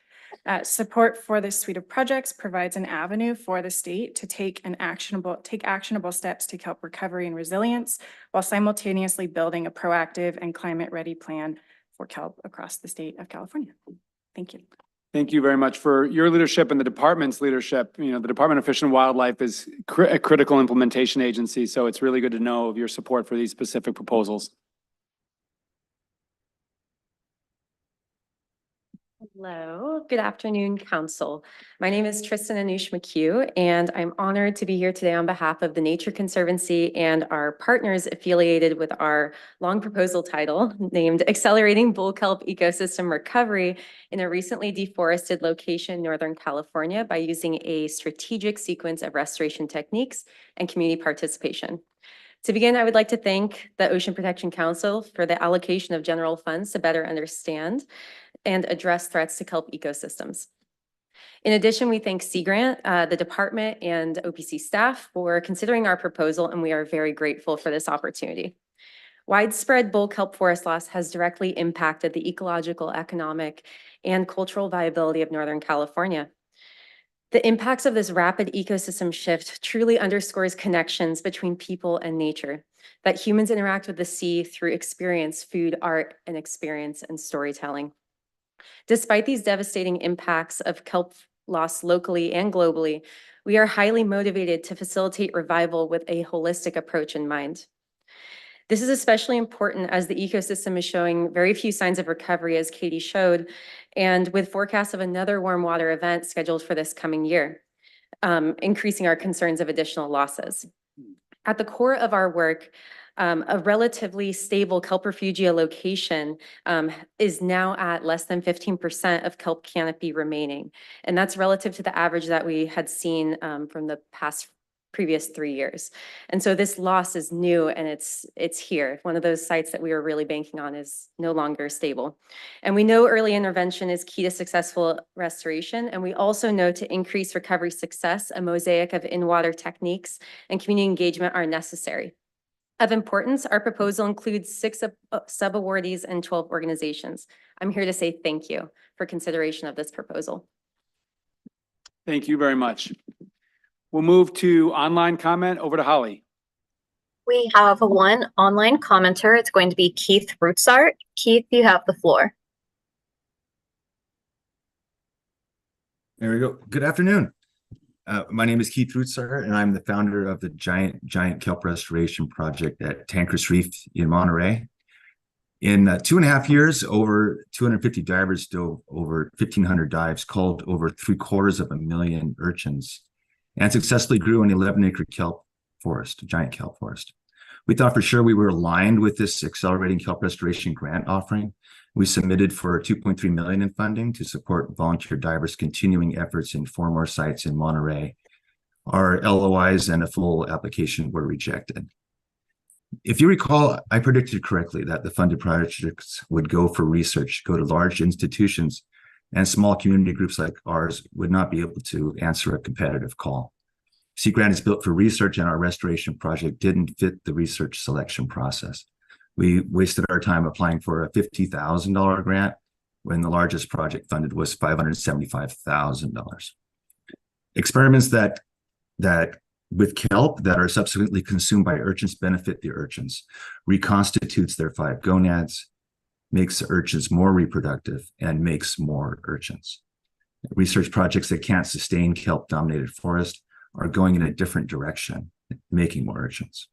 S19: Support for this suite of projects provides an avenue for the state to take actionable steps to kelp recovery and resilience while simultaneously building a proactive and climate-ready plan for kelp across the state of California. Thank you.
S1: Thank you very much for your leadership and the department's leadership. You know, the Department of Fish and Wildlife is a critical implementation agency, so it's really good to know of your support for these specific proposals.
S20: Hello, good afternoon, Council. My name is Tristan Anoush McHugh, and I'm honored to be here today on behalf of the Nature Conservancy and our partners affiliated with our long proposal title named Accelerating Bull Kelp Ecosystem Recovery in a recently deforested location in Northern California by using a strategic sequence of restoration techniques and community participation. To begin, I would like to thank the Ocean Protection Council for the allocation of general funds to better understand and address threats to kelp ecosystems. In addition, we thank Sea Grant, the department, and OPC staff for considering our proposal, and we are very grateful for this opportunity. Widespread bull kelp forest loss has directly impacted the ecological, economic, and cultural viability of Northern California. The impacts of this rapid ecosystem shift truly underscores connections between people and nature, that humans interact with the sea through experience, food, art, and experience and storytelling. Despite these devastating impacts of kelp loss locally and globally, we are highly motivated to facilitate revival with a holistic approach in mind. This is especially important as the ecosystem is showing very few signs of recovery, as Katie showed, and with forecasts of another warm water event scheduled for this coming year, increasing our concerns of additional losses. At the core of our work, a relatively stable kelp refugia location is now at less than 15% of kelp canopy remaining. And that's relative to the average that we had seen from the previous 3 years. And so this loss is new and it's here. One of those sites that we were really banking on is no longer stable. And we know early intervention is key to successful restoration. And we also know to increase recovery success, a mosaic of in-water techniques and community engagement are necessary. Of importance, our proposal includes 6 sub-awardees and 12 organizations. I'm here to say thank you for consideration of this proposal.
S1: Thank you very much. We'll move to online comment. Over to Holly.
S3: We have one online commenter. It's going to be Keith Rutsart. Keith, you have the floor.
S21: There we go. Good afternoon. My name is Keith Rutsart, and I'm the founder of the Giant Kelp Restoration Project at Tankers Reef in Monterey. In 2.5 years, over 250 divers dove over 1,500 dives, culled over 750,000 urchins, and successfully grew an 11-acre kelp forest, a giant kelp forest. We thought for sure we were aligned with this accelerating kelp restoration grant offering. We submitted for $2.3 million in funding to support volunteer divers' continuing efforts in 4 more sites in Monterey. Our LOIs and a full application were rejected. If you recall, I predicted correctly that the funded projects would go for research, go to large institutions, and small community groups like ours would not be able to answer a competitive call. Sea Grant is built for research, and our restoration project didn't fit the research selection process. We wasted our time applying for a $50,000 grant when the largest project funded was $575,000. Experiments that with kelp that are subsequently consumed by urchins benefit the urchins, reconstitutes their 5 gonads, makes the urchins more reproductive, and makes more urchins. Research projects that can't sustain kelp-dominated forest are going in a different direction, making more urchins.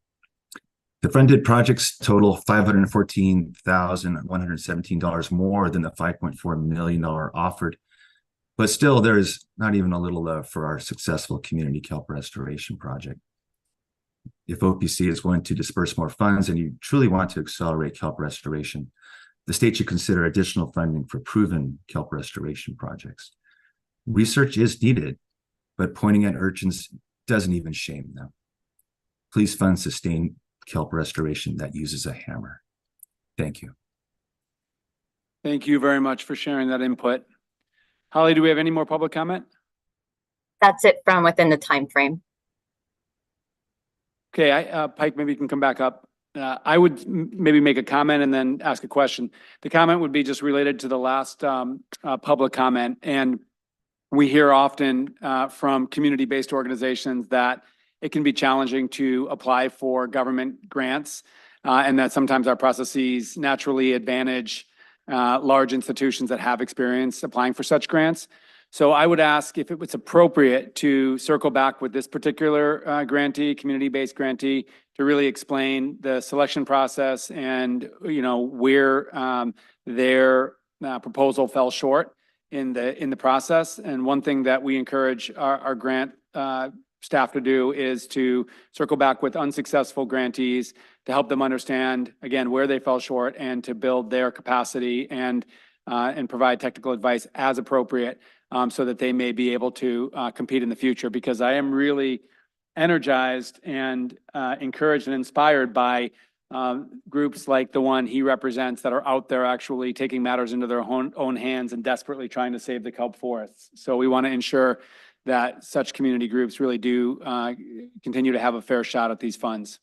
S21: The funded projects total $514,117 more than the $5.4 million offered, but still there is not even a little love for our successful community kelp restoration project. If OPC is willing to disperse more funds and you truly want to accelerate kelp restoration, the state should consider additional funding for proven kelp restoration projects. Research is needed, but pointing at urchins doesn't even shame them. Please fund sustained kelp restoration that uses a hammer. Thank you.
S1: Thank you very much for sharing that input. Holly, do we have any more public comment?
S3: That's it from within the time frame.
S1: Okay, Pike, maybe you can come back up. I would maybe make a comment and then ask a question. The comment would be just related to the last public comment. And we hear often from community-based organizations that it can be challenging to apply for government grants and that sometimes our processes naturally advantage large institutions that have experience applying for such grants. So I would ask if it was appropriate to circle back with this particular grantee, community-based grantee, to really explain the selection process and, you know, where their proposal fell short in the process. And one thing that we encourage our grant staff to do is to circle back with unsuccessful grantees to help them understand, again, where they fell short and to build their capacity and provide technical advice as appropriate so that they may be able to compete in the future. Because I am really energized and encouraged and inspired by groups like the one he represents that are out there actually taking matters into their own hands and desperately trying to save the kelp forests. So we want to ensure that such community groups really do continue to have a fair shot at these funds.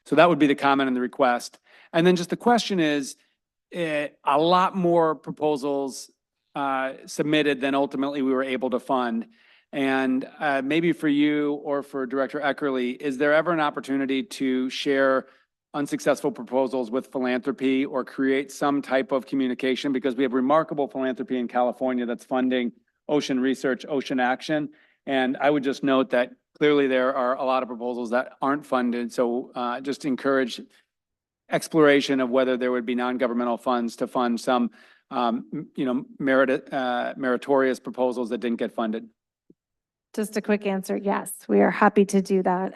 S1: So that would be the comment and the request. And then just the question is, a lot more proposals submitted than ultimately we were able to fund. And maybe for you or for Director Eckerle, is there ever an opportunity to share unsuccessful proposals with philanthropy or create some type of communication? Because we have remarkable philanthropy in California that's funding ocean research, ocean action. And I would just note that clearly there are a lot of proposals that aren't funded. So just encourage exploration of whether there would be non-governmental funds to fund some, meritorious proposals that didn't get funded.
S7: Just a quick answer, yes, we are happy to do that.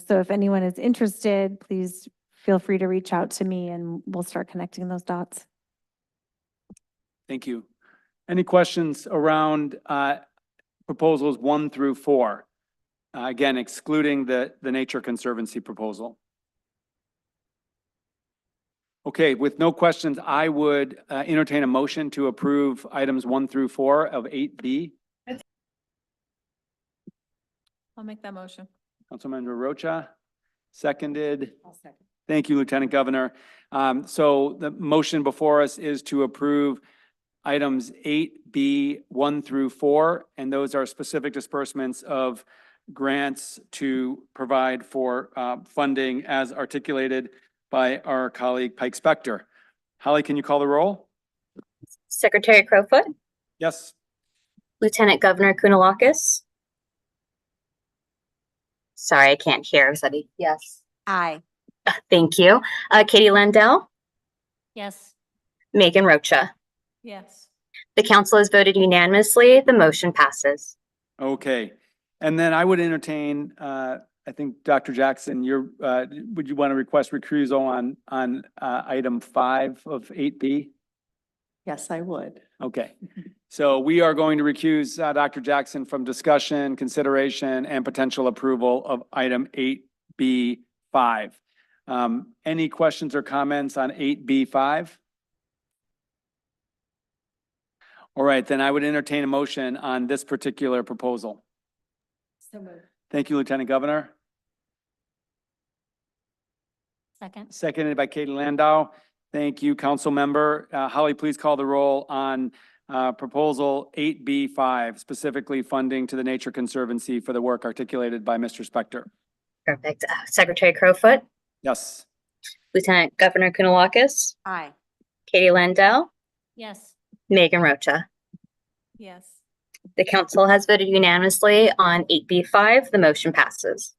S7: So if anyone is interested, please feel free to reach out to me and we'll start connecting those dots.
S1: Thank you. Any questions around proposals 1 through 4? Again, excluding the Nature Conservancy proposal. Okay, with no questions, I would entertain a motion to approve items 1 through 4 of 8B.
S6: I'll make that motion.
S1: Councilmember Rocha, seconded.
S2: I'll second.
S1: Thank you, Lieutenant Governor. So the motion before us is to approve items 8B 1 through 4, and those are specific disbursements of grants to provide for funding as articulated by our colleague Pike Spector. Holly, can you call the roll?
S3: Secretary Crowfoot,
S1: Yes.
S3: Lieutenant Governor Kounalakis. Sorry, I can't hear everybody. Yes.
S2: Aye.
S3: Thank you. Katie Landell,
S8: Yes.
S3: Megan Rocha.
S6: Yes.
S3: The council has voted unanimously. The motion passes.
S1: Okay. And then I would entertain, I think, Dr. Jackson, would you want to request recusal on item 5 of 8B?
S5: Yes, I would.
S1: Okay. So we are going to recuse Dr. Jackson from discussion, consideration, and potential approval of item 8B5. Any questions or comments on 8B5? All right, then I would entertain a motion on this particular proposal.
S2: So moved.
S1: Thank you, Lieutenant Governor.
S8: Second.
S1: Seconded by Katie Landau. Thank you, Council Member. Holly, please call the roll on proposal 8B5, specifically funding to the Nature Conservancy for the work articulated by Mr. Spector.
S3: Perfect. Secretary Crowfoot,
S1: Yes.
S3: Lieutenant Governor Kounalakis,
S2: Aye.
S3: Katie Landell,
S8: Yes.
S3: Megan Rocha.
S6: Yes.
S3: The council has voted unanimously on 8B5. The motion passes.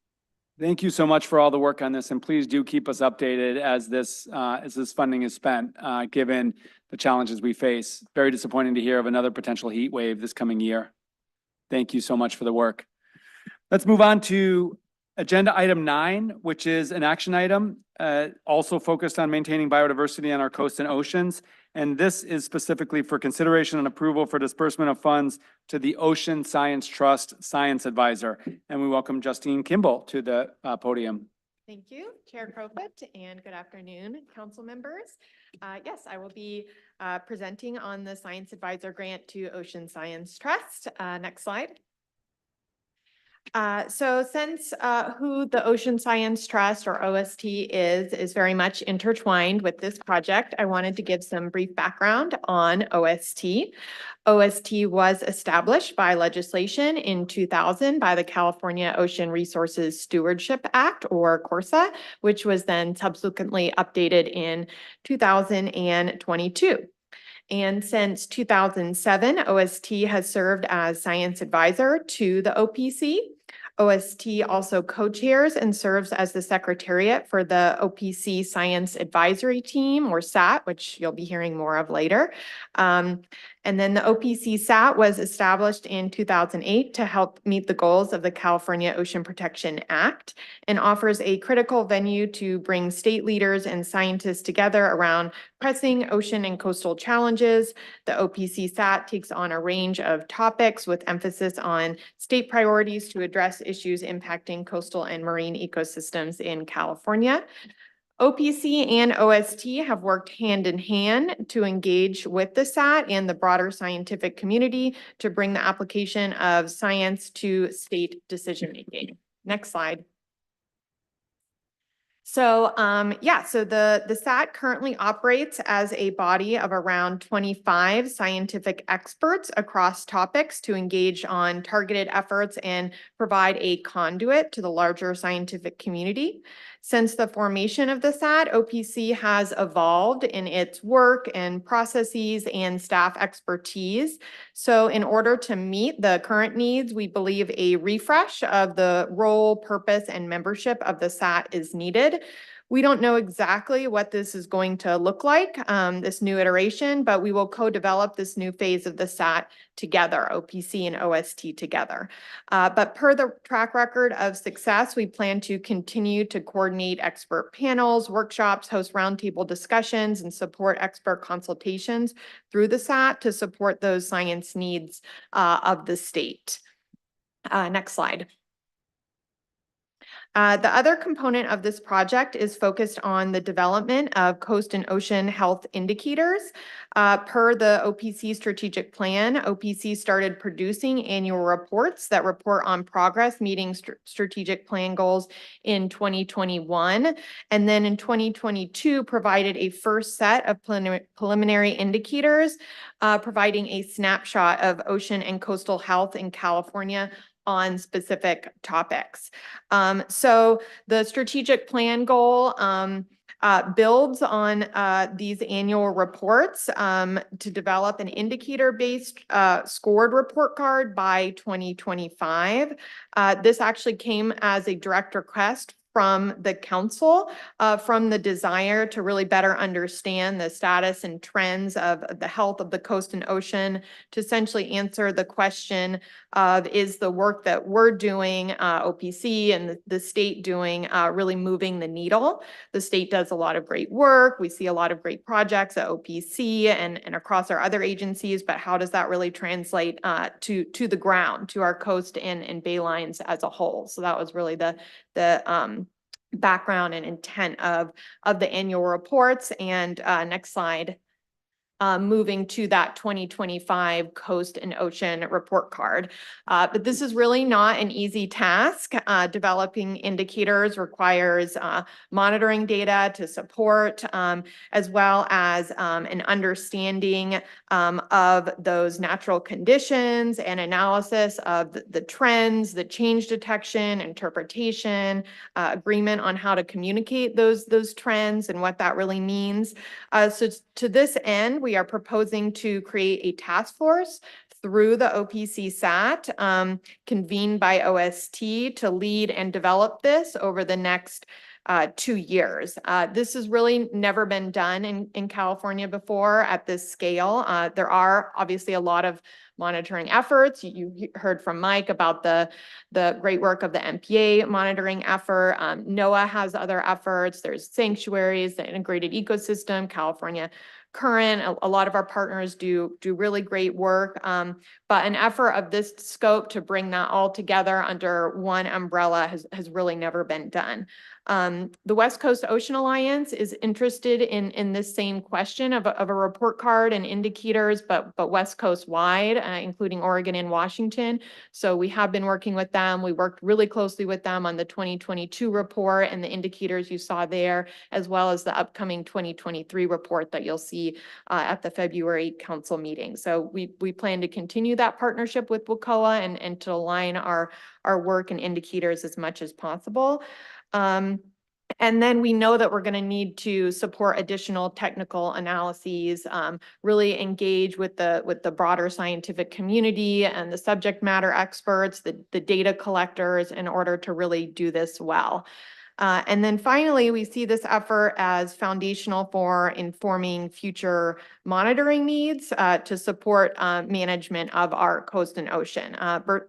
S1: Thank you so much for all the work on this, and please do keep us updated as this funding is spent, given the challenges we face. Very disappointing to hear of another potential heat wave this coming year. Thank you so much for the work. Let's move on to agenda item 9, which is an action item, also focused on maintaining biodiversity on our coasts and oceans. And this is specifically for consideration and approval for disbursement of funds to the Ocean Science Trust Science Advisor. And we welcome Justine Kimball to the podium.
S11: Thank you, Chair Crowfoot, and good afternoon, council members. Yes, I will be presenting on the Science Advisor Grant to Ocean Science Trust. Next slide. So since who the Ocean Science Trust, or OST, is very much intertwined with this project, I wanted to give some brief background on OST. OST was established by legislation in 2000 by the California Ocean Resources Stewardship Act, or CORSA, which was then subsequently updated in 2022. And since 2007, OST has served as science advisor to the OPC. OST also co-chairs and serves as the secretariat for the OPC Science Advisory Team, or SAT, which you'll be hearing more of later. And then the OPC SAT was established in 2008 to help meet the goals of the California Ocean Protection Act, and offers a critical venue to bring state leaders and scientists together around pressing ocean and coastal challenges. The OPC SAT takes on a range of topics with emphasis on state priorities to address issues impacting coastal and marine ecosystems in California. OPC and OST have worked hand in hand to engage with the SAT and the broader scientific community to bring the application of science to state decision-making. Next slide. So, so the SAT currently operates as a body of around 25 scientific experts across topics to engage on targeted efforts and provide a conduit to the larger scientific community. Since the formation of the SAT, OPC has evolved in its work and processes and staff expertise. So in order to meet the current needs, we believe a refresh of the role, purpose, and membership of the SAT is needed. We don't know exactly what this is going to look like, this new iteration, but we will co-develop this new phase of the SAT together, OPC and OST together. But per the track record of success, we plan to continue to coordinate expert panels, workshops, host roundtable discussions, and support expert consultations through the SAT to support those science needs of the state. Next slide. The other component of this project is focused on the development of coast and ocean health indicators. Per the OPC strategic plan, OPC started producing annual reports that report on progress meeting strategic plan goals in 2021. And then in 2022, provided a first set of preliminary indicators, providing a snapshot of ocean and coastal health in California on specific topics. So the strategic plan goal builds on these annual reports to develop an indicator-based scored report card by 2025. This actually came as a direct request from the council, from the desire to really better understand the status and trends of the health of the coast and ocean, to essentially answer the question of, is the work that we're doing, OPC and the state doing, really moving the needle? The state does a lot of great work. We see a lot of great projects at OPC and across our other agencies, but how does that really translate to the ground, to our coast and bay lines as a whole? So that was really the background and intent of the annual reports. And next slide. Moving to that 2025 Coast and Ocean Report Card. But this is really not an easy task. Developing indicators requires monitoring data to support, as well as an understanding of those natural conditions and analysis of the trends, the change detection, interpretation, agreement on how to communicate those trends and what that really means. So to this end, we are proposing to create a task force through the OPC SAT, convened by OST, to lead and develop this over the next 2 years. This has really never been done in California before at this scale. There are obviously a lot of monitoring efforts. You heard from Mike about the great work of the MPA monitoring effort. NOAA has other efforts. There's sanctuaries, the integrated ecosystem, California Current. A lot of our partners do really great work, but an effort of this scope to bring that all together under one umbrella has really never been done. The West Coast Ocean Alliance is interested in this same question of a report card and indicators, but West Coast wide, including Oregon and Washington. So we have been working with them. We worked really closely with them on the 2022 report and the indicators you saw there, as well as the upcoming 2023 report that you'll see at the February council meeting. So we plan to continue that partnership with WCOA and to align our work and indicators as much as possible. And then we know that we're going to need to support additional technical analyses, really engage with the broader scientific community and the subject matter experts, the data collectors, in order to really do this well. And then finally, we see this effort as foundational for informing future monitoring needs to support management of our coast and ocean.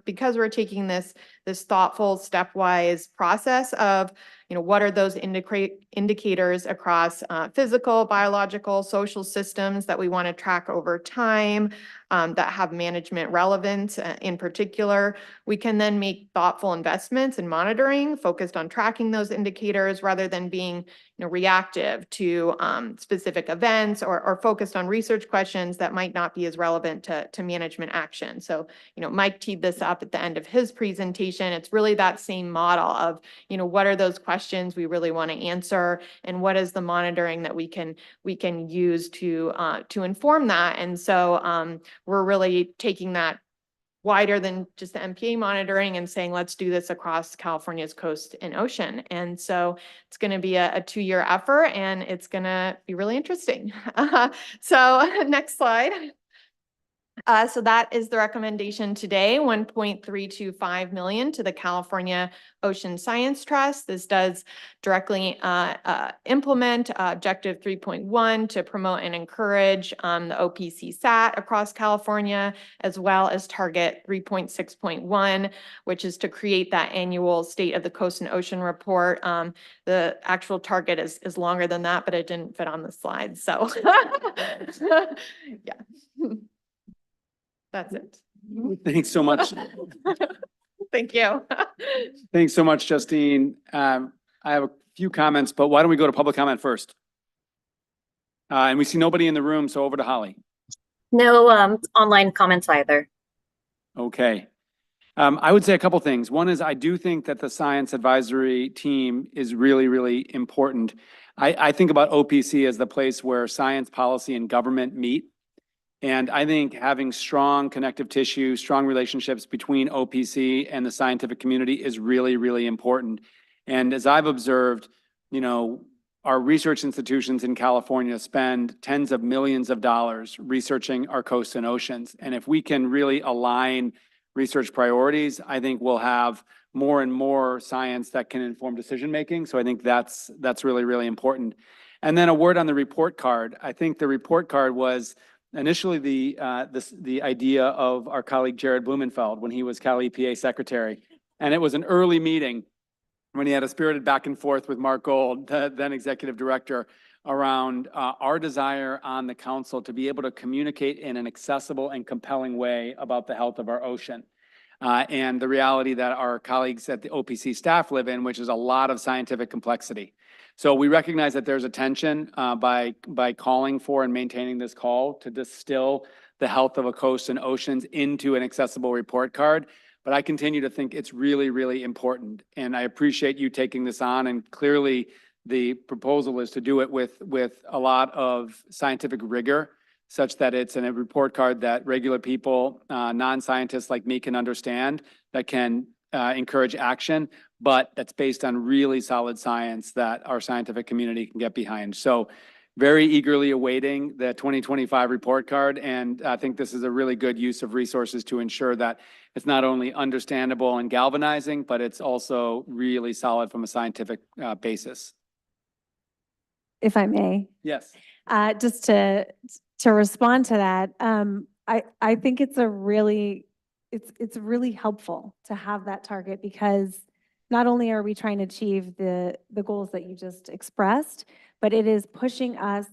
S11: Because we're taking this thoughtful stepwise process of, what are those indicators across physical, biological, social systems that we want to track over time, that have management relevance in particular. We can then make thoughtful investments in monitoring focused on tracking those indicators rather than being reactive to specific events or focused on research questions that might not be as relevant to management action. So, Mike teed this up at the end of his presentation. It's really that same model of, what are those questions we really want to answer, and what is the monitoring that we can use to inform that. And so we're really taking that wider than just the MPA monitoring and saying, let's do this across California's coast and ocean. And so it's going to be a 2-year effort, and it's going to be really interesting. So next slide. So that is the recommendation today, $1.325 million to the California Ocean Science Trust. This does directly implement Objective 3.1 to promote and encourage the OPC SAT across California, as well as Target 3.6.1, which is to create that annual State of the Coast and Ocean report. The actual target is longer than that, but it didn't fit on the slide. So yeah. That's it.
S1: Thanks so much.
S11: Thank you.
S1: Thanks so much, Justine. I have a few comments, but why don't we go to public comment first? And we see nobody in the room, so over to Holly.
S3: No online comments either.
S1: Okay. I would say a couple things. One is I do think that the science advisory team is really, really important. I think about OPC as the place where science, policy, and government meet. And I think having strong connective tissue, strong relationships between OPC and the scientific community is really, really important. And as I've observed, you know, our research institutions in California spend tens of millions of dollars researching our coasts and oceans. And if we can really align research priorities, I think we'll have more and more science that can inform decision-making. So I think that's really, really important. And then a word on the report card. I think the report card was initially the idea of our colleague Jared Blumenfeld when he was Cal EPA secretary. And it was an early meeting when he had a spirited back and forth with Mark Gold, the then executive director, around our desire on the council to be able to communicate in an accessible and compelling way about the health of our ocean. And the reality that our colleagues at the OPC staff live in, which is a lot of scientific complexity. So we recognize that there's a tension by calling for and maintaining this call to distill the health of a coast and oceans into an accessible report card. But I continue to think it's really, really important. And I appreciate you taking this on. And clearly the proposal is to do it with a lot of scientific rigor, such that it's in a report card that regular people, non-scientists like me can understand, that can encourage action, but that's based on really solid science that our scientific community can get behind. So very eagerly awaiting the 2025 report card. And I think this is a really good use of resources to ensure that it's not only understandable and galvanizing, but it's also really solid from a scientific basis.
S7: If I may.
S1: Yes.
S7: Just to respond to that, I think it's really helpful to have that target, because not only are we trying to achieve the goals that you just expressed, but it is pushing us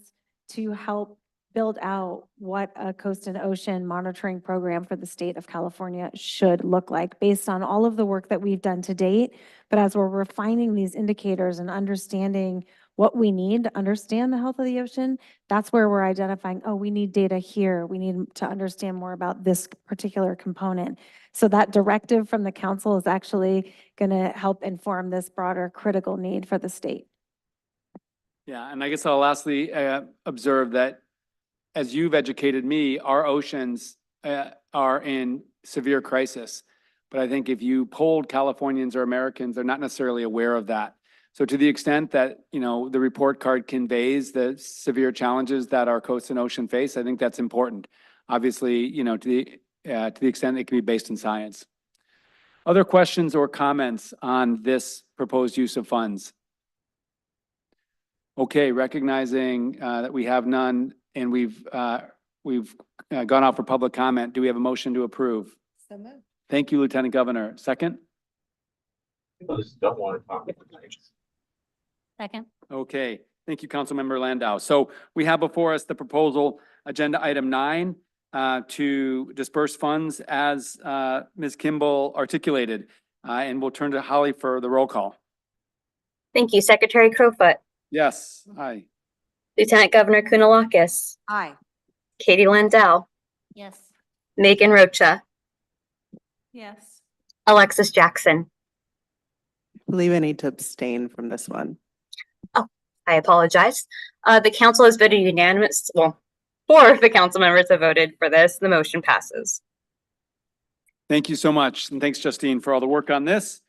S7: to help build out what a coast and ocean monitoring program for the state of California should look like based on all of the work that we've done to date. But as we're refining these indicators and understanding what we need to understand the health of the ocean, that's where we're identifying, oh, we need data here. We need to understand more about this particular component. So that directive from the council is actually going to help inform this broader critical need for the state.
S1: Yeah, and I guess I'll lastly observe that as you've educated me, our oceans are in severe crisis. But I think if you polled Californians or Americans, they're not necessarily aware of that. So to the extent that, you know, the report card conveys the severe challenges that our coast and ocean face, I think that's important. Obviously, you know, to the extent it can be based in science. Other questions or comments on this proposed use of funds? Okay, recognizing that we have none and we've gone out for public comment. Do we have a motion to approve?
S2: So moved.
S1: Thank you, Lieutenant Governor. Second?
S12: People just don't want to talk.
S18: Second.
S1: Okay, thank you, Councilmember Landau. So we have before us the proposal, agenda item 9, to disperse funds as Ms. Kimball articulated. And we'll turn to Holly for the roll call.
S3: Thank you, Secretary Crowfoot.
S1: Yes, aye.
S3: Lieutenant Governor Kounalakis.
S2: Aye.
S3: Katie Landau.
S18: Yes.
S3: Megan Rocha.
S6: Yes.
S3: Alexis Jackson.
S5: I believe I need to abstain from this one.
S3: Oh, I apologize. The council has voted unanimous. Well, 4 of the council members have voted for this. The motion passes.
S1: Thank you so much. And thanks, Justine, for all the work on this.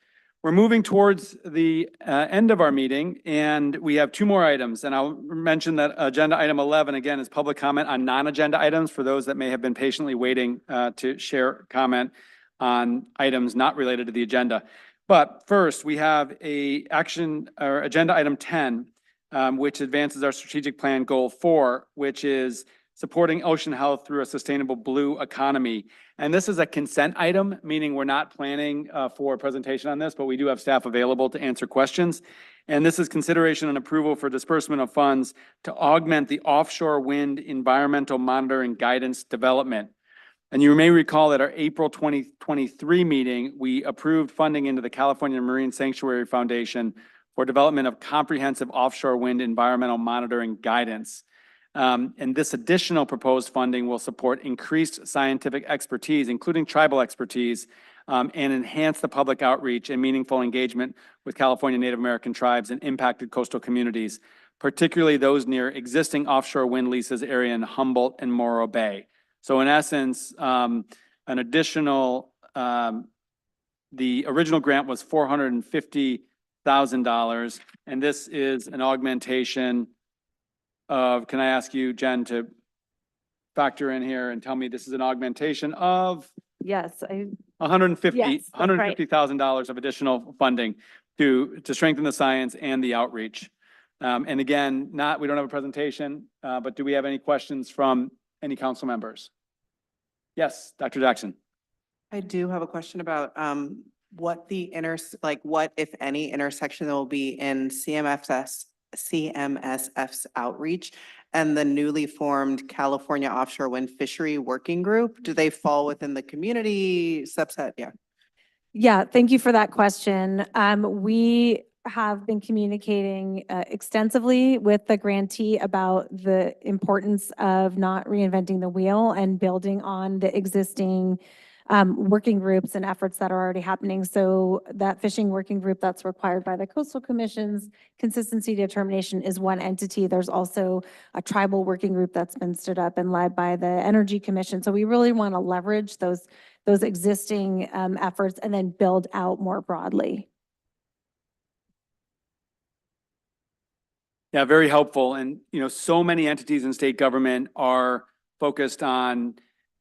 S1: We're moving towards the end of our meeting, and we have 2 more items. And I'll mention that agenda item 11, again, is public comment on non-agenda items for those that may have been patiently waiting to share comment on items not related to the agenda. But first, we have a action or agenda item 10, which advances our strategic plan goal 4, which is supporting ocean health through a sustainable blue economy. And this is a consent item, meaning we're not planning for a presentation on this, but we do have staff available to answer questions. And this is consideration and approval for disbursement of funds to augment the offshore wind environmental monitoring guidance development. And you may recall that our April 2023 meeting, we approved funding into the California Marine Sanctuary Foundation for development of comprehensive offshore wind environmental monitoring guidance. And this additional proposed funding will support increased scientific expertise, including tribal expertise, and enhance the public outreach and meaningful engagement with California Native American tribes and impacted coastal communities, particularly those near existing offshore wind leases area in Humboldt and Morro Bay. So in essence, an additional, the original grant was $450,000, and this is an augmentation of, can I ask you, Jen, to factor in here and tell me this is an augmentation of
S7: Yes,
S1: $150,000 of additional funding to strengthen the science and the outreach. And again, we don't have a presentation, but do we have any questions from any council members? Yes, Dr. Jackson.
S5: I do have a question about what the what, if any, intersection there will be in CMSF's outreach and the newly formed California Offshore Wind Fishery Working Group. Do they fall within the community subset? Yeah.
S7: Yeah, thank you for that question. We have been communicating extensively with the grantee about the importance of not reinventing the wheel and building on the existing working groups and efforts that are already happening. So that fishing working group that's required by the Coastal Commission's consistency determination is one entity. There's also a tribal working group that's been stood up and led by the Energy Commission. So we really want to leverage those existing efforts and then build out more broadly.
S1: Yeah, very helpful. And, so many entities in state government are focused on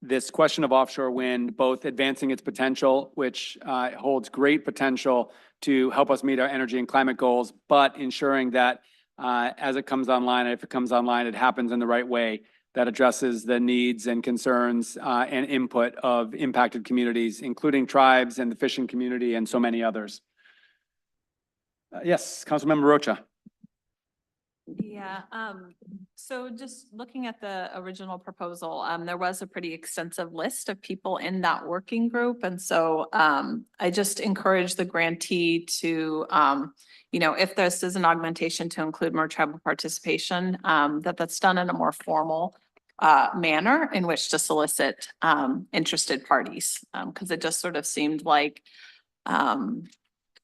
S1: this question of offshore wind, both advancing its potential, which holds great potential to help us meet our energy and climate goals, but ensuring that as it comes online, if it comes online, it happens in the right way that addresses the needs and concerns and input of impacted communities, including tribes and the fishing community and so many others. Yes, Councilmember Rocha.
S6: Yeah, so just looking at the original proposal, there was a pretty extensive list of people in that working group. And so I just encourage the grantee to, if this is an augmentation to include more tribal participation, that's done in a more formal manner in which to solicit interested parties. Because it just sort of seemed like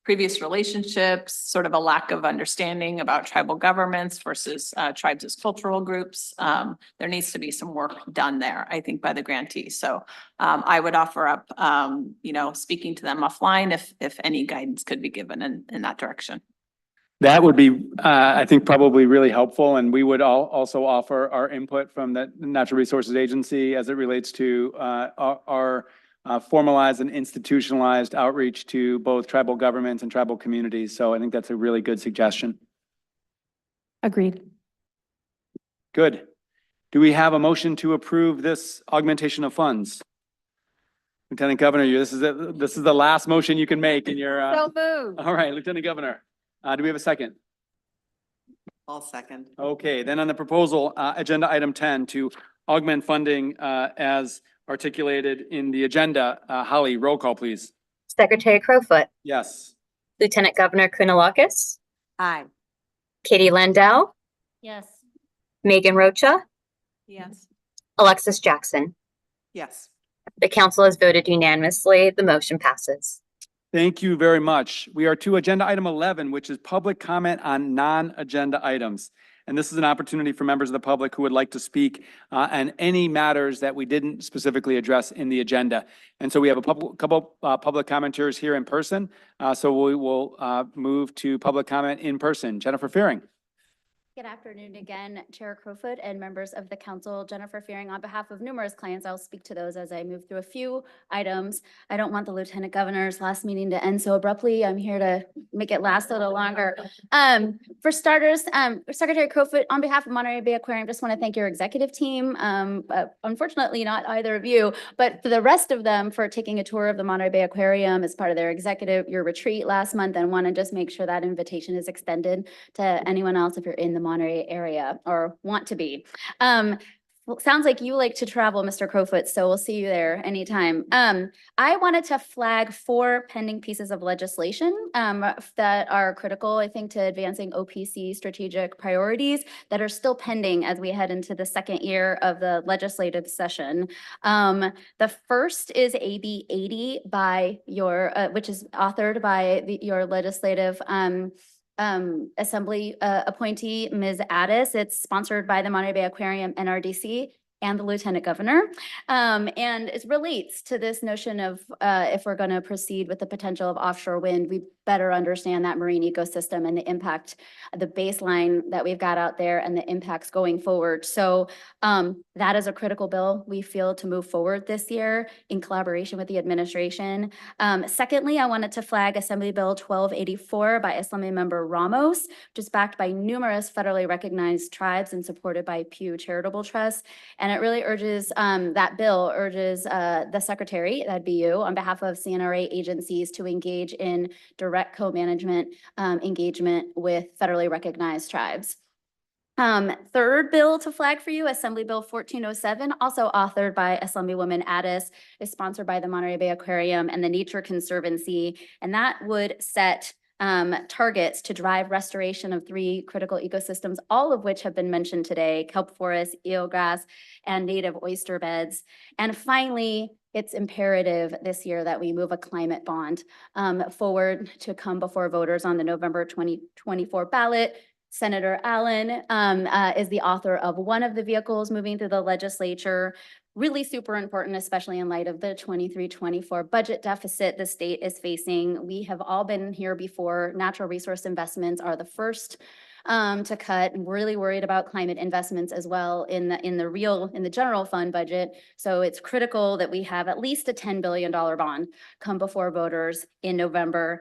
S6: previous relationships, sort of a lack of understanding about tribal governments versus tribes as cultural groups. There needs to be some work done there, I think, by the grantee. So I would offer up, speaking to them offline if any guidance could be given in that direction.
S1: That would be, I think, probably really helpful. And we would also offer our input from the Natural Resources Agency as it relates to our formalized and institutionalized outreach to both tribal governments and tribal communities. So I think that's a really good suggestion.
S7: Agreed.
S1: Good. Do we have a motion to approve this augmentation of funds? Lieutenant Governor, this is the last motion you can make in your.
S2: So moved.
S1: All right, Lieutenant Governor, do we have a second?
S5: I'll second.
S1: Okay, then on the proposal, agenda item 10 to augment funding as articulated in the agenda. Holly, roll call, please.
S3: Secretary Crowfoot.
S1: Yes.
S3: Lieutenant Governor Kunalakis.
S2: Aye.
S3: Katie Landau.
S18: Yes.
S3: Megan Rocha.
S6: Yes.
S3: Alexis Jackson.
S5: Yes.
S3: The council has voted unanimously. The motion passes.
S1: Thank you very much. We are to agenda item 11, which is public comment on non-agenda items. And this is an opportunity for members of the public who would like to speak on any matters that we didn't specifically address in the agenda. And so we have a couple public commenters here in person. So we will move to public comment in person. Jennifer Fearing.
S18: Good afternoon again, Chair Crowfoot and members of the council. Jennifer Fearing on behalf of numerous clients. I'll speak to those as I move through a few items. I don't want the Lieutenant Governor's last meeting to end so abruptly. I'm here to make it last a little longer. For starters, Secretary Crowfoot, on behalf of Monterey Bay Aquarium, just want to thank your executive team. Unfortunately, not either of you, but for the rest of them for taking a tour of the Monterey Bay Aquarium as part of their your retreat last month, and want to just make sure that invitation is extended to anyone else if you're in the Monterey area or want to be. Well, it sounds like you like to travel, Mr. Crowfoot, so we'll see you there anytime. I wanted to flag 4 pending pieces of legislation that are critical, I think, to advancing OPC strategic priorities that are still pending as we head into the second year of the legislative session. The first is AB 80 by your, which is authored by your legislative Assembly appointee, Ms. Addis. It's sponsored by the Monterey Bay Aquarium, NRDC, and the Lieutenant Governor. And it relates to this notion of if we're going to proceed with the potential of offshore wind, we better understand that marine ecosystem and the impact, the baseline that we've got out there and the impacts going forward. So that is a critical bill we feel to move forward this year in collaboration with the administration. Secondly, I wanted to flag Assembly Bill 1284 by Assembly Member Ramos, which is backed by numerous federally recognized tribes and supported by Pew Charitable Trust. And it really urges, that bill urges the Secretary, that'd be you, on behalf of CNRA agencies to engage in direct co-management engagement with federally recognized tribes. Third bill to flag for you, Assembly Bill 1407, also authored by Assemblywoman Addis, is sponsored by the Monterey Bay Aquarium and the Nature Conservancy, and that would set targets to drive restoration of 3 critical ecosystems, all of which have been mentioned today: kelp forest, eelgrass, and native oyster beds. And finally, it's imperative this year that we move a climate bond forward to come before voters on the November 2024 ballot. Senator Allen is the author of one of the vehicles moving through the legislature. Really super important, especially in light of the 23-24 budget deficit the state is facing. We have all been here before. Natural resource investments are the first to cut. I'm really worried about climate investments as well in the general fund budget. So it's critical that we have at least a $10 billion bond come before voters in November.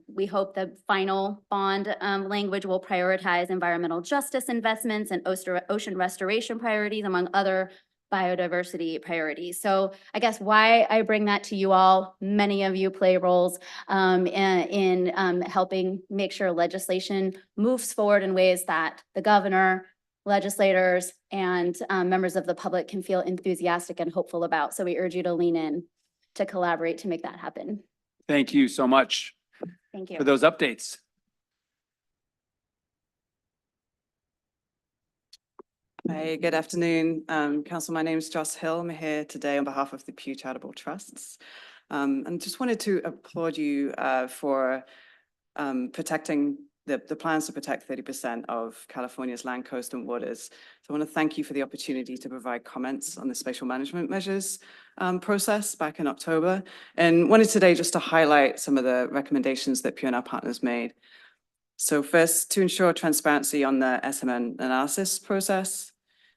S18: We hope the final bond language will prioritize environmental justice investments and ocean restoration priorities, among other biodiversity priorities. So I guess why I bring that to you all, many of you play roles in helping make sure legislation moves forward in ways that the governor, legislators, and members of the public can feel enthusiastic and hopeful about. So we urge you to lean in to collaborate to make that happen.
S1: Thank you so much
S18: Thank you
S1: for those updates.
S4: Hi, good afternoon, Council. My name is Joss Hill. I'm here today on behalf of the Pew Charitable Trusts. And just wanted to applaud you for protecting the plans to protect 30% of California's land, coast, and waters. So I want to thank you for the opportunity to provide comments on the spatial management measures process back in October. And wanted today just to highlight some of the recommendations that Pew and our partners made. So first, to ensure transparency on the SMN analysis process,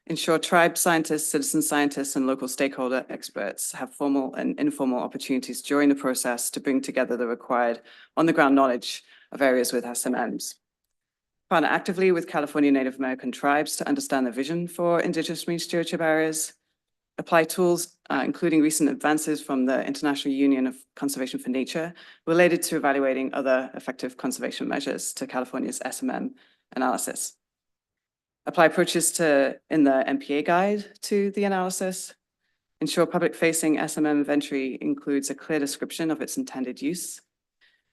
S4: ensure tribe scientists, citizen scientists, and local stakeholder experts have formal and informal opportunities during the process to bring together the required on-the-ground knowledge of areas with SMMs. Partner actively with California Native American tribes to understand the vision for Indigenous marine stewardship areas. Apply tools, including recent advances from the International Union of Conservation for Nature, related to evaluating other effective conservation measures to California's SMM analysis. Apply approaches in the MPA guide to the analysis. Ensure public-facing SMM inventory includes a clear description of its intended use.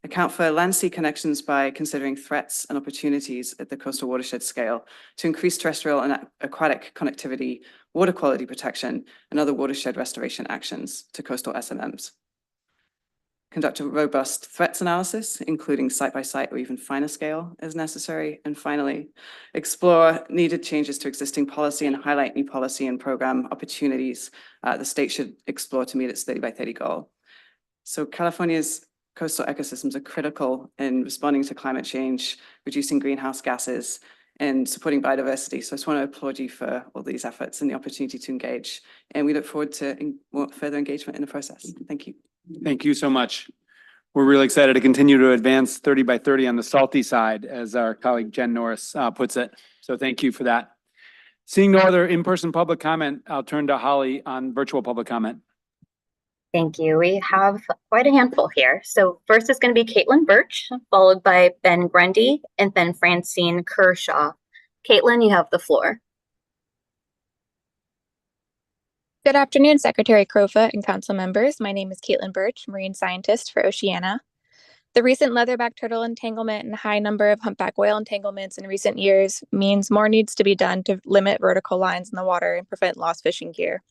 S4: Account for land sea connections by considering threats and opportunities at the coastal watershed scale to increase terrestrial and aquatic connectivity, water quality protection, and other watershed restoration actions to coastal SMMs. Conduct a robust threats analysis, including site-by-site or even finer scale as necessary. And finally, explore needed changes to existing policy and highlight new policy and program opportunities the state should explore to meet its 30 by 30 goal. So California's coastal ecosystems are critical in responding to climate change, reducing greenhouse gases, and supporting biodiversity. So I just want to applaud you for all these efforts and the opportunity to engage. And we look forward to further engagement in the process. Thank you.
S1: Thank you so much. We're really excited to continue to advance 30 by 30 on the salty side, as our colleague Jenn Norris puts it. So thank you for that. Seeing no other in-person public comment, I'll turn to Holly on virtual public comment.
S3: Thank you. We have quite a handful here. So first is going to be Caitlin Birch, followed by Ben Grundy, and then Francine Kershaw. Caitlin, you have the floor.
S10: Good afternoon, Secretary Crowfoot and council members. My name is Caitlin Birch, marine scientist for Oceana. The recent leatherback turtle entanglement and high number of humpback whale entanglements in recent years means more needs to be done to limit vertical lines in the water and prevent lost fishing gear.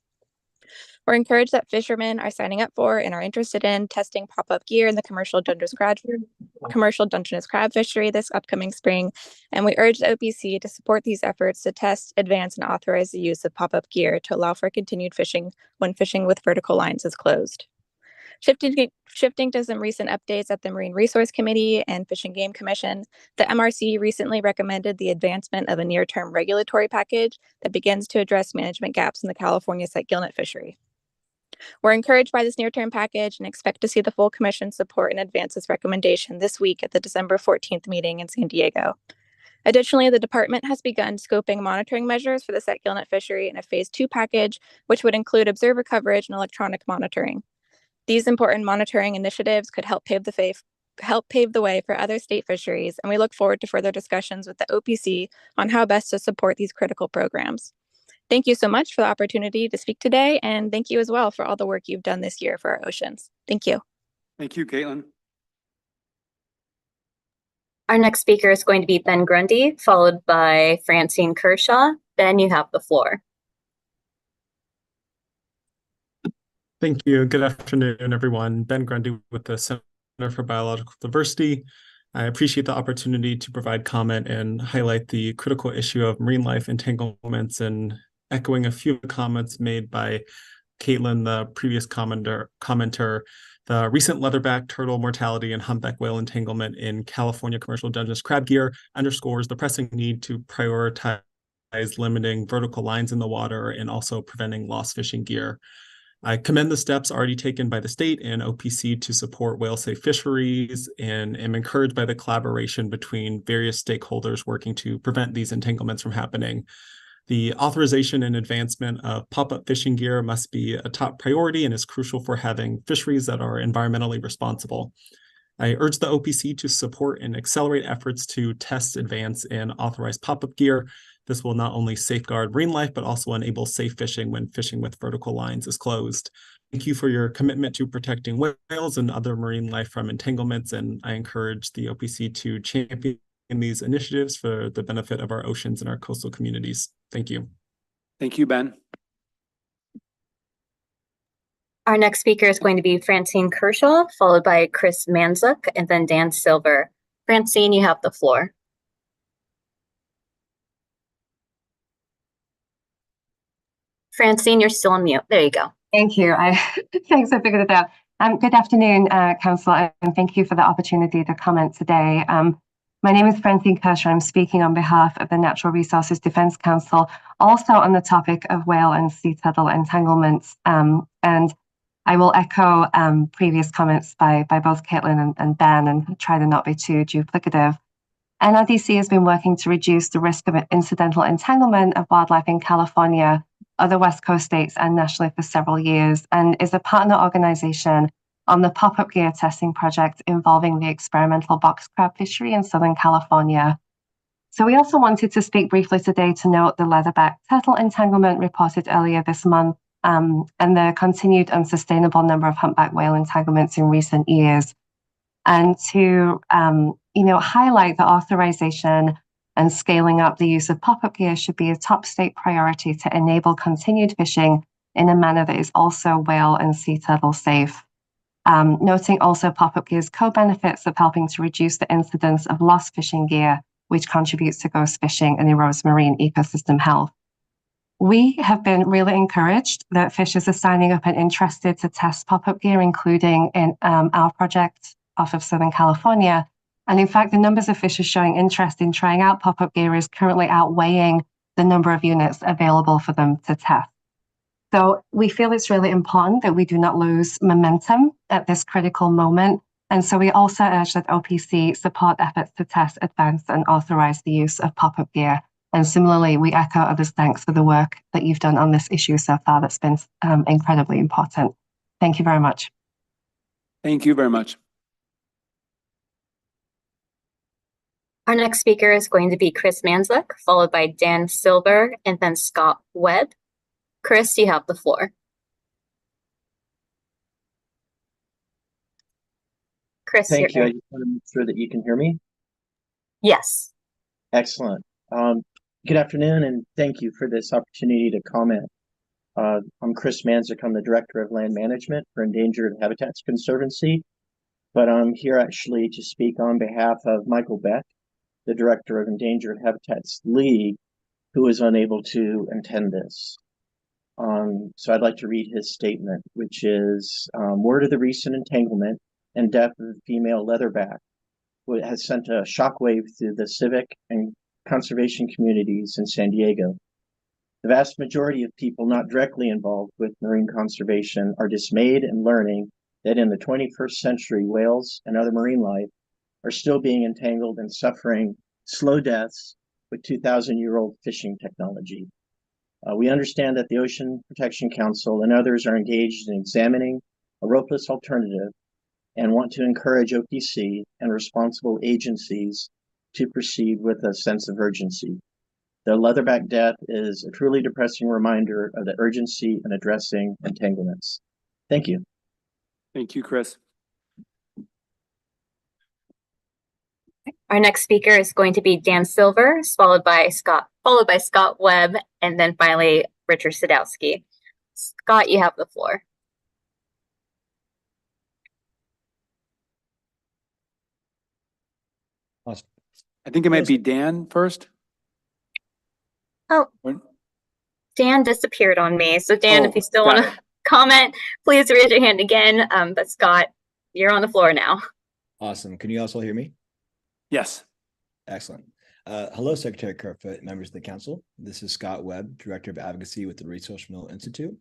S10: We're encouraged that fishermen are signing up for and are interested in testing pop-up gear in the commercial Dungeness crab fishery this upcoming spring, and we urge the OPC to support these efforts to test, advance, and authorize the use of pop-up gear to allow for continued fishing when fishing with vertical lines is closed. Shifting to some recent updates at the Marine Resource Committee and Fish and Game Commission, the MRC recently recommended the advancement of a near-term regulatory package that begins to address management gaps in the California site gillnet fishery. We're encouraged by this near-term package and expect to see the full commission support and advance this recommendation this week at the December 14th meeting in San Diego. Additionally, the department has begun scoping monitoring measures for the site gillnet fishery in a phase 2 package, which would include observer coverage and electronic monitoring. These important monitoring initiatives could help pave the way for other state fisheries, and we look forward to further discussions with the OPC on how best to support these critical programs. Thank you so much for the opportunity to speak today, and thank you as well for all the work you've done this year for our oceans. Thank you.
S1: Thank you, Caitlin.
S3: Our next speaker is going to be Ben Grundy, followed by Francine Kershaw. Ben, you have the floor.
S22: Thank you. Good afternoon, everyone. Ben Grundy with the Center for Biological Diversity. I appreciate the opportunity to provide comment and highlight the critical issue of marine life entanglements, and echoing a few comments made by Caitlin, the previous commenter, the recent leatherback turtle mortality and humpback whale entanglement in California commercial Dungeness crab gear underscores the pressing need to prioritize limiting vertical lines in the water and also preventing lost fishing gear. I commend the steps already taken by the state and OPC to support whale-safe fisheries, and am encouraged by the collaboration between various stakeholders working to prevent these entanglements from happening. The authorization and advancement of pop-up fishing gear must be a top priority and is crucial for having fisheries that are environmentally responsible. I urge the OPC to support and accelerate efforts to test, advance, and authorize pop-up gear. This will not only safeguard marine life, but also enable safe fishing when fishing with vertical lines is closed. Thank you for your commitment to protecting whales and other marine life from entanglements, and I encourage the OPC to champion these initiatives for the benefit of our oceans and our coastal communities. Thank you.
S1: Thank you, Ben.
S3: Our next speaker is going to be Francine Kershaw, followed by Chris Manzuk, and then Dan Silver. Francine, you have the floor. Francine, you're still on mute. There you go.
S23: Thank you. Thanks, I figured it out. Good afternoon, Council, and thank you for the opportunity to comment today. My name is Francine Kershaw. I'm speaking on behalf of the Natural Resources Defense Council, also on the topic of whale and sea turtle entanglements. And I will echo previous comments by both Caitlin and Ben, and try to not be too duplicative. NRDC has been working to reduce the risk of incidental entanglement of wildlife in California, other West Coast states, and nationally for several years, and is a partner organization on the pop-up gear testing project involving the experimental box crab fishery in Southern California. So we also wanted to speak briefly today to note the leatherback turtle entanglement reported earlier this month, and the continued unsustainable number of humpback whale entanglements in recent years, and to highlight the authorization and scaling up the use of pop-up gear should be a top state priority to enable continued fishing in a manner that is also whale and sea turtle safe. Noting also pop-up gear's co-benefits of helping to reduce the incidence of lost fishing gear, which contributes to ghost fishing and erodes marine ecosystem health. We have been really encouraged that fishers are signing up and interested to test pop-up gear, including in our project off of Southern California. And in fact, the numbers of fishers showing interest in trying out pop-up gear is currently outweighing the number of units available for them to test. So we feel it's really important that we do not lose momentum at this critical moment. And so we also urge that OPC support efforts to test, advance, and authorize the use of pop-up gear. And similarly, we echo others' thanks for the work that you've done on this issue so far. That's been incredibly important. Thank you very much.
S1: Thank you very much.
S3: Our next speaker is going to be Chris Manzuk, followed by Dan Silver, and then Scott Webb. Chris, you have the floor. Chris,
S9: Thank you.
S3: you're
S9: I just want to make sure that you can hear me.
S3: Yes.
S9: Excellent. Good afternoon, and thank you for this opportunity to comment. I'm Chris Manzik. I'm the Director of Land Management for Endangered Habitats Conservancy, but I'm here actually to speak on behalf of Michael Beck, the Director of Endangered Habitats League, who is unable to attend this. So I'd like to read his statement, which is, word of the recent entanglement and death of the female leatherback has sent a shockwave through the civic and conservation communities in San Diego. The vast majority of people not directly involved with marine conservation are dismayed and learning that in the 21st century, whales and other marine life are still being entangled and suffering slow deaths with 2,000-year-old fishing technology. We understand that the Ocean Protection Council and others are engaged in examining a ropeless alternative and want to encourage OPC and responsible agencies to proceed with a sense of urgency. The leatherback death is a truly depressing reminder of the urgency in addressing entanglements. Thank you.
S1: Thank you, Chris.
S3: Our next speaker is going to be Dan Silver, followed by Scott Webb, and then finally Richard Sadowski. Scott, you have the floor.
S1: Awesome. I think it might be Dan first.
S3: Oh, Dan disappeared on me. So Dan, if you still want to comment, please raise your hand again. But Scott, you're on the floor now.
S14: Awesome. Can you also hear me?
S1: Yes.
S14: Excellent. Hello, Secretary Crowfoot, members of the council. This is Scott Webb, Director of Advocacy with the Resource Mill Institute.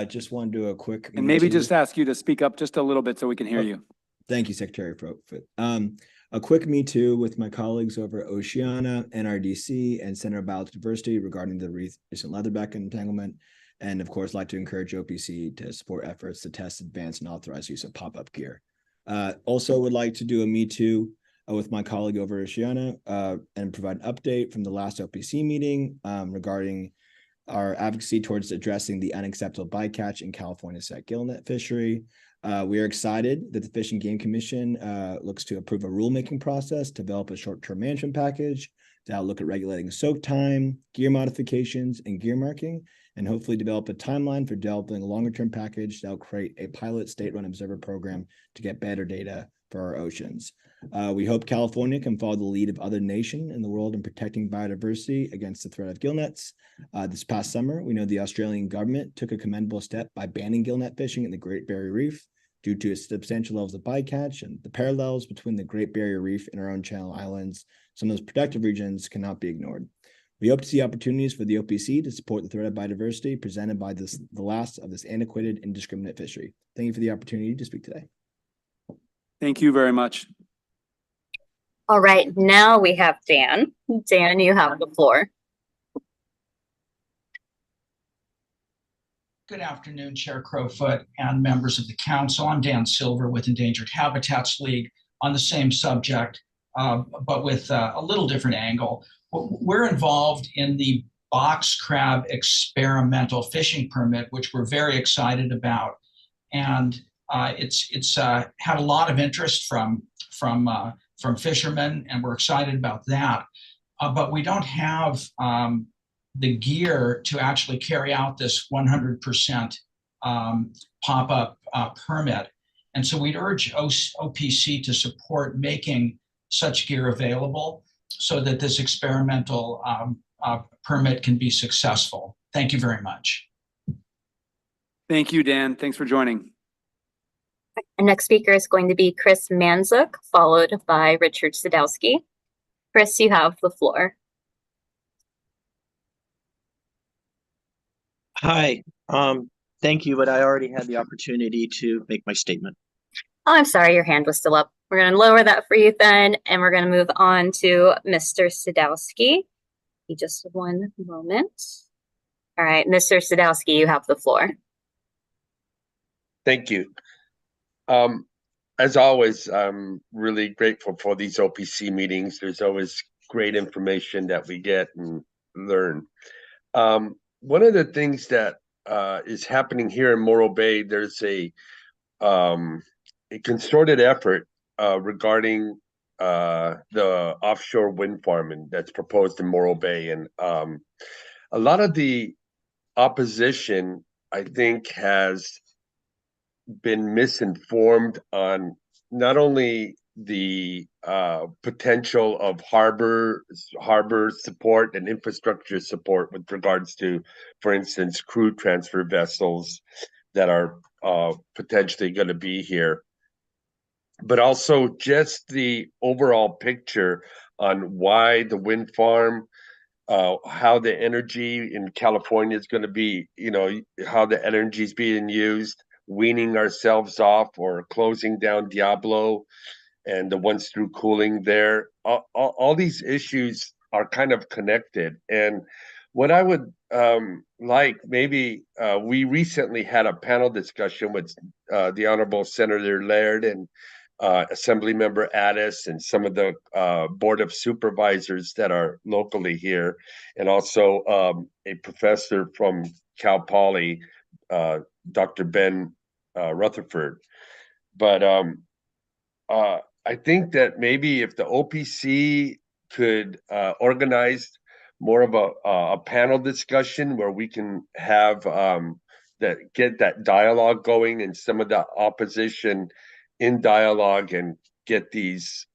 S14: Just want to do a quick—
S1: And maybe just ask you to speak up just a little bit so we can hear you.
S14: Thank you, Secretary Crowfoot. A quick Me Too with my colleagues over at Oceana, NRDC, and Center of Biodiversity regarding the recent leatherback entanglement. And of course, like to encourage OPC to support efforts to test, advance, and authorize use of pop-up gear. Also would like to do a Me Too with my colleague over at Oceana and provide an update from the last OPC meeting regarding our advocacy towards addressing the unacceptable bycatch in California's Sac gillnet fishery. We are excited that the Fish and Game Commission looks to approve a rulemaking process, develop a short-term management package to look at regulating soak time, gear modifications, and gear marking, and hopefully develop a timeline for developing a longer-term package that will create a pilot state-run observer program to get better data for our oceans. We hope California can follow the lead of other nations in the world in protecting biodiversity against the threat of gillnets. This past summer, we know the Australian government took a commendable step by banning gillnet fishing in the Great Barrier Reef due to its substantial levels of bycatch, and the parallels between the Great Barrier Reef and our own Channel Islands, some of those protective regions, cannot be ignored. We hope to see opportunities for the OPC to support the threat of biodiversity presented by the last of this antiquated, indiscriminate fishery. Thank you for the opportunity to speak today.
S1: Thank you very much.
S3: All right, now we have Dan. Dan, you have the floor.
S15: Good afternoon, Chair Crowfoot and members of the council. I'm Dan Silver with Endangered Habitats League on the same subject, but with a little different angle. We're involved in the box crab experimental fishing permit, which we're very excited about. And it's had a lot of interest from fishermen, and we're excited about that. But we don't have the gear to actually carry out this 100% pop-up permit. And so we'd urge OPC to support making such gear available so that this experimental permit can be successful. Thank you very much.
S1: Thank you, Dan. Thanks for joining.
S3: Our next speaker is going to be Chris Manzik, followed by Richard Sadowski. Chris, you have the floor.
S9: Hi, thank you, but I already had the opportunity to make my statement.
S3: Oh, I'm sorry, your hand was still up. We're going to lower that for you then, and we're going to move on to Mr. Sadowski. Just one moment. All right, Mr. Sadowski, you have the floor.
S24: Thank you. As always, I'm really grateful for these OPC meetings. There's always great information that we get and learn. One of the things that is happening here in Morro Bay, there's a a concerted effort regarding the offshore wind farm that's proposed in Morro Bay. And a lot of the opposition, I think, has been misinformed on not only the potential of harbor support and infrastructure support with regards to, for instance, crew transfer vessels that are potentially going to be here, but also just the overall picture on why the wind farm, how the energy in California is going to be, how the energy is being used, weaning ourselves off or closing down Diablo and the ones through cooling there. All these issues are kind of connected. And what I would maybe we recently had a panel discussion with the Honorable Senator Laird and Assemblymember Addis and some of the Board of Supervisors that are locally here, and also a professor from Cal Poly, Dr. Ben Rutherford. But I think that maybe if the OPC could organize more of a panel discussion where we can have get that dialogue going and some of the opposition in dialogue and get these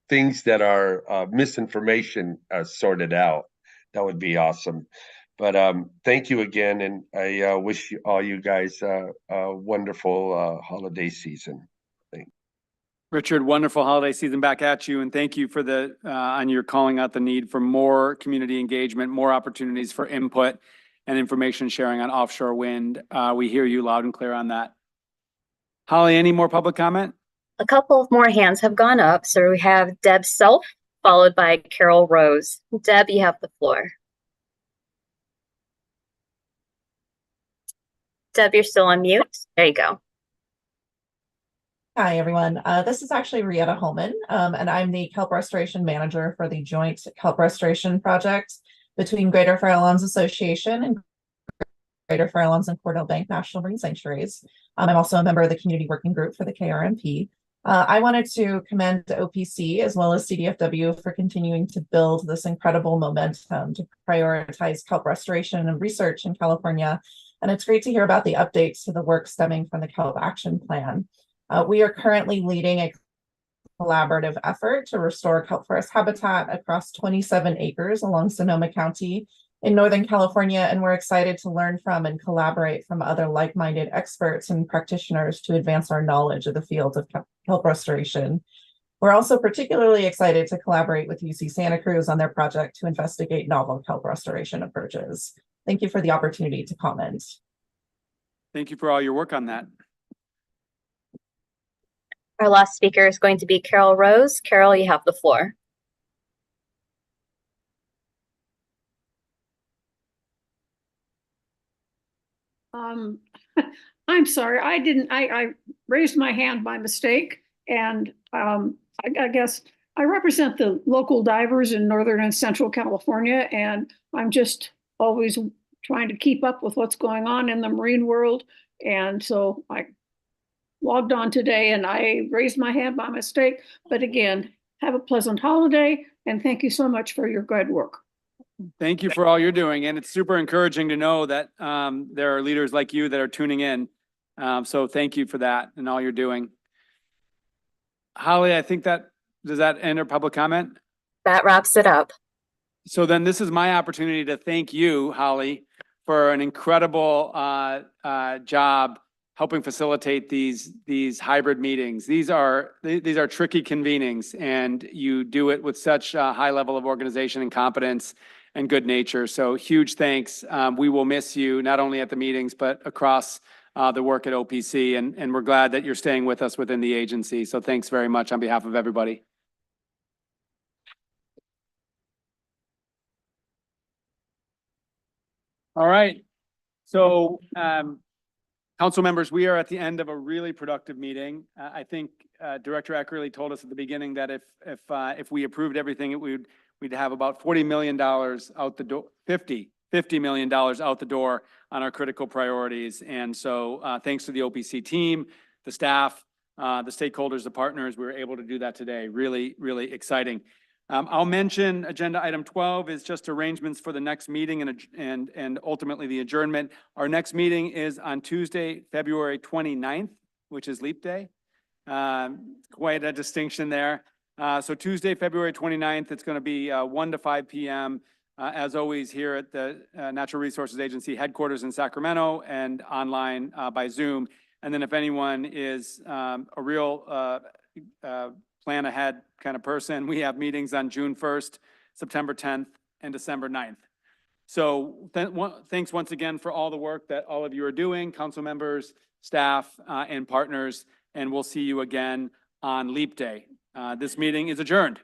S24: things that are misinformation sorted out, that would be awesome. But thank you again, and I wish all you guys a wonderful holiday season.
S1: Richard, wonderful holiday season back at you, and thank you for the on your calling out the need for more community engagement, more opportunities for input and information sharing on offshore wind. We hear you loud and clear on that. Holly, any more public comment?
S3: A couple of more hands have gone up. So we have Deb Self, followed by Carol Rose. Deb, you have the floor. Deb, you're still on mute. There you go.
S13: Hi, everyone. This is actually Rietta Holman, and I'm the Kelp Restoration Manager for the Joint Kelp Restoration Project between Greater Farallones Association and Greater Farallones and Cordell Bank National Marine Sanctuaries. I'm also a member of the Community Working Group for the KRMP. I wanted to commend OPC as well as CDFW for continuing to build this incredible momentum to prioritize kelp restoration and research in California. And it's great to hear about the updates to the work stemming from the Kelp Action Plan. We are currently leading a collaborative effort to restore kelp forest habitat across 27 acres along Sonoma County in Northern California, and we're excited to learn from and collaborate from other like-minded experts and practitioners to advance our knowledge of the field of kelp restoration. We're also particularly excited to collaborate with UC Santa Cruz on their project to investigate novel kelp restoration approaches. Thank you for the opportunity to comment.
S1: Thank you for all your work on that.
S3: Our last speaker is going to be Carol Rose. Carol, you have the floor.
S16: I'm sorry, I raised my hand by mistake, and I guess I represent the local divers in Northern and Central California, and I'm just always trying to keep up with what's going on in the marine world. And so I logged on today and I raised my hand by mistake. But again, have a pleasant holiday and thank you so much for your good work.
S1: Thank you for all you're doing. And it's super encouraging to know that there are leaders like you that are tuning in. So thank you for that and all you're doing. Holly, I think does that end our public comment?
S3: That wraps it up.
S1: So then this is my opportunity to thank you, Holly, for an incredible job helping facilitate these hybrid meetings. These are tricky convenings, and you do it with such a high level of organization and competence and good nature. So huge thanks. We will miss you not only at the meetings, but across the work at OPC, and we're glad that you're staying with us within the agency. So thanks very much on behalf of everybody. All right. So council members, we are at the end of a really productive meeting. I think Director Eckerle told us at the beginning that if we approved everything, we'd have about $40 million out the door, $50 million out the door on our critical priorities. And so thanks to the OPC team, the staff, the stakeholders, the partners. We were able to do that today. Really, really exciting. I'll mention agenda item 12 is just arrangements for the next meeting and ultimately the adjournment. Our next meeting is on Tuesday, February 29th, which is Leap Day. Quite a distinction there. So Tuesday, February 29th, it's going to be 1 to 5 p.m. As always here at the Natural Resources Agency headquarters in Sacramento and online by Zoom. And then if anyone is a real plan ahead kind of person, we have meetings on June 1st, September 10th, and December 9th. So thanks once again for all the work that all of you are doing, council members, staff, and partners, and we'll see you again on Leap Day. This meeting is adjourned.